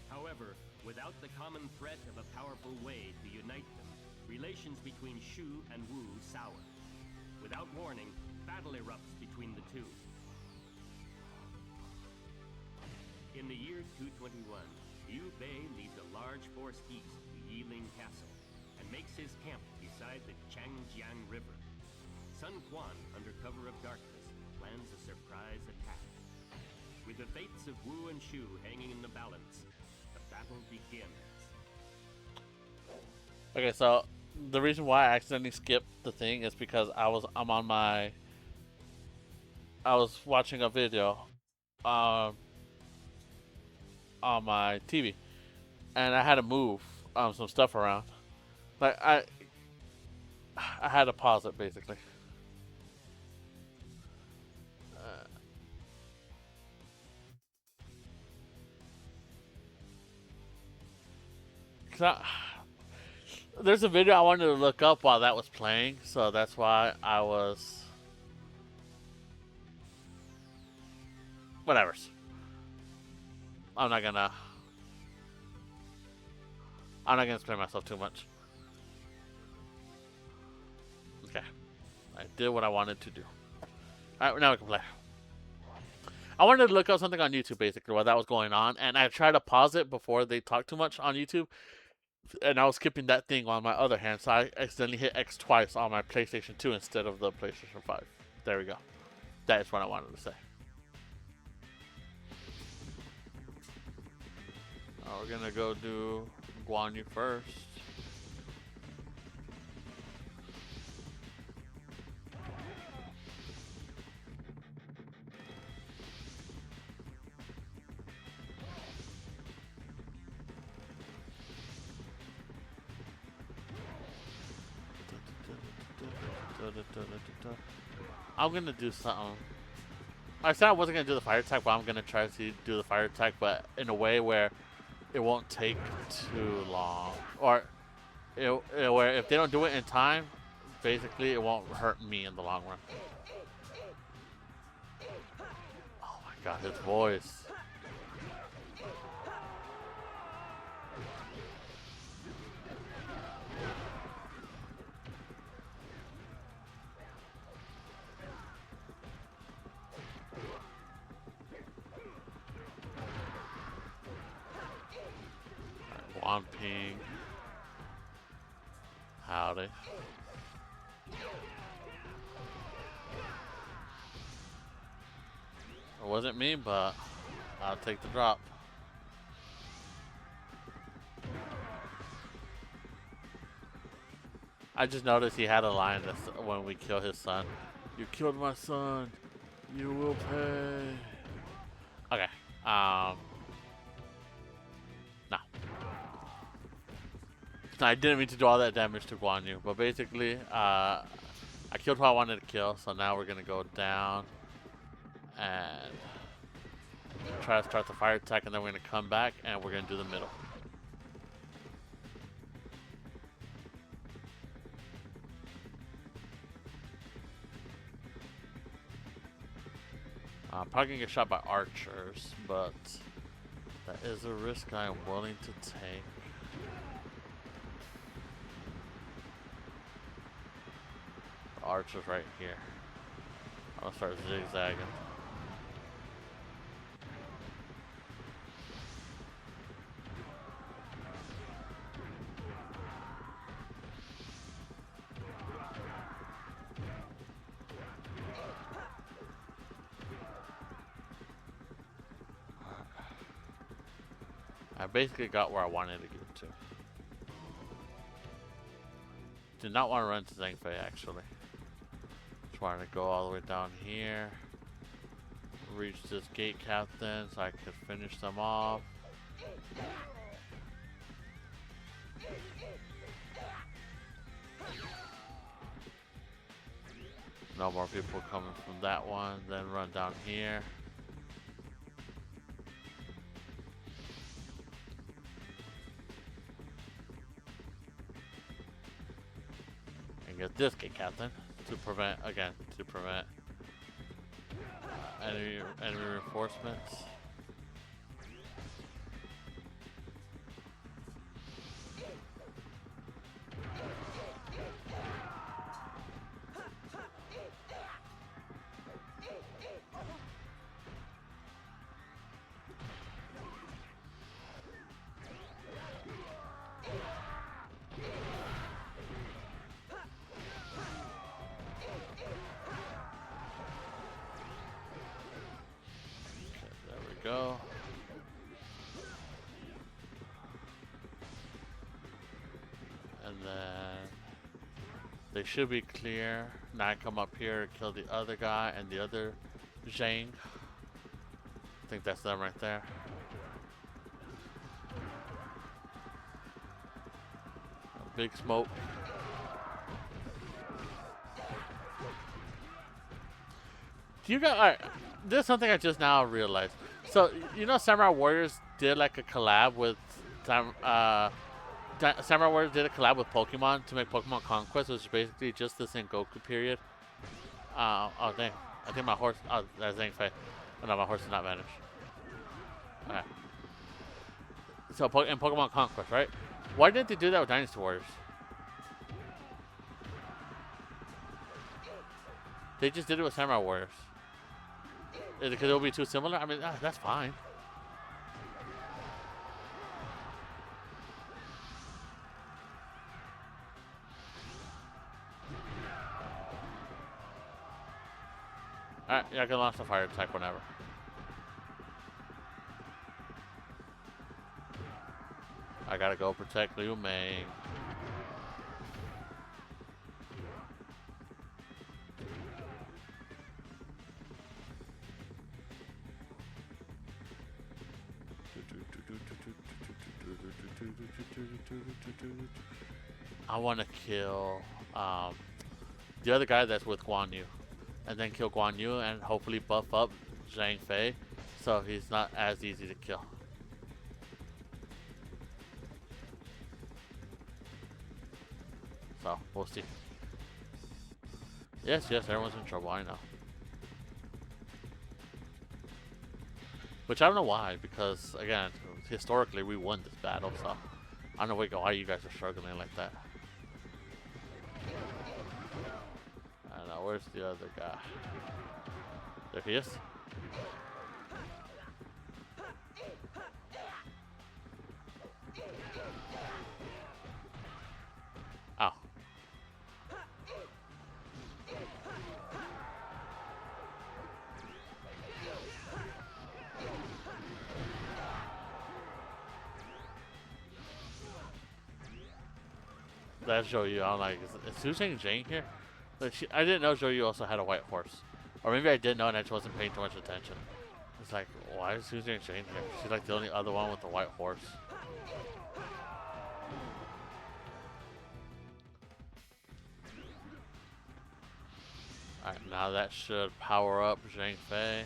However, without the common threat of a powerful way to unite them, relations between Shu and Wu sour. Without warning, battle erupts between the two. In the year 221, Liu Bei leads a large force east to Yiling Castle and makes his camp beside the Changjiang River. Sun Quan, under cover of darkness, plans a surprise attack. With the fates of Wu and Shu hanging in the balance, the battle begins. Okay, so the reason why I accidentally skipped the thing is because I was watching a video on my TV, and I had to move some stuff around. Like I had to pause it basically. there's a video I wanted to look up while that was playing, so that's why I was. Whatever's. I'm not gonna explain myself too much. Okay. I did what I wanted to do. Alright, now we can play. I wanted to look up something on YouTube basically while that was going on, and I tried to pause it before they talk too much on YouTube, and I was skipping that thing on my other hand, so I accidentally hit X twice on my PlayStation 2 instead of the PlayStation 5. There we go. That is what I wanted to say. We're gonna go do Guan Yu first. I'm gonna do something. I said I wasn't gonna do the fire attack, but I'm gonna try to do the fire attack, but in a way where it won't take too long, or where if they don't do it in time, basically it won't hurt me in the long run. Oh my god, his voice. Quan Ping. Howdy. It wasn't me, but I'll take the drop. I just noticed he had a line that's when we kill his son. You killed my son. You will pay. Okay. No. I didn't mean to do all that damage to Guan Yu, but basically, I killed who I wanted to kill, so now we're gonna go down and try to start the fire attack, and then we're gonna come back and we're gonna do the middle. I'm probably gonna get shot by archers, but that is a risk I am willing to take. The archer's right here. I'm gonna start zigzagging. I basically got where I wanted to get to. Did not want to run to Zhangfei actually. Just wanted to go all the way down here. Reach this gate captain so I could finish them off. No more people coming from that one. Then run down here. Get this gate captain to prevent enemy reinforcements. Go. And then they should be clear. Now I come up here to kill the other guy and the other Zhang. I think that's them right there. A big smoke. Do you got alright? There's something I just now realized. So, you know Samurai Warriors did like a collab with Samurai Warriors did a collab with Pokemon to make Pokemon Conquest, which is basically just the Sengoku period. Oh dang! I think my horse. Oh, that's Zhang Fei. Oh, no, my horse did not vanish. Okay. So in Pokemon Conquest, right? Why didn't they do that with Dynasty Warriors? They just did it with Samurai Warriors. Is it because it'll be too similar? I mean, that's fine. Alright, yeah, I can launch the fire attack whenever. I gotta go protect Liu Meng. I want to kill the other guy that's with Guan Yu, and then kill Guan Yu and hopefully buff up Zhang Fei so he's not as easy to kill. So we'll see. Yes, everyone's in trouble, I know. Which I don't know why, because again, historically we won this battle, so I don't know why you guys are struggling like that. I don't know, where's the other guy? There he is. Ow. That's Zhou. I'm like, is Su Jane here? Like, I didn't know Zhou also had a white horse. Or maybe I did know and I just wasn't paying too much attention. It's like, why is Su Jane here? She's like the only other one with the white horse. Alright, now that should power up Zhang Fei.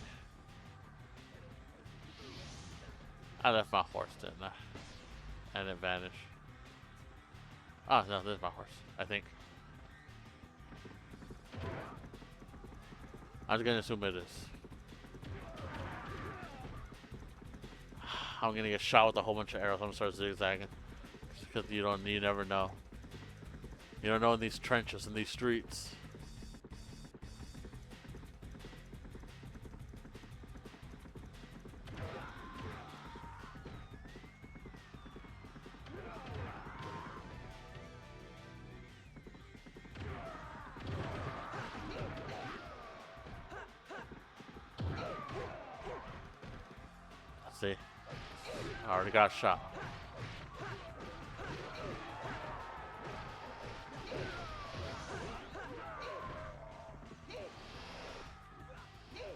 I left my horse, didn't I? And it vanished. Oh, no, this is my horse, I think. I was gonna assume it is. I'm gonna get shot with a whole bunch of arrows. I'm gonna start zigzagging. Because you never know. You don't know in these trenches, in these streets. See, I already got shot.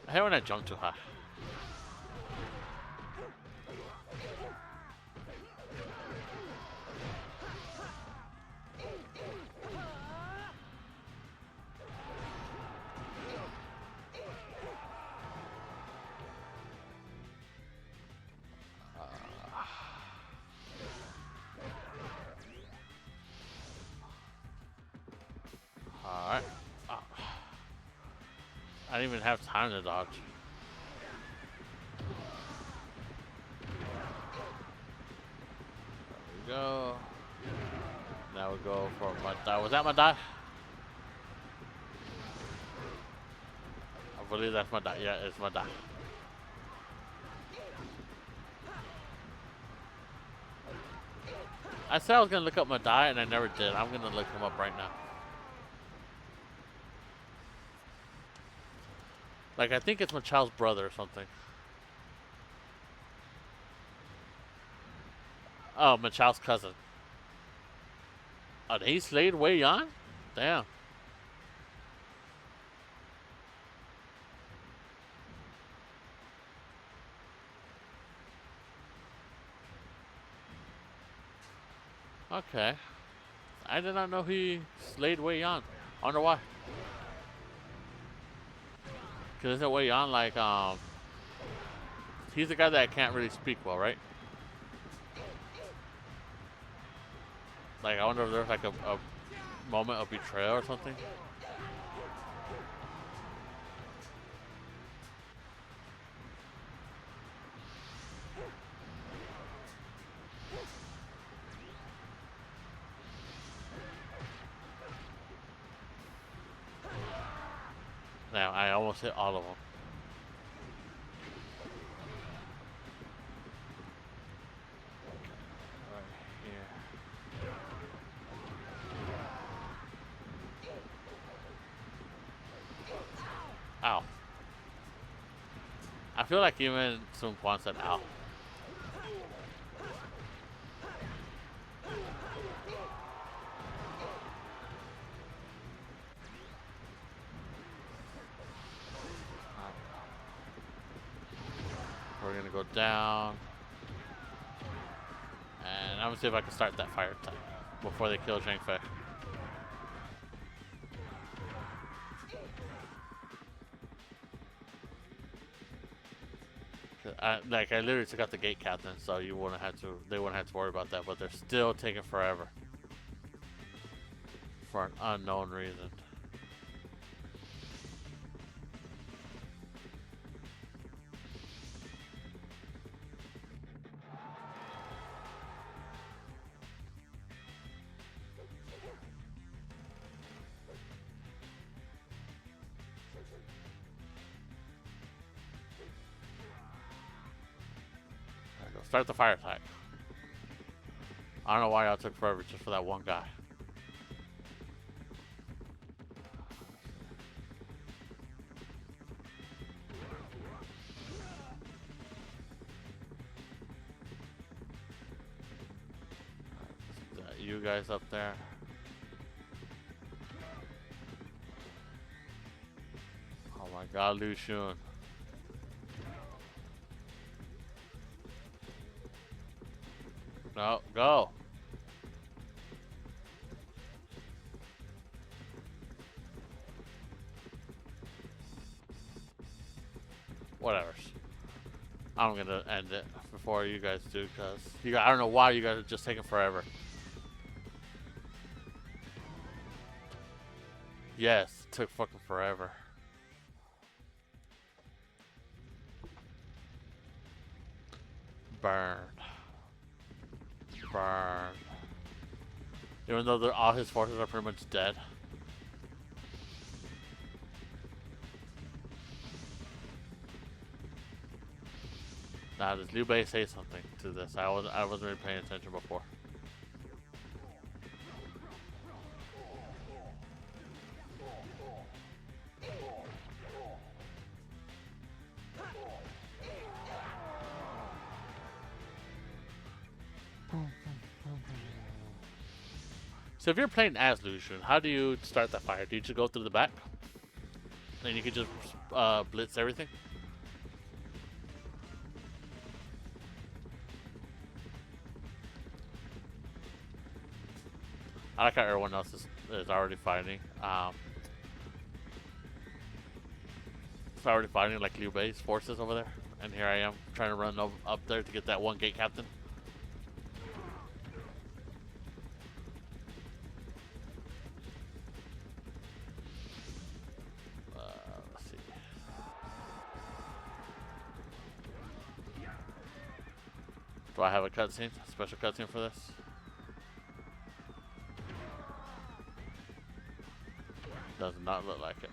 I hate when I jump too high. Alright. Oh. I didn't even have time to dodge. There we go. Now we go for my die. Was that my die? I believe that's my die. Yeah, it's my die. I said I was gonna look up my die and I never did. I'm gonna look him up right now. Like, I think it's my child's brother or something. Oh, my child's cousin. Oh, he slayed Wei Yan? Damn. Okay. I did not know he slayed Wei Yan. I wonder why. Because isn't Wei Yan like, he's the guy that can't really speak well, right? Like, I wonder if there's like a moment of betrayal or something. Now, I almost hit all of them. Right here. Ow. I feel like even some Quan said ow. We're gonna go down. And I'm gonna see if I can start that fire attack before they kill Zhang Fei. I literally took out the gate captain, so they wouldn't have to worry about that, but they're still taking forever. For an unknown reason. Start the fire attack. I don't know why y'all took forever just for that one guy. You guys up there. Oh my god, Lu Xun. No, go. Whatever. I'm gonna end it before you guys do, because I don't know why you guys are just taking forever. Yes, it took fucking forever. Burn. Burn. Even though all his forces are pretty much dead. Now, does Liu Bei say something to this? I wasn't really paying attention before. So if you're playing as Lu Xun, how do you start that fire? Do you just go through the back? And you can just blitz everything? I like how everyone else is already fighting. It's already fighting like Liu Bei's forces over there. And here I am trying to run up there to get that one gate captain. Let's see. Do I have a cutscene? A special cutscene for this? Does not look like it.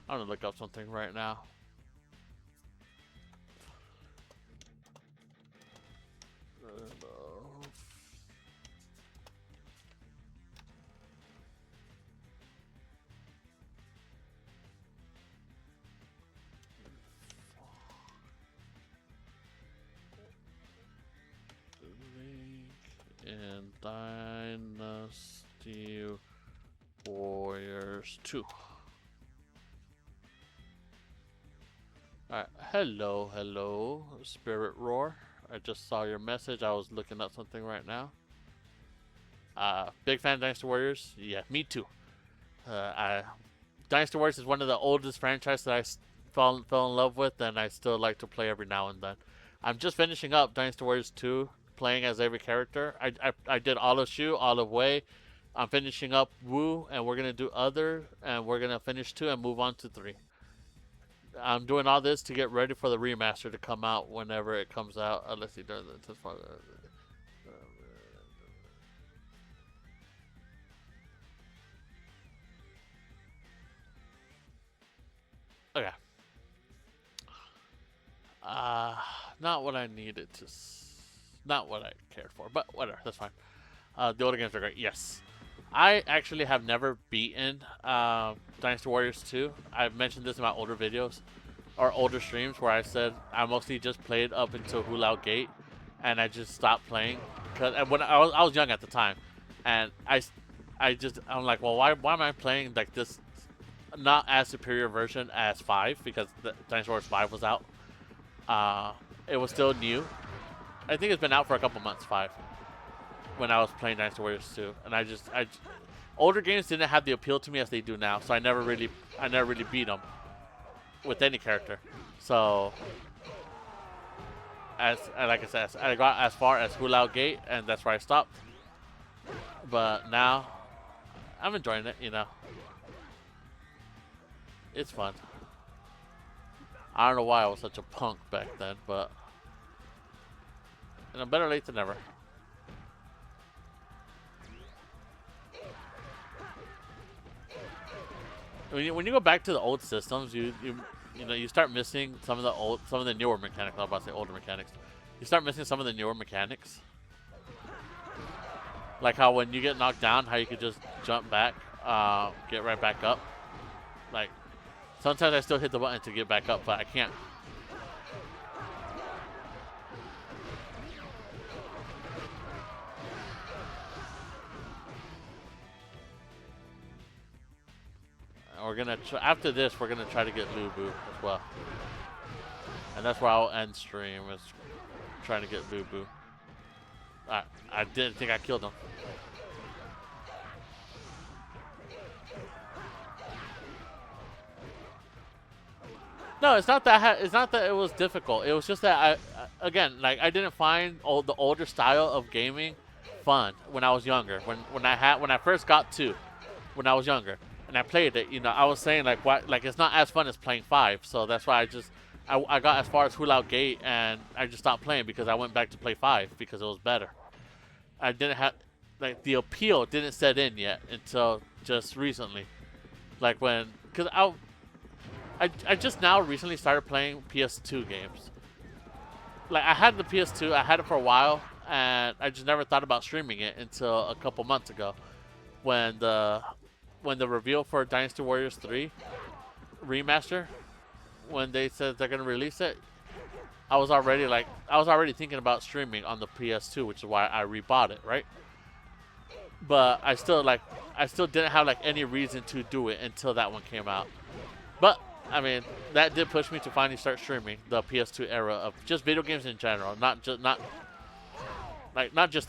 I'm gonna look up something right now. In Dynasty Warriors 2. Alright, hello, Spirit Roar. I just saw your message. I was looking up something right now. Big fan of Dynasty Warriors. Yeah, me too. Dynasty Warriors is one of the oldest franchises that I fell in love with, and I still like to play every now and then. I'm just finishing up Dynasty Warriors 2, playing as every character. I did Olive Shu, Olive Wei. I'm finishing up Wu, and we're gonna do Other, and we're gonna finish 2 and move on to 3. I'm doing all this to get ready for the remaster to come out whenever it comes out. Let's see, okay. Not what I needed to. Not what I cared for, but whatever. That's fine. The older games are great. Yes. I actually have never beaten Dynasty Warriors 2. I've mentioned this in my older videos or older streams where I said I mostly just played up until Hulao Gate, and I just stopped playing because when I was young at the time, and I'm like, well, why am I playing like this? Not as superior version as 5 because the Dynasty Warriors 5 was out. It was still new. I think it's been out for a couple months. 5. When I was playing Dynasty Warriors 2, and older games didn't have the appeal to me as they do now, so I never really beat them with any character. So, like I said, I got as far as Hulao Gate, and that's where I stopped. But now, I'm enjoying it. You know, it's fun. I don't know why I was such a punk back then, but better late than never. When you go back to the old systems, you start missing some of the newer mechanics. I was about to say older mechanics. You start missing some of the newer mechanics, like how when you get knocked down, how you could just jump back, get right back up. Like sometimes I still hit the button to get back up, but I can't. We're gonna after this, we're gonna try to get Lubu as well, and that's where I'll end stream is trying to get Lubu. I didn't think I killed him. No, it's not that. It's not that it was difficult. It was just that I didn't find the older style of gaming fun when I was younger. When I first got 2, when I was younger. And I played it, I was saying like it's not as fun as playing 5, so that's why I got as far as Hulao Gate and I just stopped playing because I went back to play 5 because it was better. I didn't have the appeal didn't set in yet until just recently, because I just now recently started playing PS2 games. Like I had the PS2, I had it for a while, and I just never thought about streaming it until a couple months ago, when the reveal for Dynasty Warriors 3 remaster, when they said they're gonna release it, I was already thinking about streaming on the PS2, which is why I rebought it, right? But I still didn't have any reason to do it until that one came out. But I mean, that did push me to finally start streaming the PS2 era of just video games in general, not just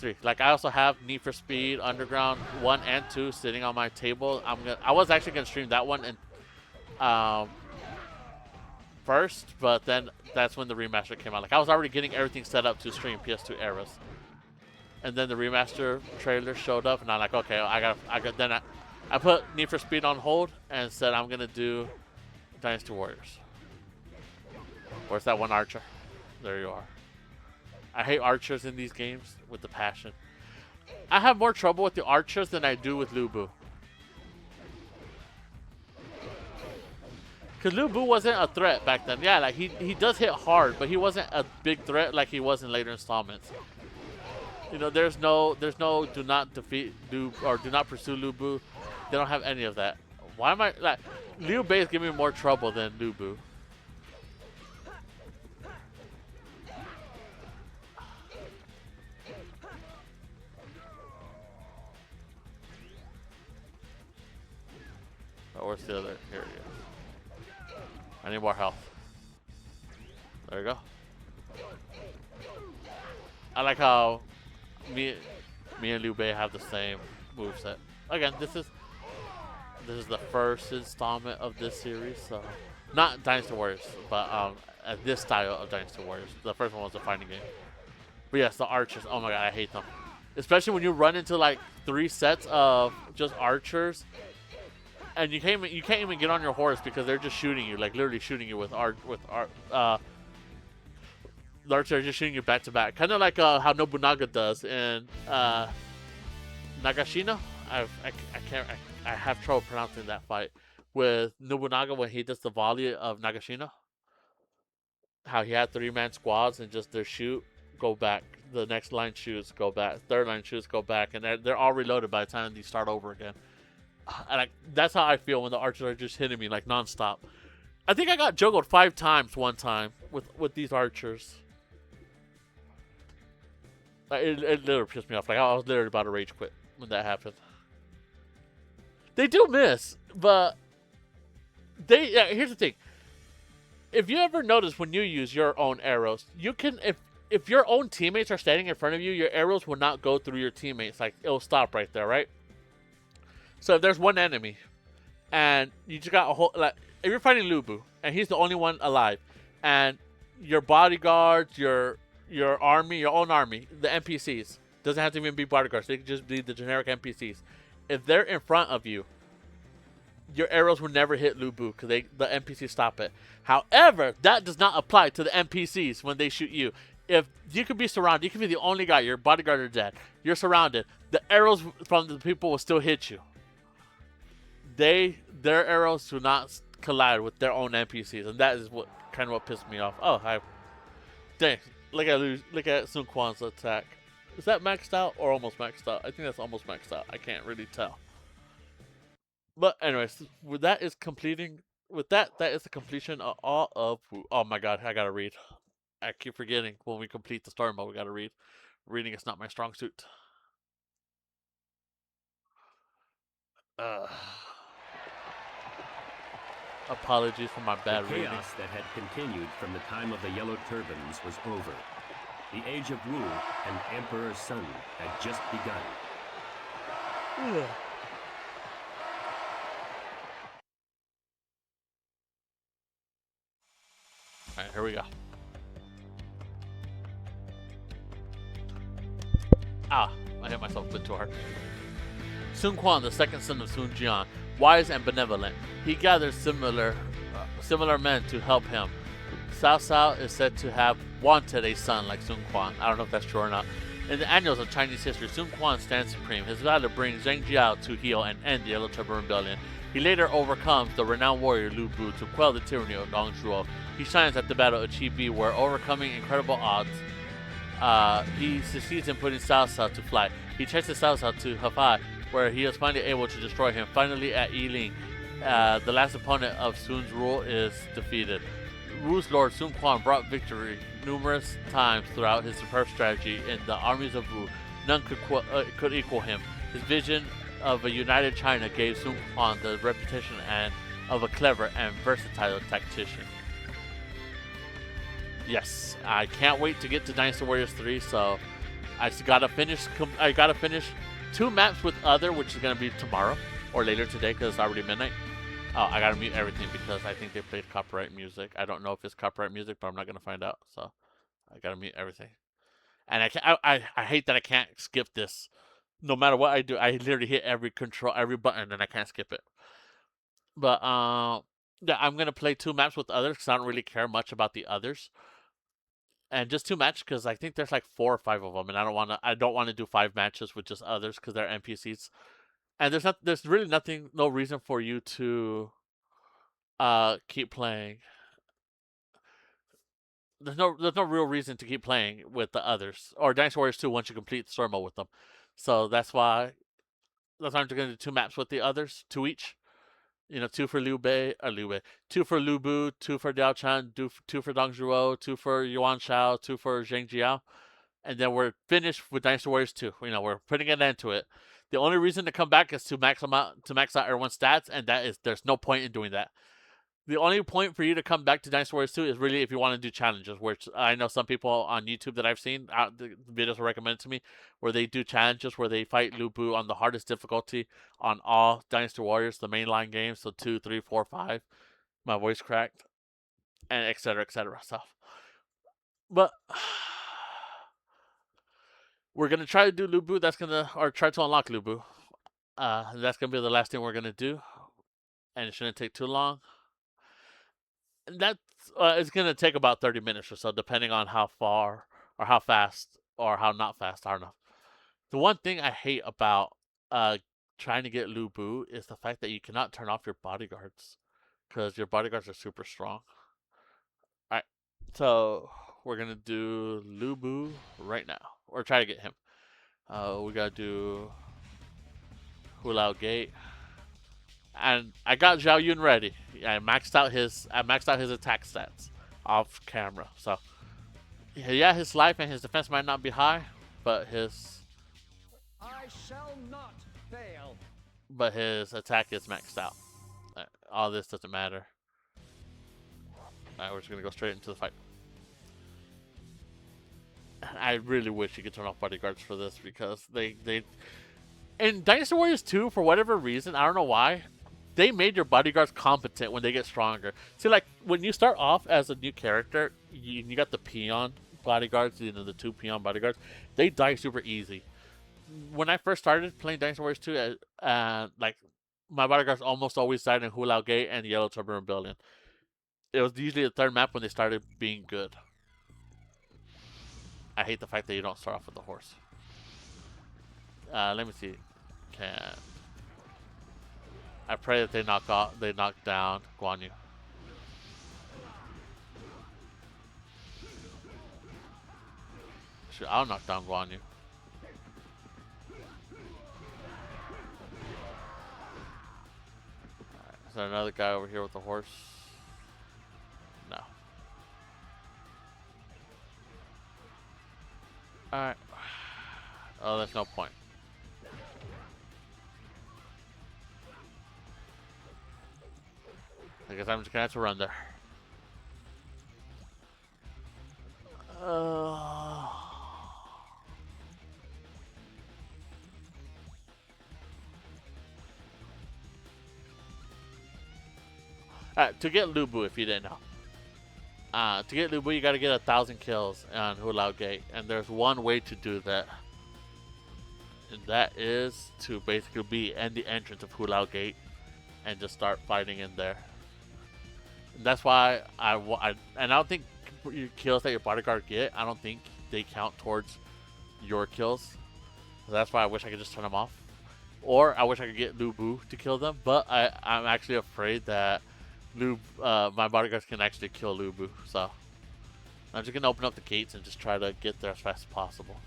3. Like I also have Need for Speed Underground 1 and 2 sitting on my table. I was actually gonna stream that one first, but then that's when the remaster came out. Like I was already getting everything set up to stream PS2 eras, and then the remaster trailer showed up, and I'm like, okay, I put Need for Speed on hold and said I'm gonna do Dynasty Warriors. Where's that one archer? There you are. I hate archers in these games with the passion. I have more trouble with the archers than I do with Lubu. Because Lubu wasn't a threat back then. Yeah, like he does hit hard, but he wasn't a big threat like he was in later installments. There's no do not defeat Lubu or do not pursue Lubu. They don't have any of that. Why am I Liu Bei is giving me more trouble than Lubu. Oh, where's the other? Here he is. I need more health. There you go. I like how me and Liu Bei have the same moveset. Again, this is the first installment of this series, so not Dynasty Warriors, but this style of Dynasty Warriors. The first one was a fighting game. But yes, the archers. Oh my god, I hate them. Especially when you run into like 3 sets of just archers, and you can't even get on your horse because they're just shooting you, like literally shooting you with the archers are just shooting you back to back, kind of like how Nobunaga does in Nagashino. I have trouble pronouncing that fight with Nobunaga when he does the volley of Nagashino. How he had 3-man squads and just their shoot, go back. The next line shoots, go back. Third line shoots, go back. And they're all reloaded by the time they start over again. And that's how I feel when the archers are just hitting me like nonstop. I think I got juggled 5 times one time with these archers. It literally pissed me off. Like I was literally about to rage quit when that happened. They do miss, but here's the thing. If you ever notice when you use your own arrows, you can if your own teammates are standing in front of you, your arrows will not go through your teammates. Like it'll stop right there, right? So if there's one enemy, and you just got a whole like if you're fighting Lu Bu and he's the only one alive, and your bodyguards, your army, your own army, the NPCs doesn't have to even be bodyguards. They can just be the generic NPCs. If they're in front of you, your arrows will never hit Lu Bu because the NPCs stop it. However, that does not apply to the NPCs when they shoot you. If you could be surrounded, you could be the only guy, your bodyguard are dead, you're surrounded, the arrows from the people will still hit you. Their arrows do not collide with their own NPCs, and that is what pissed me off. Oh, dang, look at Sun Quan's attack. Is that maxed out or almost maxed out? I think that's almost maxed out. I can't really tell. But anyways, that is the completion of all of. Oh my god, I gotta read. I keep forgetting when we complete the story mode, we gotta read. Reading is not my strong suit. Apologies for my bad reading. The chaos that had continued from the time of the Yellow Turbans was over. The age of Wu and Emperor Sun had just begun. Alright, here we go. I hit myself a bit too hard. Sun Quan, the second son of Sun Jian, wise and benevolent. He gathers similar men to help him. Cao Cao is said to have wanted a son like Sun Quan. I don't know if that's true or not. In the annals of Chinese history, Sun Quan stands supreme. His valor brings Zheng Jiao to heal and end the Yellow Turban Rebellion. He later overcomes the renowned warrior Lu Bu to quell the tyranny of Dong Zhuo. He shines at the Battle of Chi Bi, where overcoming incredible odds, he succeeds in putting Cao Cao to flight. He chases Cao Cao to Hefei, where he is finally able to destroy him. Finally, at Yiling, the last opponent of Sun's rule is defeated. Wu's lord Sun Quan brought victory numerous times throughout his superb strategy in the armies of Wu. None could equal him. His vision of a united China gave Sun Quan the reputation of a clever and versatile tactician. Yes, I can't wait to get to Dynasty Warriors 3, so I gotta finish 2 maps with other, which is gonna be tomorrow or later today because it's already midnight. Oh, I gotta mute everything because I think they played copyright music. I don't know if it's copyright music, but I'm not gonna find out, so I gotta mute everything. And I hate that I can't skip this. No matter what I do, I literally hit every button, and I can't skip it. But yeah, I'm gonna play 2 maps with others because I don't really care much about the others. And just 2 matches because I think there's like 4 or 5 of them, and I don't want to do 5 matches with just others because they're NPCs. And there's really no reason for you to keep playing. There's no real reason to keep playing with the others or Dynasty Warriors 2 once you complete the story mode with them. So that's why I'm going to do 2 maps with the others, 2 each. 2 for 2 for Lu Bu, 2 for Diao Chan, 2 for Dong Zhuo, 2 for Yuan Shao, 2 for Zheng Jiao, and then we're finished with Dynasty Warriors 2. We're putting an end to it. The only reason to come back is to max out everyone's stats, and that is there's no point in doing that. The only point for you to come back to Dynasty Warriors 2 is really if you want to do challenges, which I know some people on YouTube that I've seen, the videos are recommended to me, where they do challenges where they fight Lu Bu on the hardest difficulty on all Dynasty Warriors, the mainline games, so 2, 3, 4, 5. My voice cracked, and etc. etc. stuff. But we're gonna try to do Lu Bu. Or try to unlock Lu Bu. That's gonna be the last thing we're gonna do, and it shouldn't take too long. And that's it's gonna take about 30 minutes or so, depending on how far or how fast or how not fast. I don't know. The one thing I hate about trying to get Lu Bu is the fact that you cannot turn off your bodyguards because your bodyguards are super strong. All right, so we're gonna do Lu Bu right now, or try to get him. We gotta do Hulao Gate. And I got Zhao Yun ready. I maxed out his attack stats off camera. So yeah, his life and his defense might not be high, but his attack is maxed out. All this doesn't matter. Alright, we're just gonna go straight into the fight. I really wish you could turn off bodyguards for this because they in Dynasty Warriors 2, for whatever reason, I don't know why, they made your bodyguards competent when they get stronger. See, like, when you start off as a new character, you got the peon bodyguards, the 2 peon bodyguards, they die super easy. When I first started playing Dynasty Warriors 2, like, my bodyguards almost always died in Hulao Gate and Yellow Turban Rebellion. It was usually the third map when they started being good. I hate the fact that you don't start off with the horse. Let me see. I pray that they knock down Guan Yu. Shoot, I'll knock down Guan Yu. Alright, is there another guy over here with the horse? No. Alright. Oh, there's no point. I guess I'm just gonna have to run there. Alright, to get Lu Bu, if you didn't know. To get Lu Bu, you gotta get 1,000 kills on Hulao Gate. And there's one way to do that. And that is to basically be in the entrance of Hulao Gate and just start fighting in there. And that's why I don't think your kills that your bodyguard get, I don't think they count towards your kills. So that's why I wish I could just turn them off. Or I wish I could get Lu Bu to kill them, but I'm actually afraid that my bodyguards can actually kill Lu Bu. So I'm just gonna open up the gates and just try to get there as fast as possible.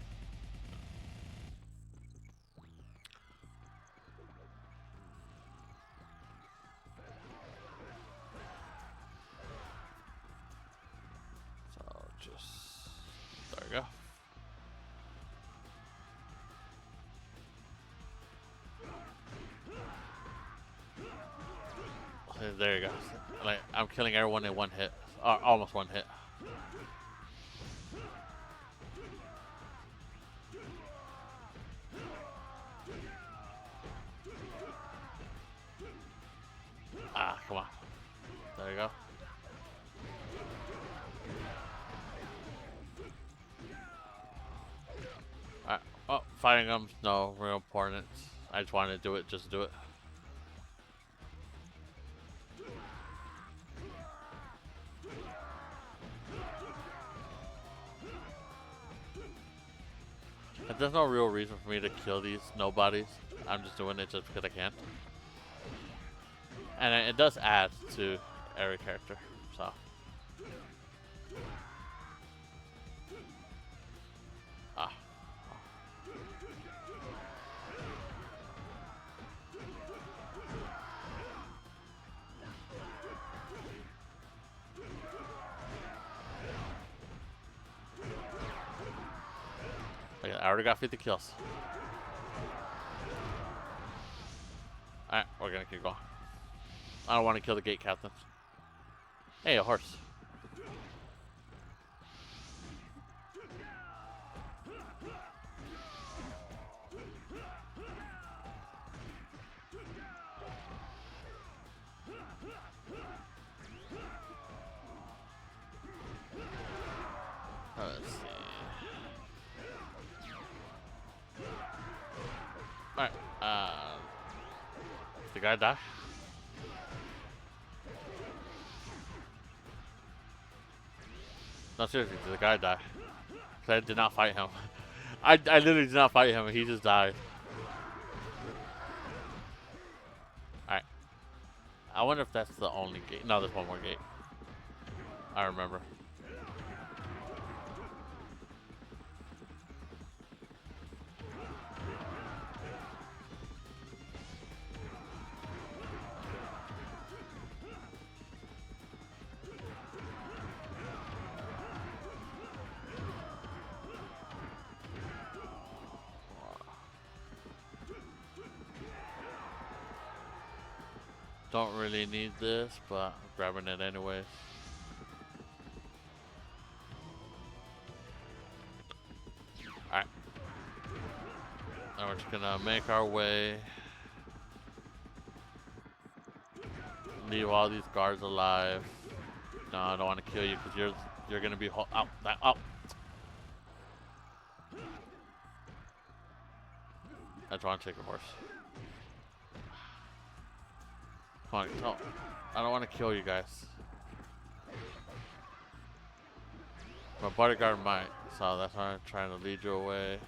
There we go. There you go. Like, I'm killing everyone in one hit. Or almost one hit. Come on. There you go. Alright. Oh, fighting them, no real importance. I just wanted to do it, just do it. But there's no real reason for me to kill these nobodies. I'm just doing it just because I can. And it does add to every character, so. I already got 50 kills. Alright, we're gonna keep going. I don't want to kill the gate captains. Hey, a horse. Let's see. Alright, the guy die? No, seriously, did the guy die? 'Cause I did not fight him. I literally did not fight him, he just died. Alright. I wonder if that's the only gate. No, there's one more gate. I remember. Don't really need this, but I'm grabbing it anyways. Alright. Now we're just gonna make our way. Leave all these guards alive. No, I don't want to kill you because you're gonna be out. I just want to take a horse. Come on, no. I don't want to kill you guys. My bodyguard might, so that's why I'm trying to lead you away.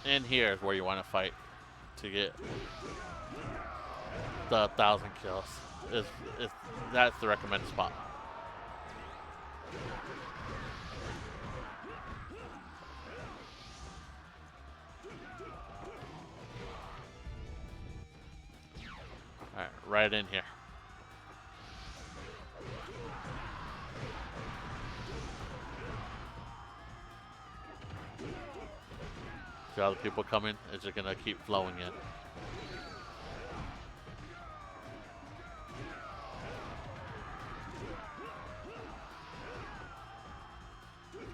In here is where you want to fight to get the 1,000 kills. That's the recommended spot. Alright, right in here. See all the people coming? It's just gonna keep flowing in.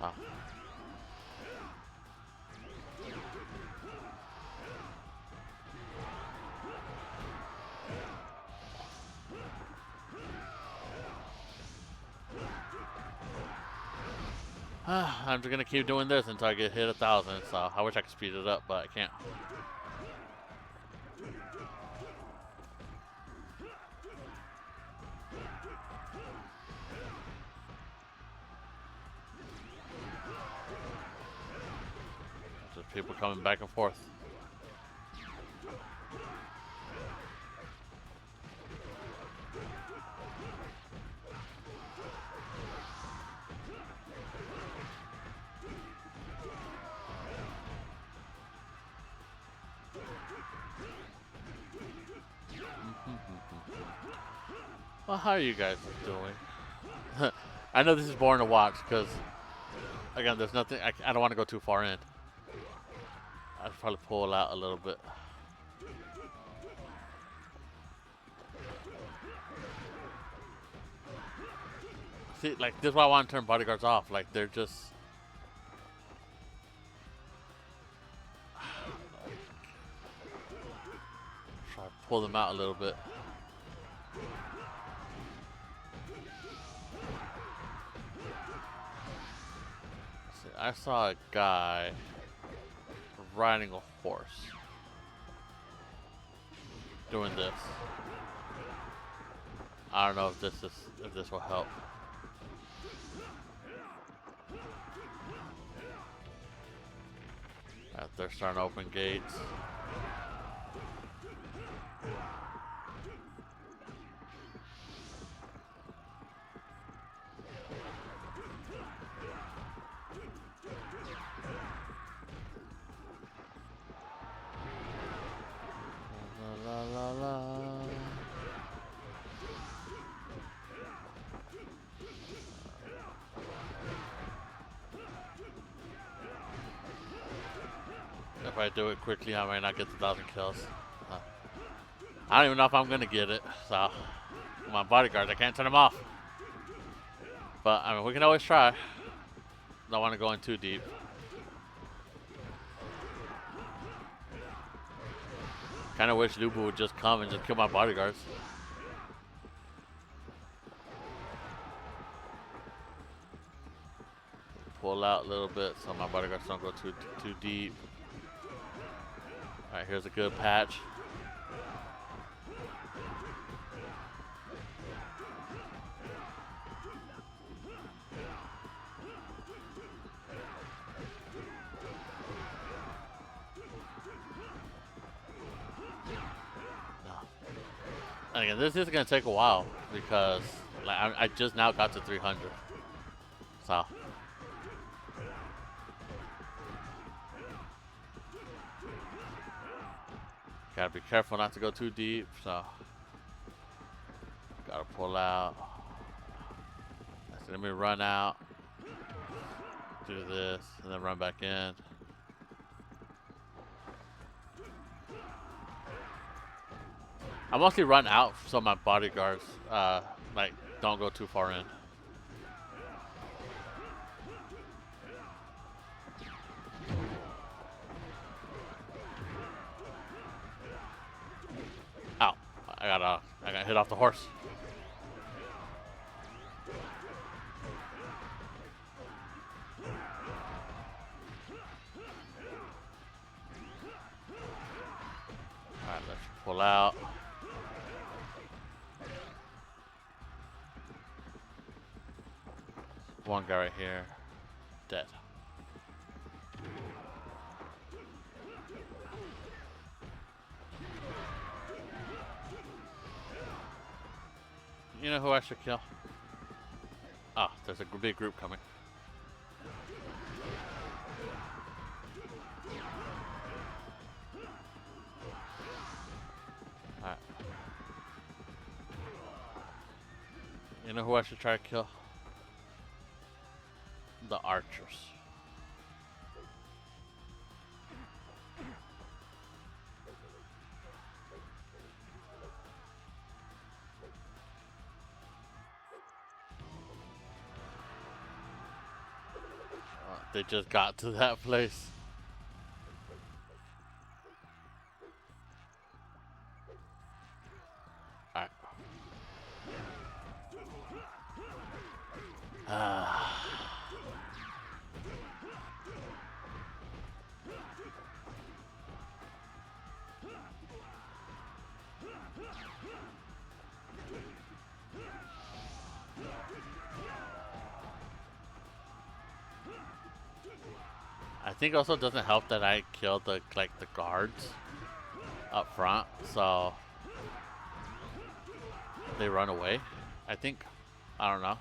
Oh. I'm just gonna keep doing this until I get hit 1,000. So I wish I could speed it up, but I can't. Just people coming back and forth. Well, how are you guys doing? I know this is boring to watch because, again, there's nothing. I don't want to go too far in. I'd probably pull out a little bit. See, like, this is why I want to turn bodyguards off. Like, they're just. Try to pull them out a little bit. I saw a guy riding a horse doing this. I don't know if this will help. They're starting to open gates. I do it quickly, I might not get the 1,000 kills. I don't even know if I'm gonna get it. So, my bodyguards, I can't turn them off. But I mean, we can always try. Don't want to go in too deep. Kind of wish Lubu would just come and just kill my bodyguards. Pull out a little bit so my bodyguards don't go too deep. Alright, here's a good patch. And again, this is going to take a while because like, I just now got to 300. So. Gotta be careful not to go too deep, so. Gotta pull out. So let me run out. Do this, and then run back in. I mostly run out so my bodyguards like don't go too far in. Ow. I got hit off the horse. Alright, let's pull out. One guy right here, dead. You know who I should kill? Ah, there's a big group coming. Alright. You know who I should try to kill? The archers. They just got to that place. Alright. I think also it doesn't help that I killed the guards up front, so they run away. I think, I don't know.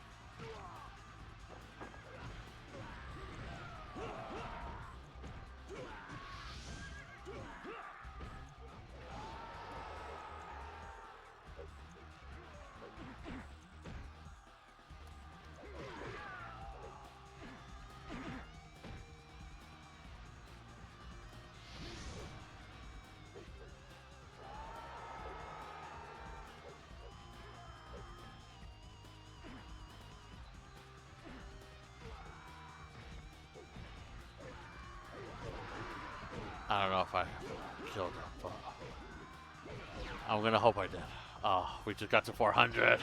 I don't know if I killed him, but I'm gonna hope I did. Oh, we just got to 400.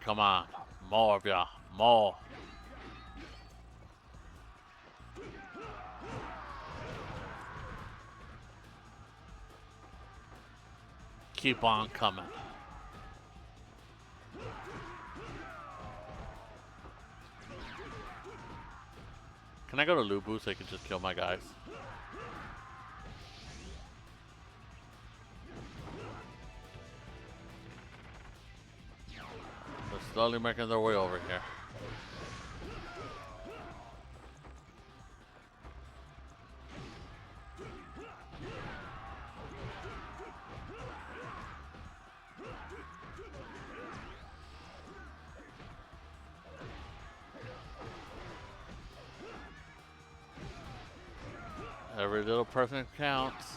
Come on, more of ya, more. Keep on coming. Can I go to Lubu so I can just kill my guys? They're slowly making their way over here. Every little person counts.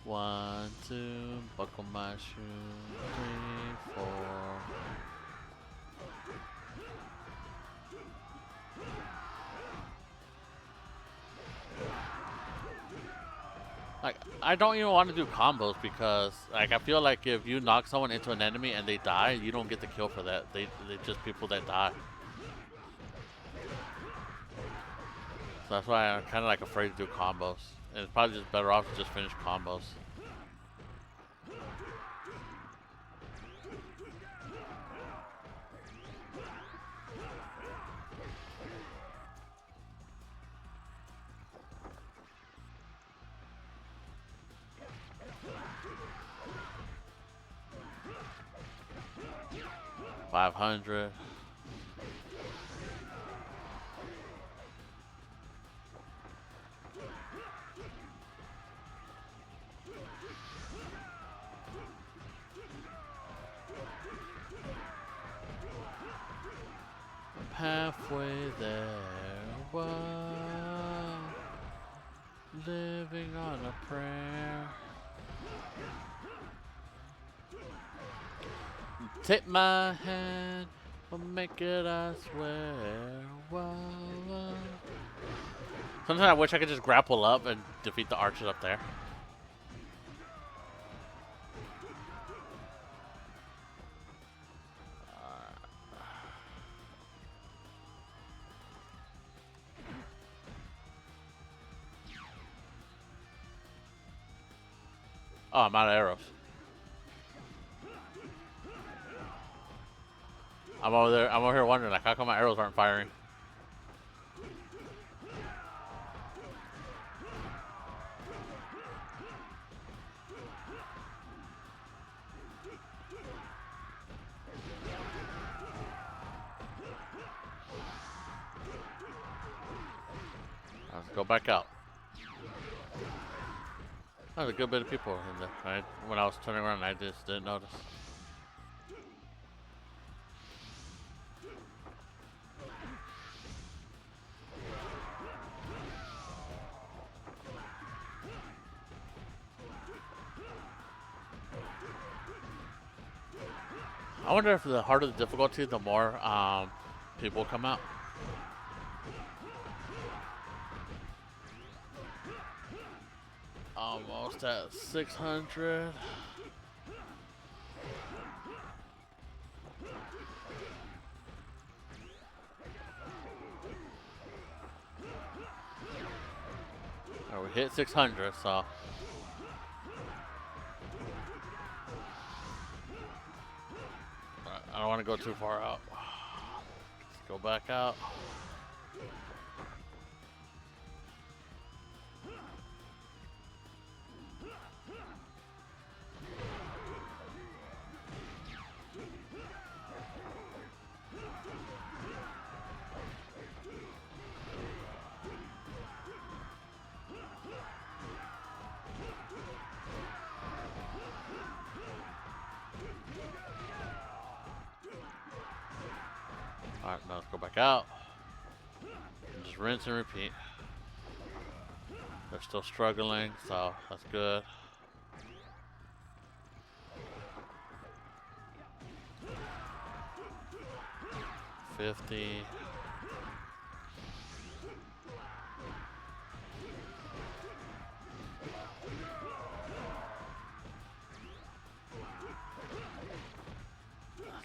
One, two, buckle my shoe. 3, 4. Like, I don't even want to do combos because, like, I feel like if you knock someone into an enemy and they die, you don't get the kill for that. They just people that die. So that's why I'm kind of like afraid to do combos. And it's probably just better off to just finish combos. $500. Halfway there, whoa, living on a prayer. Take my hand, we'll make it, I swear. Whoa, whoa. Sometimes I wish I could just grapple up and defeat the archers up there. Oh, I'm out of arrows. I'm over there. I'm over here wondering, like, how come my arrows aren't firing? Let's go back out. There's a good bit of people in there. Right? When I was turning around, I just didn't notice. I wonder if the harder the difficulty, the more people come out. Almost at 600. Oh, we hit 600, so. I don't want to go too far out. Let's go back out. Alright, now let's go back out. And just rinse and repeat. They're still struggling, so that's good. $50.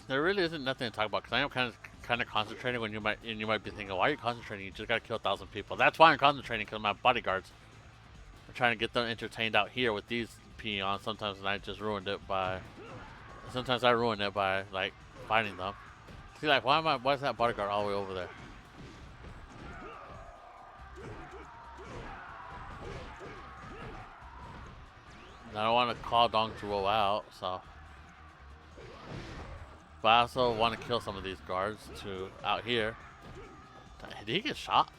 There really isn't nothing to talk about because I am kind of concentrating when you might be thinking, why are you concentrating? You just gotta kill 1,000 people. That's why I'm concentrating, because my bodyguards are trying to get them entertained out here with these peons. Sometimes I just ruined it by like fighting them. See, like why is that bodyguard all the way over there? And I don't want to call Dong Zhuo out, so. But I also want to kill some of these guards too out here. Did he get shot?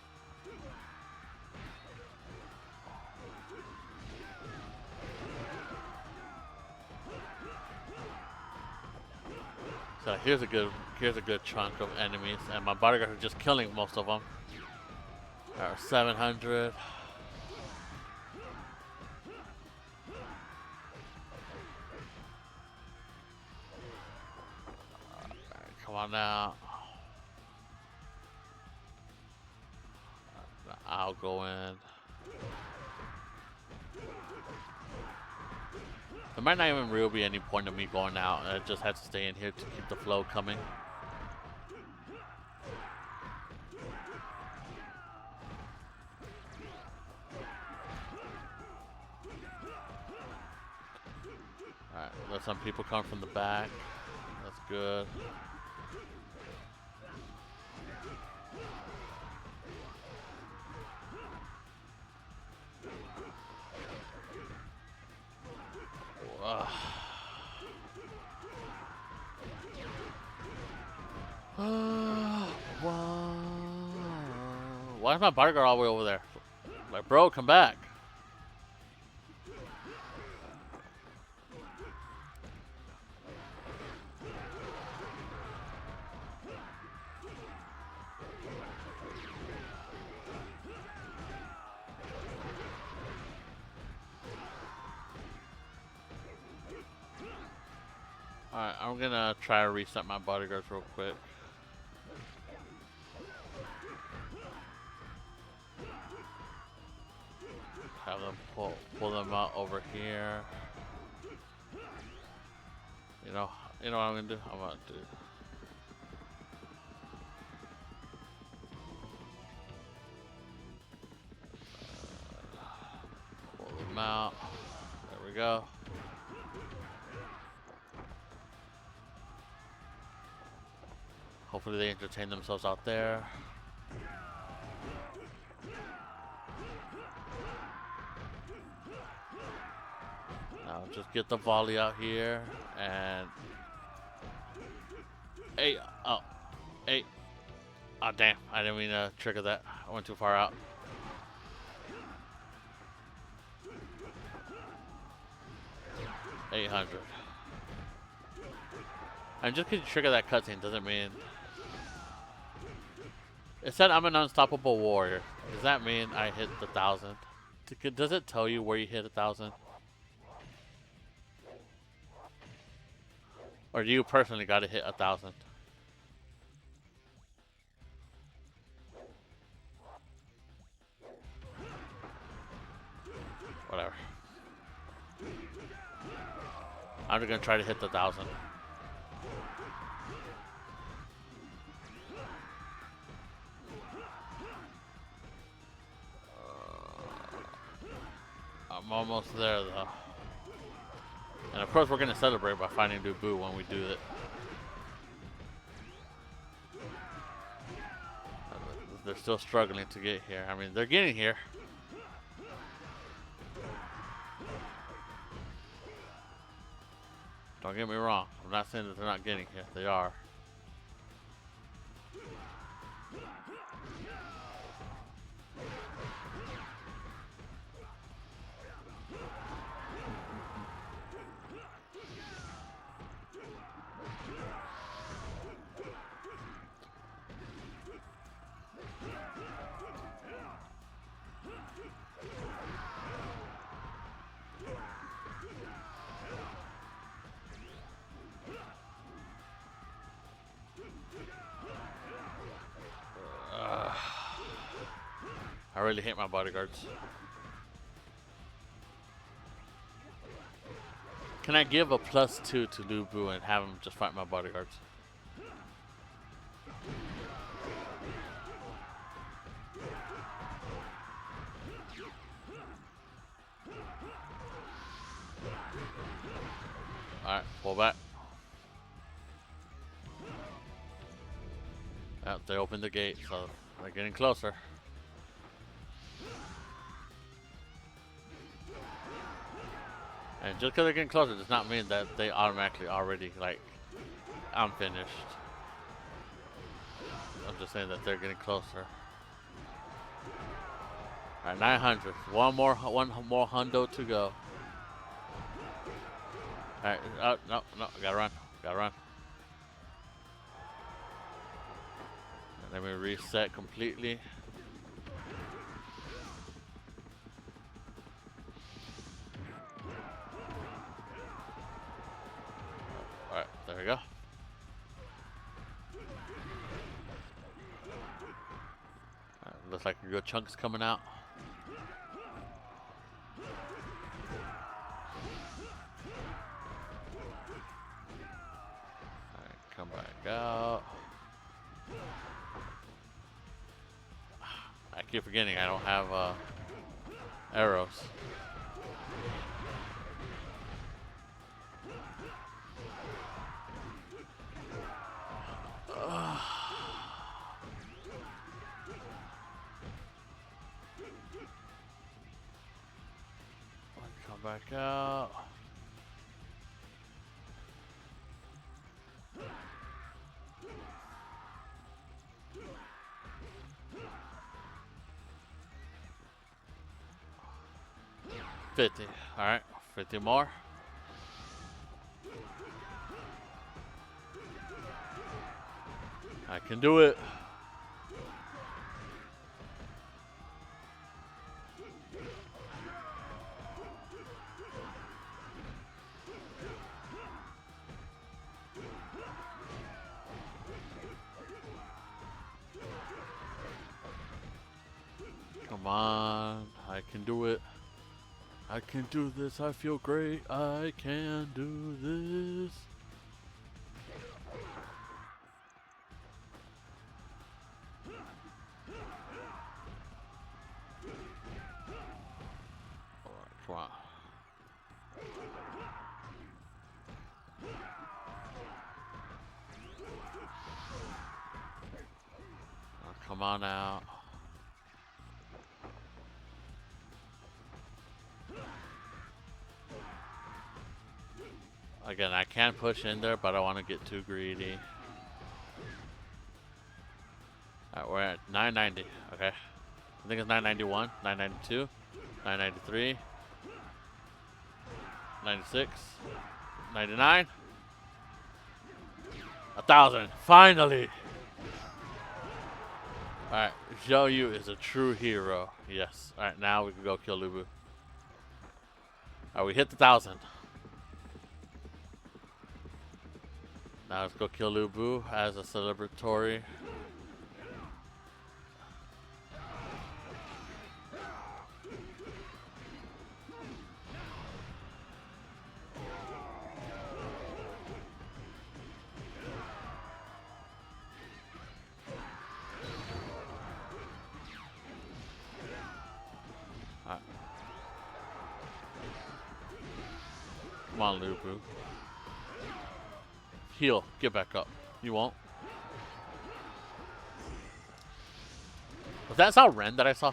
So here's a good chunk of enemies, and my bodyguards are just killing most of them. 700. Come on now. I'll go in. There might not even really be any point of me going out. I just have to stay in here to keep the flow coming. Alright, let some people come from the back. That's good. Why is my bodyguard all the way over there? Like, bro, come back. Alright, I'm gonna try to reset my bodyguards real quick. Have them pull them out over here. You know what I'm gonna do? I'm gonna do. Pull them out. There we go. Hopefully they entertain themselves out there. Now just get the volley out here and hey, oh damn, I didn't mean to trigger that. I went too far out. $800. And just because you trigger that cutscene doesn't mean. It said I'm an unstoppable warrior. Does that mean I hit the 1,000? Does it tell you where you hit 1,000? Or do you personally got to hit 1,000? Whatever. I'm just gonna try to hit the 1,000. I'm almost there though. And of course we're gonna celebrate by finding Dubu when we do it. They're still struggling to get here. I mean, they're getting here. Don't get me wrong. I'm not saying that they're not getting here. They are. I really hate my bodyguards. Can I give a +2 to Lubu and have him just fight my bodyguards? Alright, pull back. Yep, they opened the gate, so they're getting closer. And just because they're getting closer does not mean that they automatically already, like, I'm finished. I'm just saying that they're getting closer. All right, 900. One more hundo to go. All right, no, I gotta run. Gotta run. Let me reset completely. All right, there we go. Looks like a good chunk's coming out. Alright, come back out. I keep forgetting I don't have arrows. Come back out. $50. All right, 50 more. I can do it. Come on, I can do it. I can do this, I feel great, I can do this. Come on. Oh, come on out. Again, I can push in there, but I want to get too greedy. Alright, we're at 990. Okay. I think it's 991, 992, 993, 96, 99, 1,000. Finally! Alright, Zhou Yu is a true hero. Yes. Alright, now we can go kill Lubu. Alright, we hit the 1,000. Now let's go kill Lubu as a celebratory. Come on, Lubu. Heal. Get back up. You won't. Was that Sao Ren that I saw?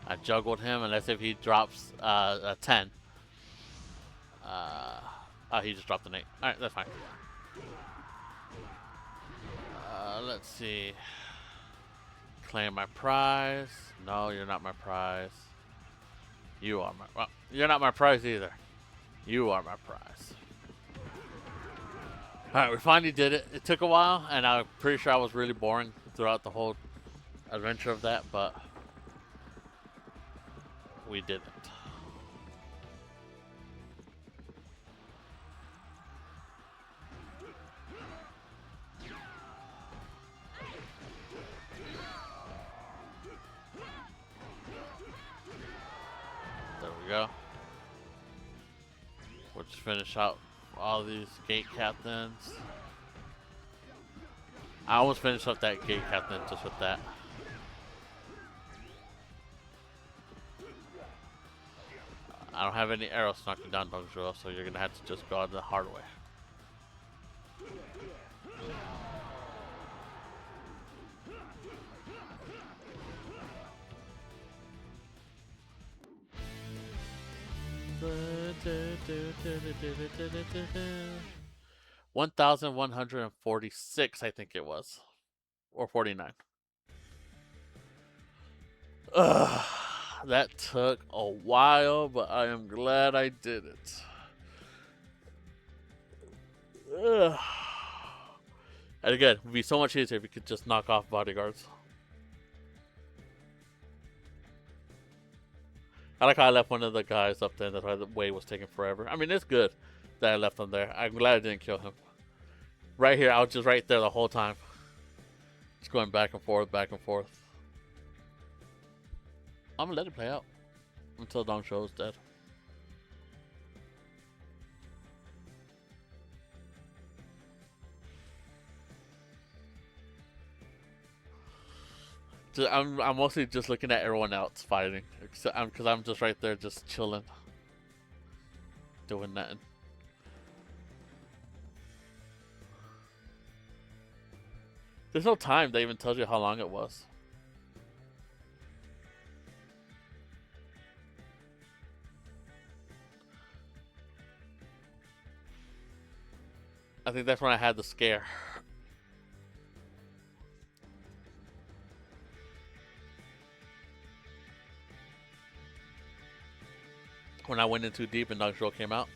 I juggled him, and let's see if he drops a 10. Oh, he just dropped an 8. Alright, that's fine. Let's see. Claim my prize. No, you're not my prize. You are my... Well, you're not my prize either. You are my prize. Alright, we finally did it. It took a while, and I'm pretty sure I was really boring throughout the whole adventure of that, but... we did it. There we go. We'll just finish out all these gate captains. I almost finished up that gate captain just with that. I don't have any arrows knocking down Dong Zhuo, so you're gonna have to just go out the hard way. $1,146, I think it was, or 49. Ugh, that took a while, but I am glad I did it. Ugh. And again, it would be so much easier if you could just knock off bodyguards. I like how I left one of the guys up there. That's why the way was taking forever. I mean, it's good that I left him there. I'm glad I didn't kill him. Right here, I was just right there the whole time. Just going back and forth, back and forth. I'm gonna let it play out until Dong Zhuo is dead. I'm mostly just looking at everyone else fighting, because I'm just right there, just chilling, doing nothing. There's no time that even tells you how long it was. I think that's when I had the scare. When I went in too deep and Dong Zhuo came out.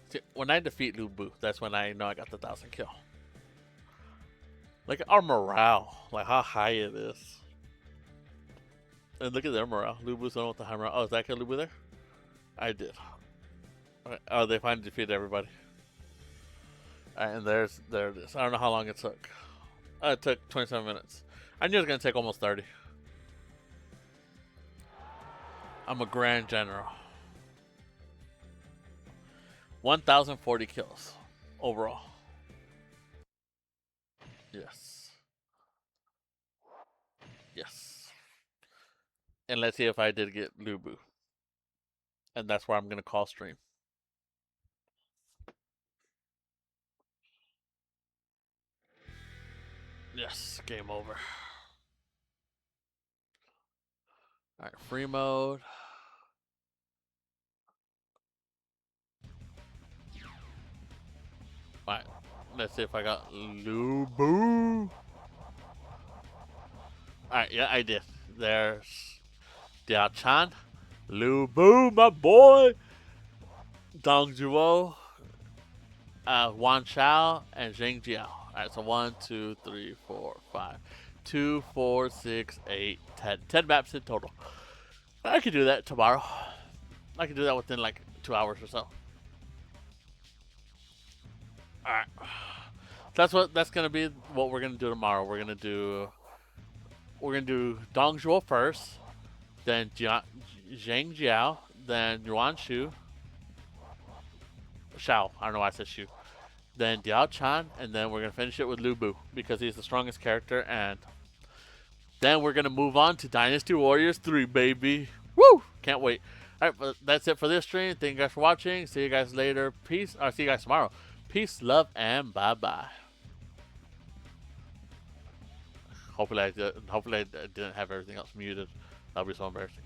See, when I defeat Lu Bu, that's when I know I got the 1,000 kill. Look at our morale, like how high it is. And look at their morale. Lu Bu's the one with the high morale. Oh, is that kill Lu Bu there? I did. Right. Oh, they finally defeated everybody. Alright, and there it is. I don't know how long it took. It took 27 minutes. I knew it was going to take almost 30. I'm a Grand General. 1,040 kills overall. Yes. Yes. And let's see if I did get Lu Bu. And that's where I'm going to call stream. Yes, game over. Alright, free mode. Alright, let's see if I got Lu Bu. Alright, yeah, I did. There's Diao Chan, Lu Bu, my boy, Dong Zhuo, Wan Chao, and Zheng Jiao. Alright, so 1, 2, 3, 4, 5. 2, 4, 6, 8, 10. 10 maps in total. I could do that tomorrow. I could do that within like 2 hours or so. Alright. That's gonna be what we're gonna do tomorrow. We're gonna do Dong Zhuo first, then Zheng Jiao, then Yuan Shu. Shao. I don't know why I said Shu. Then Diao Chan, and then we're gonna finish it with Lu Bu because he's the strongest character, and then we're gonna move on to Dynasty Warriors 3, baby. Woo! Can't wait. Alright, but that's it for this stream. Thank you guys for watching. See you guys later. Peace. I'll see you guys tomorrow. Peace, love, and bye-bye. Hopefully I didn't have everything else muted. That'll be so embarrassing.